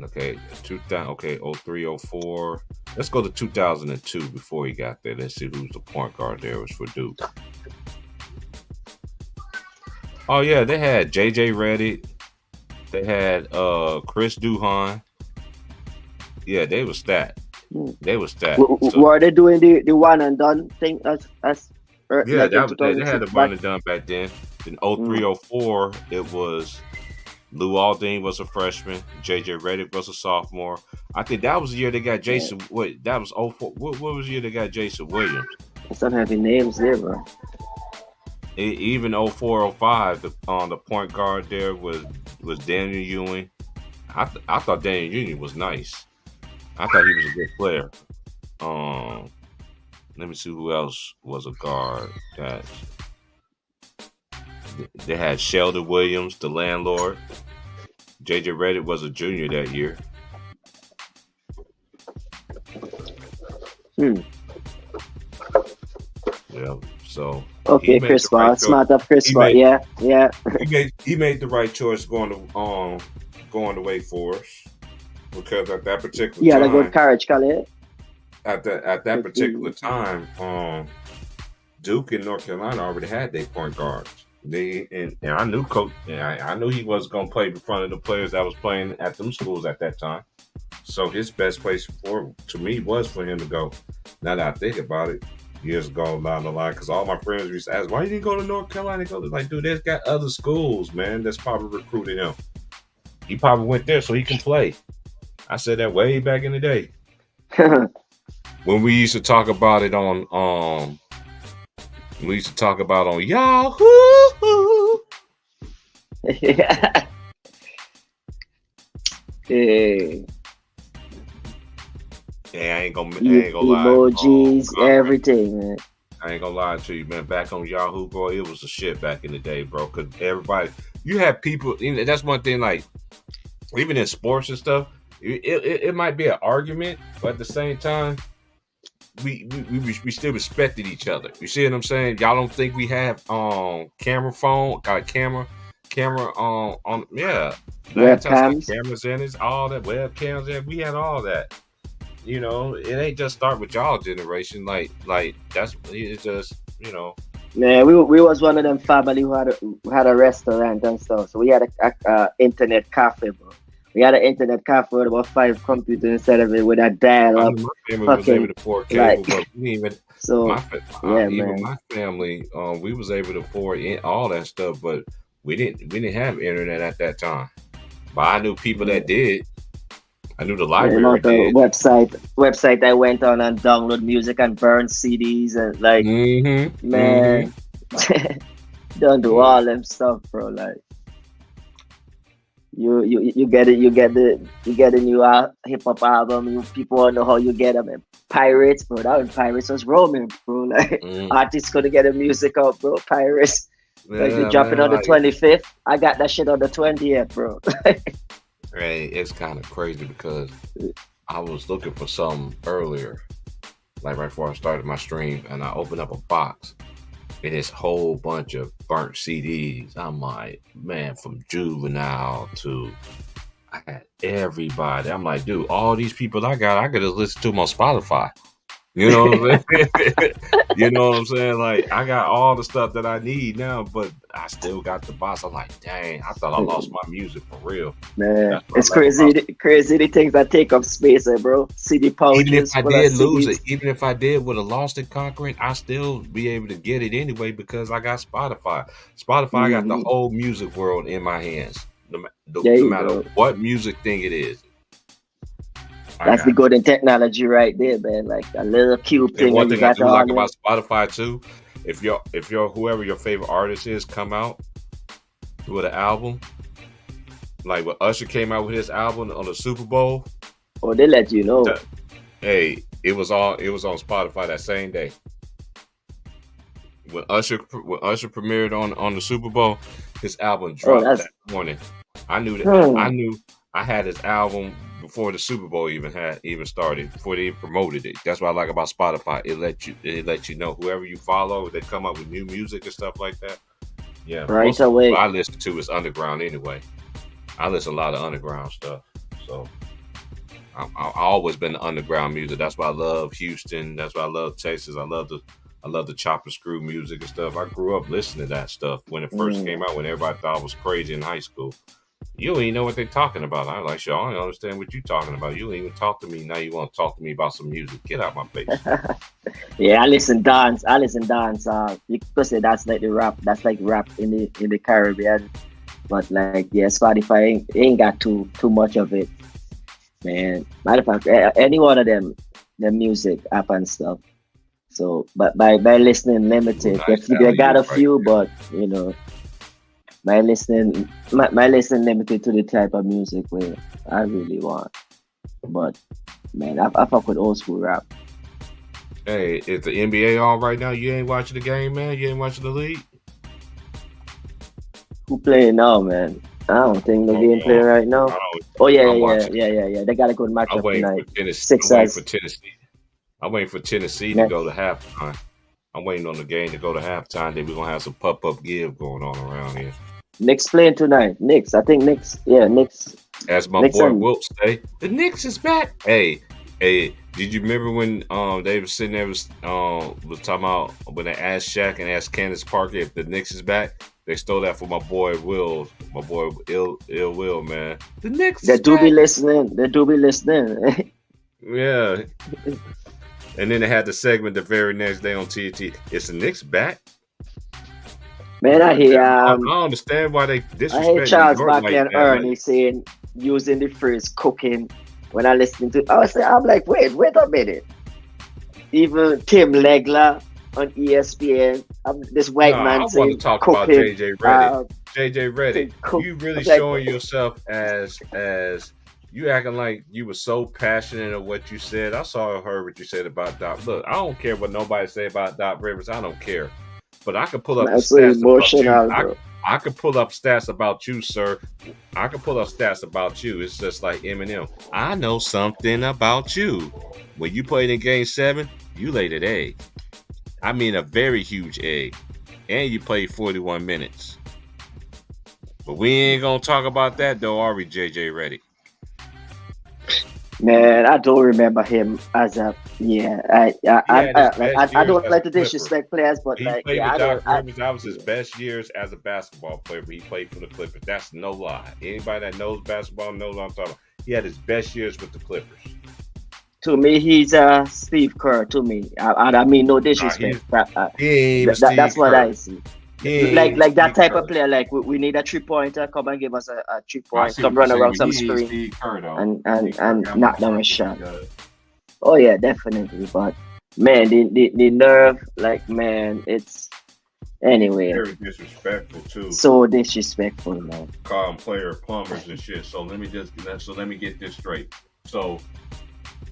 Okay, 2000. Okay, 03, 04. Let's go to 2002 before he got there. Let's see who's the point guard there was for Duke. Oh yeah, they had JJ Redick. They had Chris Duhon. Yeah, they was that. They was that. Were they doing the one and done thing as yeah, they had the one and done back then. In 03, 04, it was Lou Alding was a freshman. JJ Redick was a sophomore. I think that was the year they got Jason. Wait, that was 04. What was the year they got Jason Williams? Some heavy names there, bro. Even 04, 05, the point guard there was Daniel Ewing. I thought Daniel Ewing was nice. I thought he was a good player. Let me see who else was a guard. That they had Sheldon Williams, the landlord. JJ Redick was a junior that year. Yeah, so okay, Chris Paul, smart up Chris Paul. Yeah. He made the right choice going to Wake Forest because at that particular time, a good courage, Khaled. At that particular time, Duke and North Carolina already had their point guards. And I knew Coach. I knew he was going to play in front of the players that was playing at them schools at that time. So his best place to me was for him to go. Now that I think about it, years ago down the line, because all my friends used to ask, "Why you didn't go to North Carolina?" Go like, dude, there's got other schools, man. That's probably recruiting him. He probably went there so he can play. I said that way back in the day. When we used to talk about it on Yahoo. Yeah. Hey. Yeah, I ain't gonna lie. Emojis, everything, man. I ain't gonna lie to you, man. Back on Yahoo, bro, it was the shit back in the day, bro. Cause everybody, you had people. That's one thing. Like, even in sports and stuff, it might be an argument, but at the same time, we still respected each other. You see what I'm saying? Y'all don't think we have camera phone, got camera on yeah. Webcams, cameras in it, all that webcams in. We had all that. You know, it ain't just start with y'all generation. Like it's just, you know. Man, we was one of them family who had a restaurant and stuff. So we had a internet cafe, bro. We had an internet cafe with about 5 computers instead of it with a dial-up. My family was able to afford cable, but we didn't even. So my family, we was able to afford all that stuff, but we didn't have internet at that time. But I knew people that did. I knew the The library amount of did. website I went on and download music and burn CDs and like, Mm-hmm. man, don't do all them stuff, bro. Like you get it, you get a new hip hop album. People want to know how you get them. And Pirates, bro. That was Pirates was roaming, bro. Like artists couldn't get the music out, bro. Pirates. Like they dropping on the 25th. I got that shit on the 20th, bro. Hey, it's kind of crazy because I was looking for something earlier, like right before I started my stream, and I opened up a box, and this whole bunch of burnt CDs. I'm like, man, from Juvenile to I had everybody. I'm like, dude, all these people I could just listen to them on Spotify. You know what I'm saying? You know what I'm saying? Like, I got all the stuff that I need now, but I still got the box. I'm like, dang, I thought I lost my music for real. Man, it's crazy the things that take up space, bro. CD pouches. Even if I did lose it, even if I did would have lost it conquering, I still be able to get it anyway because I got Spotify. Spotify got the whole music world in my hands, no matter what music thing it is. That's the golden technology right there, man. Like a little cube thing. And one thing I do like about Spotify too, if you're whoever your favorite artist is come out with an album, like when Usher came out with his album on the Super Bowl. Oh, they let you know. Hey, it was on Spotify that same day. When Usher premiered on the Super Bowl, his album dropped that morning. I knew that. I had his album before the Super Bowl even started, before they even promoted it. That's what I like about Spotify. It let you know whoever you follow, they come up with new music and stuff like that. Yeah, right away. What I listen to is underground anyway. I listen to a lot of underground stuff. So I've always been the underground music. That's why I love Houston. That's why I love Texas. I love the chop and screw music and stuff. I grew up listening to that stuff when it first came out, when everybody thought it was crazy in high school. You don't even know what they're talking about. I'm like, sure, I don't understand what you're talking about. You don't even talk to me. Now you want to talk to me about some music. Get out my face. Yeah, I listen dance. You could say that's like the rap. That's like rap in the Caribbean. But like, yeah, Spotify ain't got too much of it, man. Matter of fact, any one of them, the music app and stuff. So, but by listening limited, they got a few, but you know. My listening limited to the type of music where I really want. But man, I fuck with old school rap. Hey, is the NBA on right now? You ain't watching the game, man? You ain't watching the league? Who playing now, man? I don't think the game playing right now. Oh yeah. They got a good matchup tonight. I'm waiting for Tennessee to go to halftime. I'm waiting on the game to go to halftime. Then we're gonna have some pop-up give going on around here. Knicks playing tonight. Knicks. Yeah, Knicks. As my boy Wilt say, the Knicks is back. Hey, did you remember when they were sitting there was talking about when they asked Shaq and asked Candace Parker if the Knicks is back? They stole that from my boy Will, my boy Ill Will, man. The Knicks. They do be listening. Yeah. And then they had the segment the very next day on TNT. Is the Knicks back? Man, I hear. I don't understand why they disrespect. I hear Charles Barkley and Ernie saying, using the phrase "cooking" when I listen to. I'm like, wait a minute. Even Tim Legler on ESPN, this white man saying, "I want to talk about JJ Redick." JJ Redick, you really showing yourself as you acting like you were so passionate of what you said. I heard what you said about Doc. Look, I don't care what nobody say about Doc Rivers. I don't care. But I could pull up stats about you. I could pull up stats about you, sir. I could pull up stats about you. It's just like Eminem. I know something about you. When you played in Game 7, you laid an egg. I mean a very huge egg. And you played 41 minutes. But we ain't going to talk about that, though, are we, JJ Redick? Man, I don't remember him as a I don't like to disrespect players, but he like played with Doc Rivers. That was his best years as a basketball player. But he played for the Clippers. That's no lie. Anybody that knows basketball knows what I'm talking about. He had his best years with the Clippers. To me, he's Steve Kerr. To me, I mean no disrespect. That's what I see. Like that type of player. Like we need a 3-pointer. Come and give us a 3-point. Come run around some screen and knock down a shot. Oh yeah, definitely. But man, the nerve, like man, it's anyway. Very disrespectful too. So disrespectful, man. Calling player plumbers and shit. So let me get this straight. So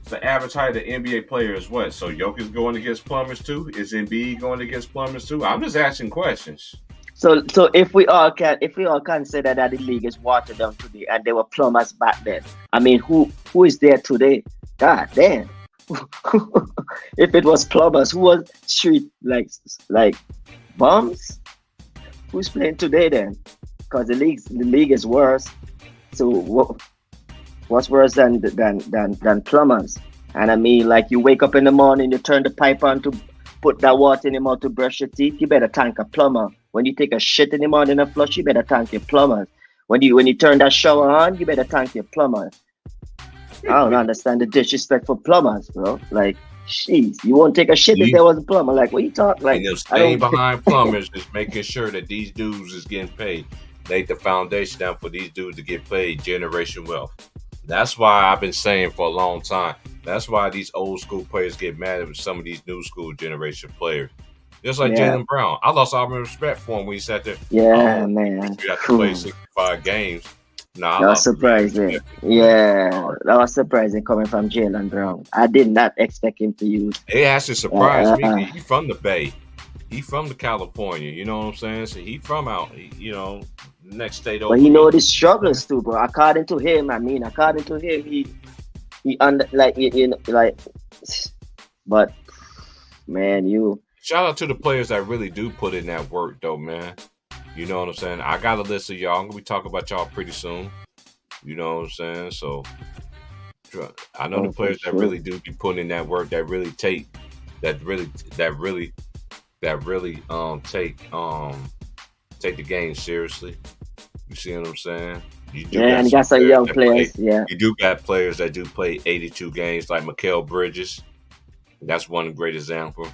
the average height of the NBA player is what? So Jokic going against plumbers too? Is Embiid going against plumbers too? I'm just asking questions. So if we all consider that the league is watered down today and there were plumbers back then, I mean, who is there today? God damn. If it was plumbers, who was street like bums? Who's playing today then? Because the league is worse. So what's worse than plumbers? And I mean, like you wake up in the morning, you turn the pipe on to put that water in your mouth to brush your teeth. You better thank a plumber. When you take a shit in the morning and flush, you better thank your plumber. When you turn that shower on, you better thank your plumber. I don't understand the disrespect for plumbers, bro. Like, jeez, you won't take a shit if there was a plumber. Like, what you talk like? Staying behind plumbers is making sure that these dudes is getting paid. Laid the foundation down for these dudes to get paid generation wealth. That's why I've been saying for a long time. That's why these old school players get mad at some of these new school generation players. Just like Jaylen Brown. I lost all my respect for him when he sat there. Yeah, man. You have to play 65 games. That was surprising. Yeah, that was surprising coming from Jaylen Brown. I did not expect him to use. It actually surprised me. He from the Bay. He from the California. You know what I'm saying? So he from out, next state over. But he know the struggles too, bro. According to him, he under but man, shout out to the players that really do put in that work though, man. You know what I'm saying? I got a list of y'all. I'm gonna be talking about y'all pretty soon. You know what I'm saying? So I know the players that really do be putting in that work, that really take the game seriously. You see what I'm saying? And you got some young players. Yeah, you do got players that do play 82 games, like Mikal Bridges. That's one great example.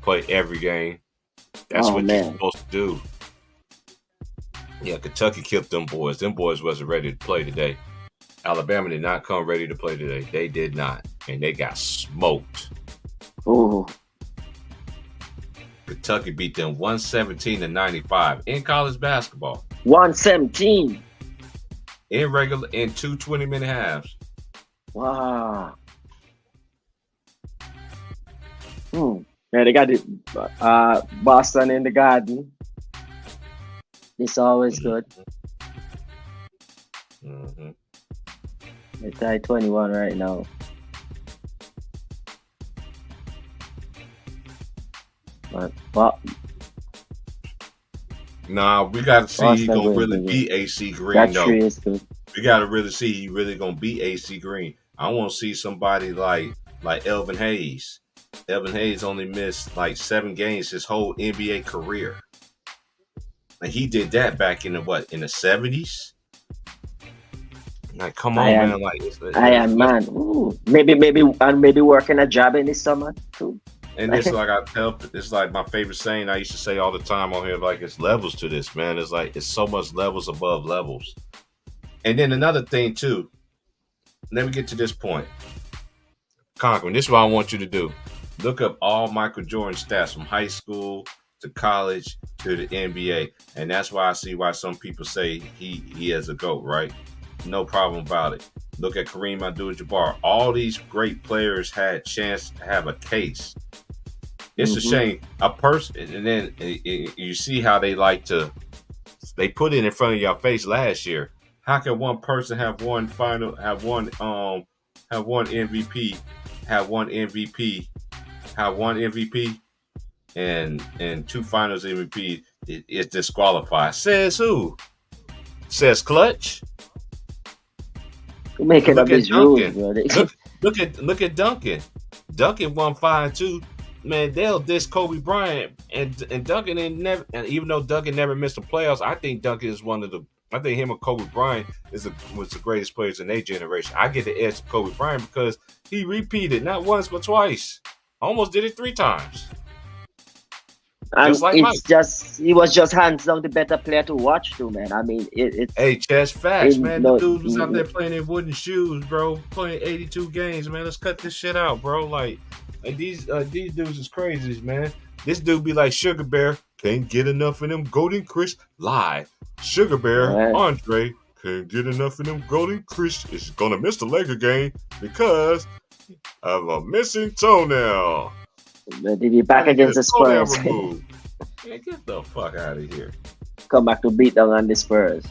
Play every game. That's what you're supposed to do. Yeah, Kentucky killed them boys. Them boys wasn't ready to play today. Alabama did not come ready to play today. They did not, and they got smoked. Oh. Kentucky beat them 117-95 in college basketball. 117 in 2 20-minute halves. Wow. Yeah, they got the Boston in the Garden. It's always good. Mm-hmm. They tied 21 right now. But nah, we gotta see he gonna really beat AC Green though. We gotta really see he really gonna beat AC Green. I want to see somebody like Elvin Hayes. Elvin Hayes only missed like 7 games his whole NBA career. And he did that back in the 70s? Like, come on, man! Like, man. Ooh. Maybe working a job in the summer too. And it's like it's like my favorite saying I used to say all the time on here. Like, it's levels to this, man. It's like it's so much levels above levels. And then another thing too. Let me get to this point. Conklin, this is what I want you to do. Look up all Michael Jordan stats from high school to college to the NBA, and that's why I see why some people say he is a GOAT, right? No problem about it. Look at Kareem Abdul-Jabbar. All these great players had a chance to have a case. It's a shame a person, and then you see how they put it in front of your face last year. How can one person have one MVP, and 2 finals MVP is disqualified? Says who? Says Clutch. Making up his rules, bro. Look at Duncan. Duncan won 5-2. Man, they'll diss Kobe Bryant and Duncan ain't never. And even though Duncan never missed the playoffs, I think Duncan is I think him and Kobe Bryant was the greatest players in their generation. I get the edge to Kobe Bryant because he repeated not once but twice. Almost did it 3 times. And Just like Mike. it's just he was just hands down the better player to watch too, man. I mean, it's Hey, Chess, facts, man. The no, dude was out there playing in wooden shoes, bro. Playing 82 games, man. Let's cut this shit out, bro. Like these dudes is crazy, man. This dude be like Sugar Bear, can't get enough of them Golden Crisp. Live. Sugar Bear, Right. Andre, can't get enough of them Golden Crisp. Is gonna miss the Laker game because of a missing toenail. But he be back against the Toenail Spurs. removed. Man, get the fuck out of here. Come back to beat down on the Spurs.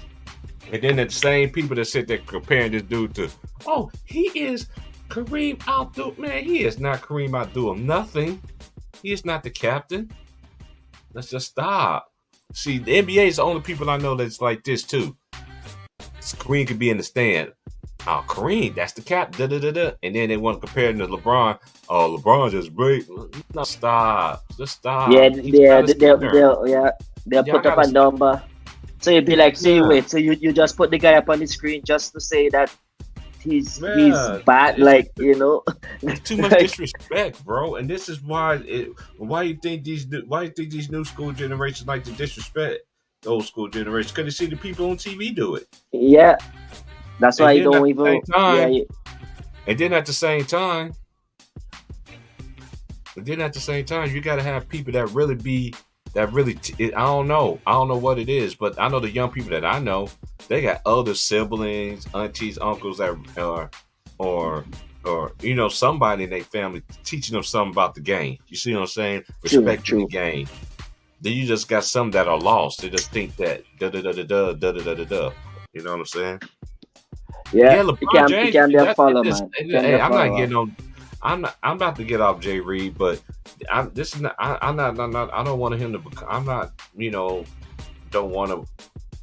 And then the same people that sit there comparing this dude to, oh, he is Kareem Abdul. Man, he is not Kareem Abdul. Nothing. He is not the captain. Let's just stop. See, the NBA is the only people I know that's like this too. Kareem could be in the stand. Oh, Kareem, that's the cap. Da, da, da, da. And then they want to compare him to LeBron. Oh, LeBron just break. No, stop. Just stop. Yeah, He's they'll not a center. they'll Y'all put up gotta a number. So you'd be like, say, Yeah. wait, so you just put the guy up on the screen just to say that he's Yeah. bad, like, you know. It's too much Like, disrespect, bro. And this is why you think these new school generations like to disrespect the old school generation? Because they see the people on TV do it. yeah, that's why And you then don't at the even. same time, Yeah, and then at the same time, you got to have people that really be I don't know what it is, but I know the young people that I know, they got other siblings, aunties, uncles that or you know, somebody in their family teaching them something about the game. You see what I'm saying? Respecting true. the game. Then you just got some that are lost. They just think that da da da da da da da da da. You know what I'm saying? yeah. LeBron You can James. be a that's- follow, it's- man. You hey, can be a I'm not follower. getting on. I'm about to get off Jay Reed, but I'm not. I don't want him to. I'm not. You know, don't want to.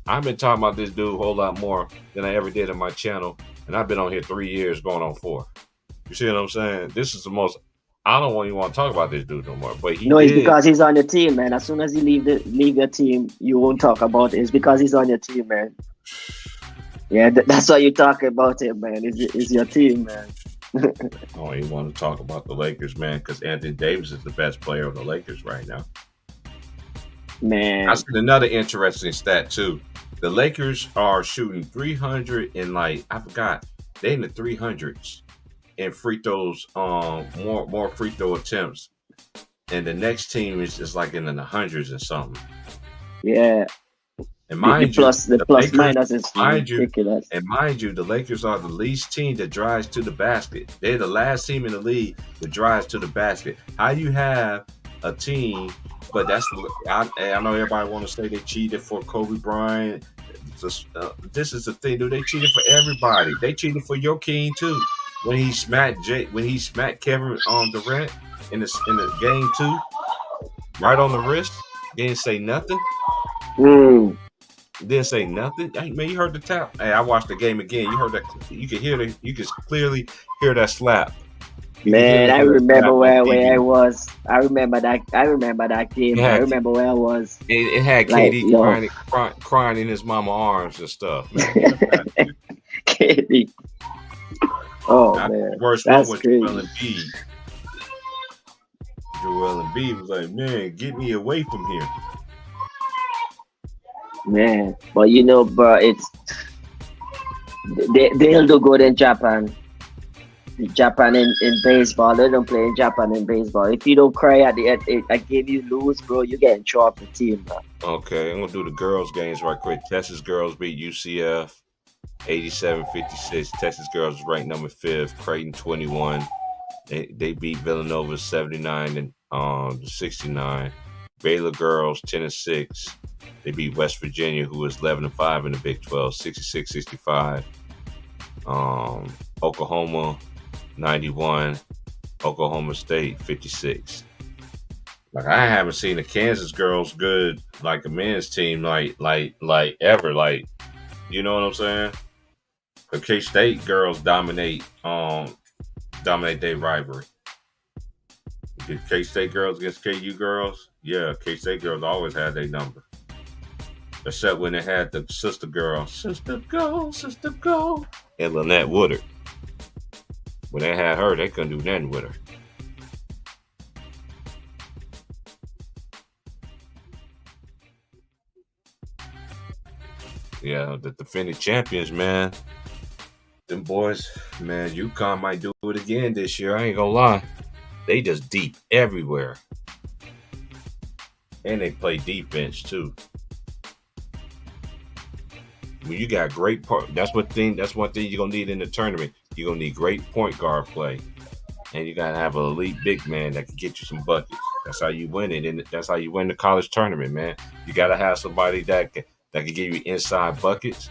I've been talking about this dude a whole lot more than I ever did on my channel, and I've been on here 3 years, going on 4. You see what I'm saying? This is the most. I don't even want to talk about this dude no more. But he No, it's did. because he's on your team, man. As soon as you leave your team, you won't talk about it. It's because he's on your team, man. Yeah, that's why you talk about it, man. It's your team, man. I don't even want to talk about the Lakers, man, because Anthony Davis is the best player of the Lakers right now. Man, I seen another interesting stat too. The Lakers are shooting 300 and I forgot, they in the 300s in free throws, more free throw attempts, and the next team is just like in the hundreds and something. yeah. And The mind you, plus the plus Lakers, minus is mind you, ridiculous. and mind you, the Lakers are the least team that drives to the basket. They're the last team in the league that drives to the basket. How you have a team, but I know everybody want to say they cheated for Kobe Bryant. This is the thing, dude. They cheated for everybody. They cheated for your king too. When he smacked Kevin Durant in the game 2, right on the wrist, didn't say nothing. Didn't say nothing. Hey, man, you heard the tap. Hey, I watched the game again. You heard that? You could hear you could clearly hear that slap. Man, I remember where I was. I remember that game. Yeah. I remember where I was. It had Like, KD crying in his mama arms and stuff. Man. KD. Oh Now, man, the worst one that's was crazy. Joel Embiid. Joel Embiid was like, "Man, get me away from here." Man, but you know, bro, they'll do good in Japan. Japan in baseball, they don't play in Japan in baseball. If you don't cry at the end, a game you lose, bro, you get in trouble off the team, man. Okay, I'm gonna do the girls' games right quick. Texas girls beat UCF 87-56. Texas girls is ranked number 5. Creighton 21. They beat Villanova 79 and 69. Baylor girls 10-6. They beat West Virginia, who is 11-5 in the Big 12, 66-65. Oklahoma 91. Oklahoma State 56. Like, I haven't seen the Kansas girls good like a men's team like ever. Like, you know what I'm saying? The K-State girls dominate their rivalry. The K-State girls against KU girls, yeah, K-State girls always had their number. Except when they had the sister girl, and Lynette Woodard. When they had her, they couldn't do nothing with her. Yeah, the defending champions, man. Them boys, man, UConn might do it again this year. I ain't gonna lie. They just deep everywhere. And they play defense too. When you got great that's one thing you're gonna need in the tournament. You're gonna need great point guard play. And you gotta have an elite big man that can get you some buckets. That's how you win it, and that's how you win the college tournament, man. You gotta have somebody that can give you inside buckets.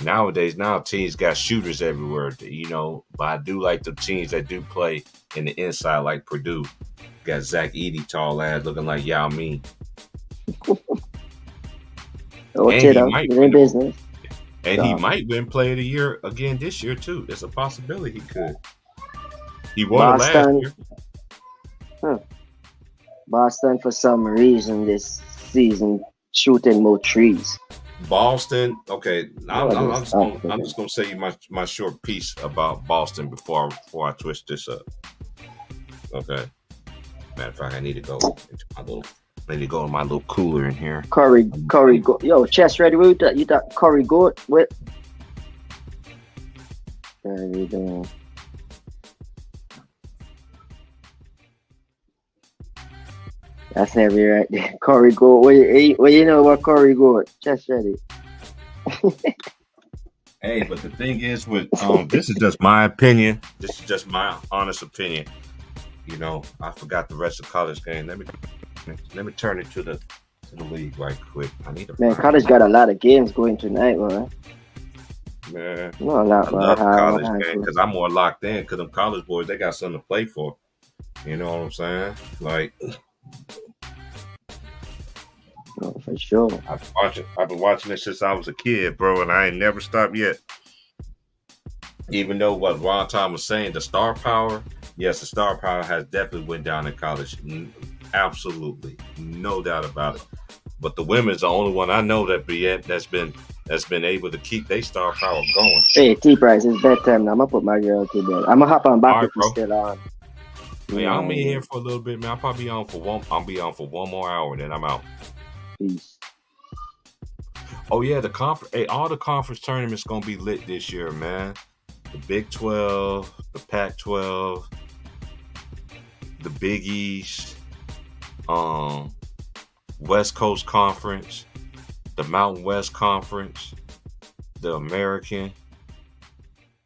Nowadays, teams got shooters everywhere, but I do like the teams that do play in the inside, like Purdue. Got Zach Edey, tall ass, looking like Yao Ming. He might win Player of the Year again this year too. It's a possibility he could. He won last year. Boston, for some reason, this season shooting more trees. Boston. Okay, I'm just gonna say my short piece about Boston before I twist this up. Okay. Matter of fact, I need to go into my little cooler in here. Curry, yo, chest ready? You thought Curry good? What? There you go. That's heavy right there. Curry good. What you know about Curry good? Chest ready. Hey, but the thing is, with this is just my opinion. This is just my honest opinion. I forgot the rest of the college game. Let me turn it to the league right quick. I need to. Man, college got a lot of games going tonight, man. Man, I love college game because I'm more locked in. Because them college boys, they got something to play for. You know what I'm saying? Like, for sure. I've been watching it since I was a kid, bro, and I ain't never stopped yet. Even though what Ron Tom was saying, the star power. Yes, the star power has definitely went down in college. Absolutely, no doubt about it. But the women's the only one I know that's been able to keep their star power going. Hey, T-Price, it's bedtime now. I'm gonna put my girl to bed. I'm gonna hop on back if you're still on. Man, I'll be here for a little bit, man. I'll probably be on for one. I'll be on for one more hour, then I'm out. Peace. Oh yeah, the conference. Hey, all the conference tournaments gonna be lit this year, man. The Big 12, the Pac-12, the Big East, West Coast Conference, the Mountain West Conference, the American,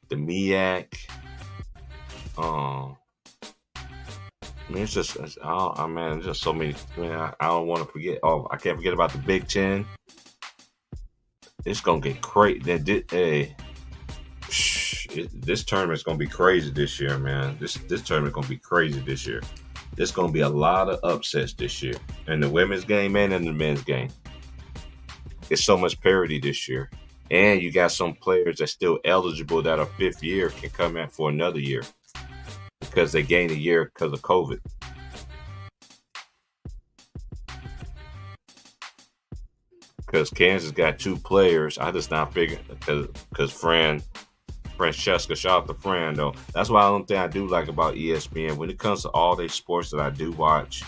the MEAC. Man, it's just there's just so many. Man, I don't want to forget. Oh, I can't forget about the Big Ten. It's gonna get crazy. This tournament's gonna be crazy this year, man. This tournament's gonna be crazy this year. There's gonna be a lot of upsets this year in the women's game and in the men's game. It's so much parity this year, and you got some players that's still eligible that are fifth year can come in for another year because they gained a year because of COVID. Because Kansas got two players, I just not figuring because Francesca, shout out to Fran though. That's why I don't think I do like about ESPN. When it comes to all these sports that I do watch,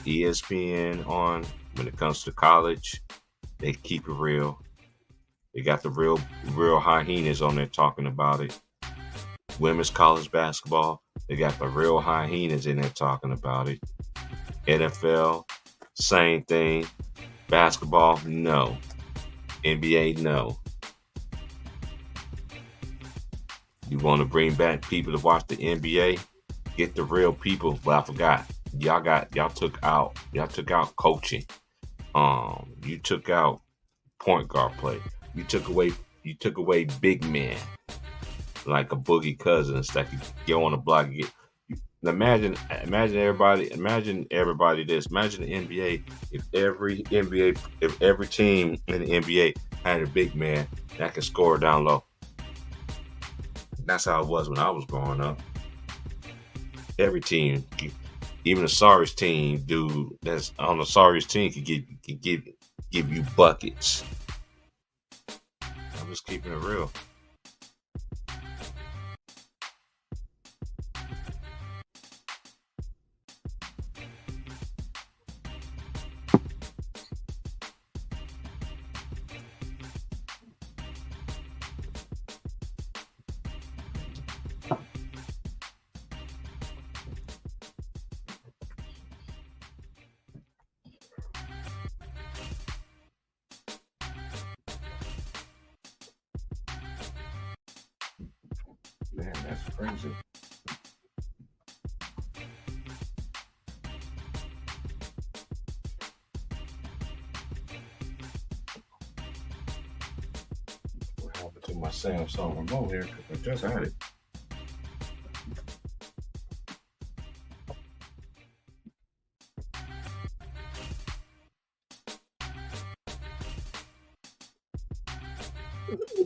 ESPN on, when it comes to college, they keep it real. They got the real hyenas on there talking about it. Women's college basketball, they got the real hyenas in there talking about it. NFL, same thing. Basketball, no. NBA, no. You want to bring back people to watch the NBA? Get the real people. But I forgot. Y'all took out coaching. You took out point guard play. You took away big men like a Boogie Cousins that could go on the block and get. Imagine everybody this. Imagine the NBA if every team in the NBA had a big man that could score down low. That's how it was when I was growing up. Every team, even the sorriest team, dude, that's on the sorriest team could give you buckets. I'm just keeping it real. Man, that's crazy. What happened to my Samsung remote here? Because I just had it.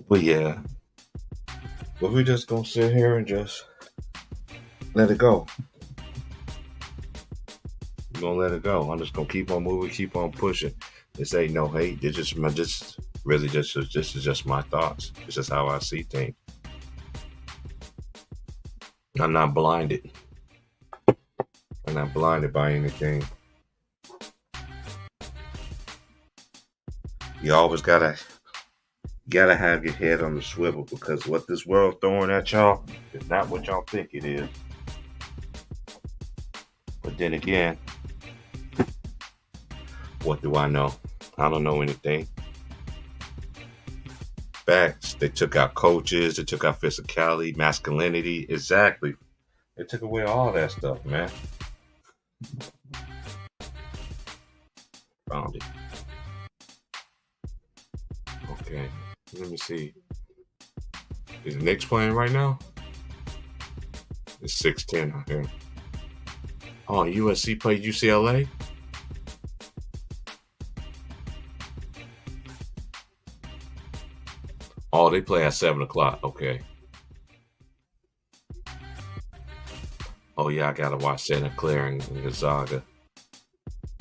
But yeah, but we just gonna sit here and just let it go. We're gonna let it go. I'm just gonna keep on moving, keep on pushing. This ain't no hate. This is just my thoughts. It's just how I see things. I'm not blinded. I'm not blinded by anything. You always gotta have your head on the swivel, because what this world throwing at y'all is not what y'all think it is. But then again, what do I know? I don't know anything. Facts. They took out coaches. They took out physicality, masculinity. Exactly. They took away all that stuff, man. Found it. Okay. Let me see. Is the Knicks playing right now? It's 6:10 out here. Oh, USC played UCLA? Oh, they play at 7 o'clock. Okay. Oh, yeah, I got to watch Santa Clara and Gonzaga.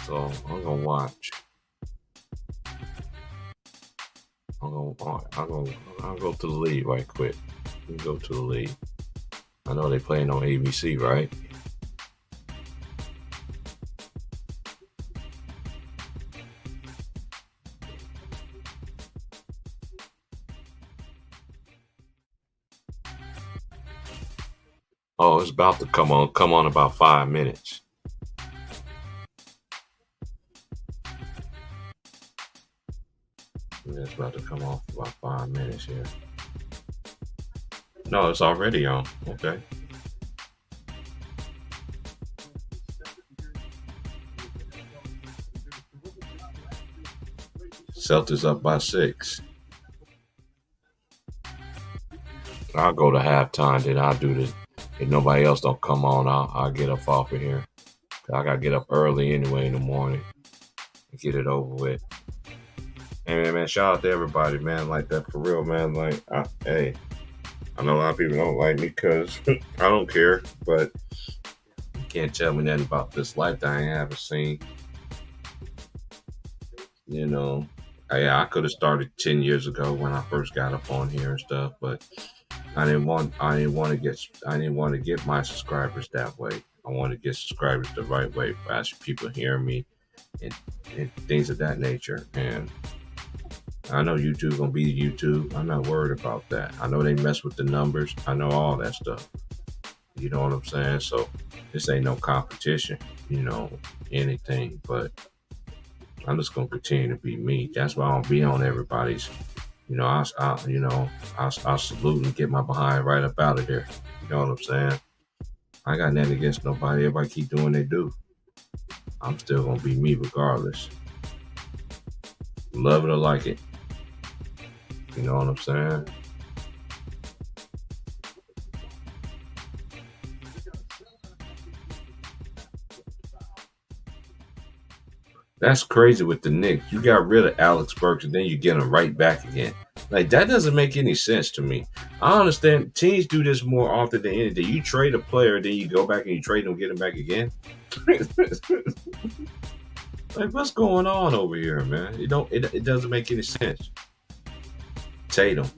So I'm going to watch. I'll go to the league right quick. Let me go to the league. I know they playing on ABC, right? Oh, it's about to come on about 5 minutes. It's about to come off about 5 minutes here. No, it's already on. Okay. Celtics up by 6. I'll go to halftime, then I'll do this. If nobody else don't come on, I'll get up off of here. I gotta get up early anyway in the morning and get it over with. Hey, man, shout out to everybody, man. Like that for real, man. Like, hey, I know a lot of people don't like me because I don't care, but you can't tell me nothing about this life that I haven't seen. You know, I could have started 10 years ago when I first got up on here and stuff, but I didn't want to get my subscribers that way. I want to get subscribers the right way for actually people hearing me and things of that nature. And I know YouTube gonna be YouTube. I'm not worried about that. I know they mess with the numbers. I know all that stuff. You know what I'm saying? So this ain't no competition, anything. But I'm just gonna continue to be me. That's why I don't be on everybody's. I'll salute and get my behind right up out of there. You know what I'm saying? I got nothing against nobody. Everybody keep doing what they do. I'm still gonna be me regardless. Love it or like it. You know what I'm saying? That's crazy with the Knicks. You got rid of Alex Burks and then you get him right back again. Like, that doesn't make any sense to me. I understand teams do this more often than anything. You trade a player, then you go back and you trade him, get him back again. Like, what's going on over here, man? It doesn't make any sense. Tatum.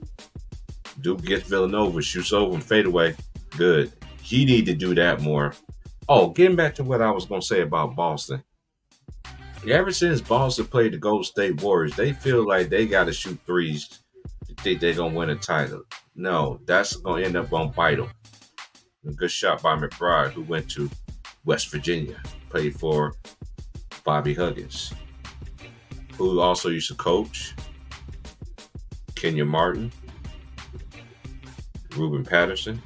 Duke gets Villanova, shoots over and fade away. Good. He need to do that more. Oh, getting back to what I was going to say about Boston. Ever since Boston played the Golden State Warriors, they feel like they got to shoot threes to think they're going to win a title. No, that's going to end up on bite them. A good shot by McBride, who went to West Virginia, played for Bobby Huggins, who also used to coach Kenya Martin, Ruben Patterson,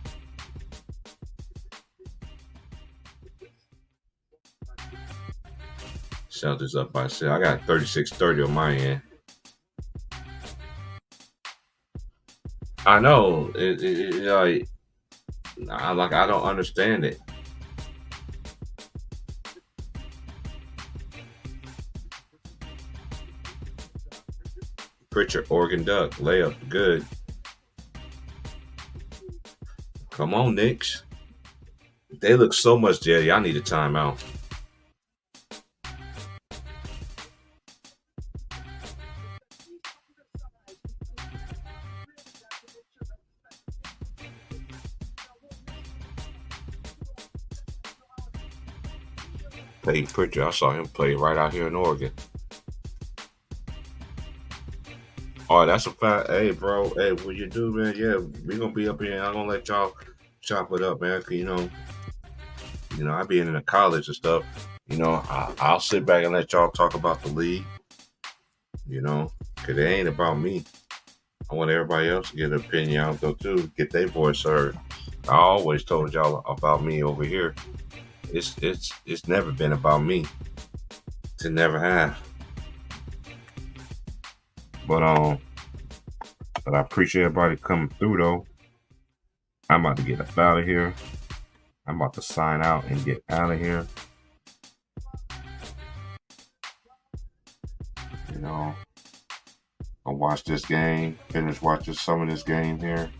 Celtics up by 6. I got 36-30 on my end. I know. I don't understand it. Pritchard, Oregon Duck, layup, good. Come on, Knicks. They look so much jelly. I need a timeout. Peyton Pritchard, I saw him play right out here in Oregon. Oh, that's a fact. Hey, bro. Hey, what you do, man? Yeah, we gonna be up here. I'm gonna let y'all chop it up, man. Cause, you know, I be in the college and stuff. You know, I'll sit back and let y'all talk about the league. You know, cause it ain't about me. I want everybody else to get an opinion out though too, get their voice heard. I always told y'all about me over here. It's never been about me. It never have. But I appreciate everybody coming through though. I'm about to get up out of here. I'm about to sign out and get out of here. You know, I'll watch this game, finish watching some of this game here.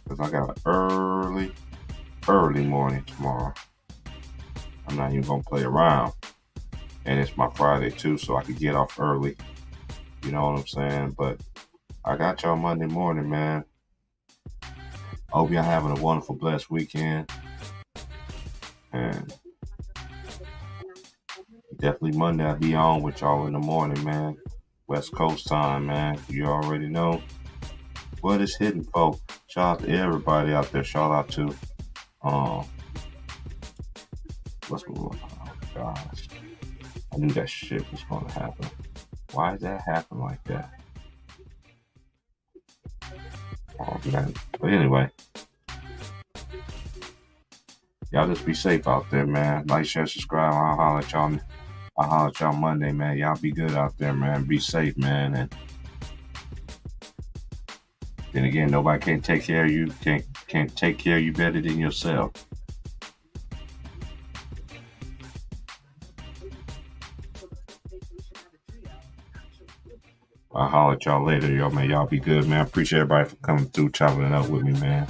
Because I got an early morning tomorrow. I'm not even going to play around. And it's my Friday too, so I could get off early. You know what I'm saying? But I got y'all Monday morning, man. I hope y'all having a wonderful, blessed weekend. And definitely Monday I'll be on with y'all in the morning, man. West Coast time, man. You already know what is hitting, folks. Shout out to everybody out there. Shout out to what's going on? Oh gosh. I knew that shit was gonna happen. Why did that happen like that? Oh, man. But anyway, y'all just be safe out there, man. Like, share, subscribe. I'll holler at y'all Monday, man. Y'all be good out there, man. Be safe, man. And then again, nobody can take care of you. Can't take care of you better than yourself. I'll holler at y'all later, y'all, man. Y'all be good, man. I appreciate everybody for coming through, chopping it up with me, man.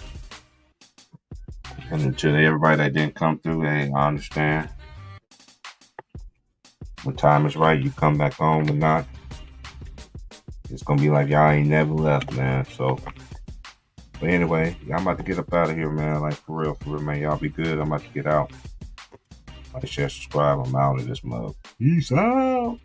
And to everybody that didn't come through, hey, I understand. When time is right, you come back home or not. It's gonna be like y'all ain't never left, man. So, but anyway, I'm about to get up out of here, man. Like for real, man. Y'all be good. I'm about to get out. Like, share, subscribe. I'm out of this mug. Peace out.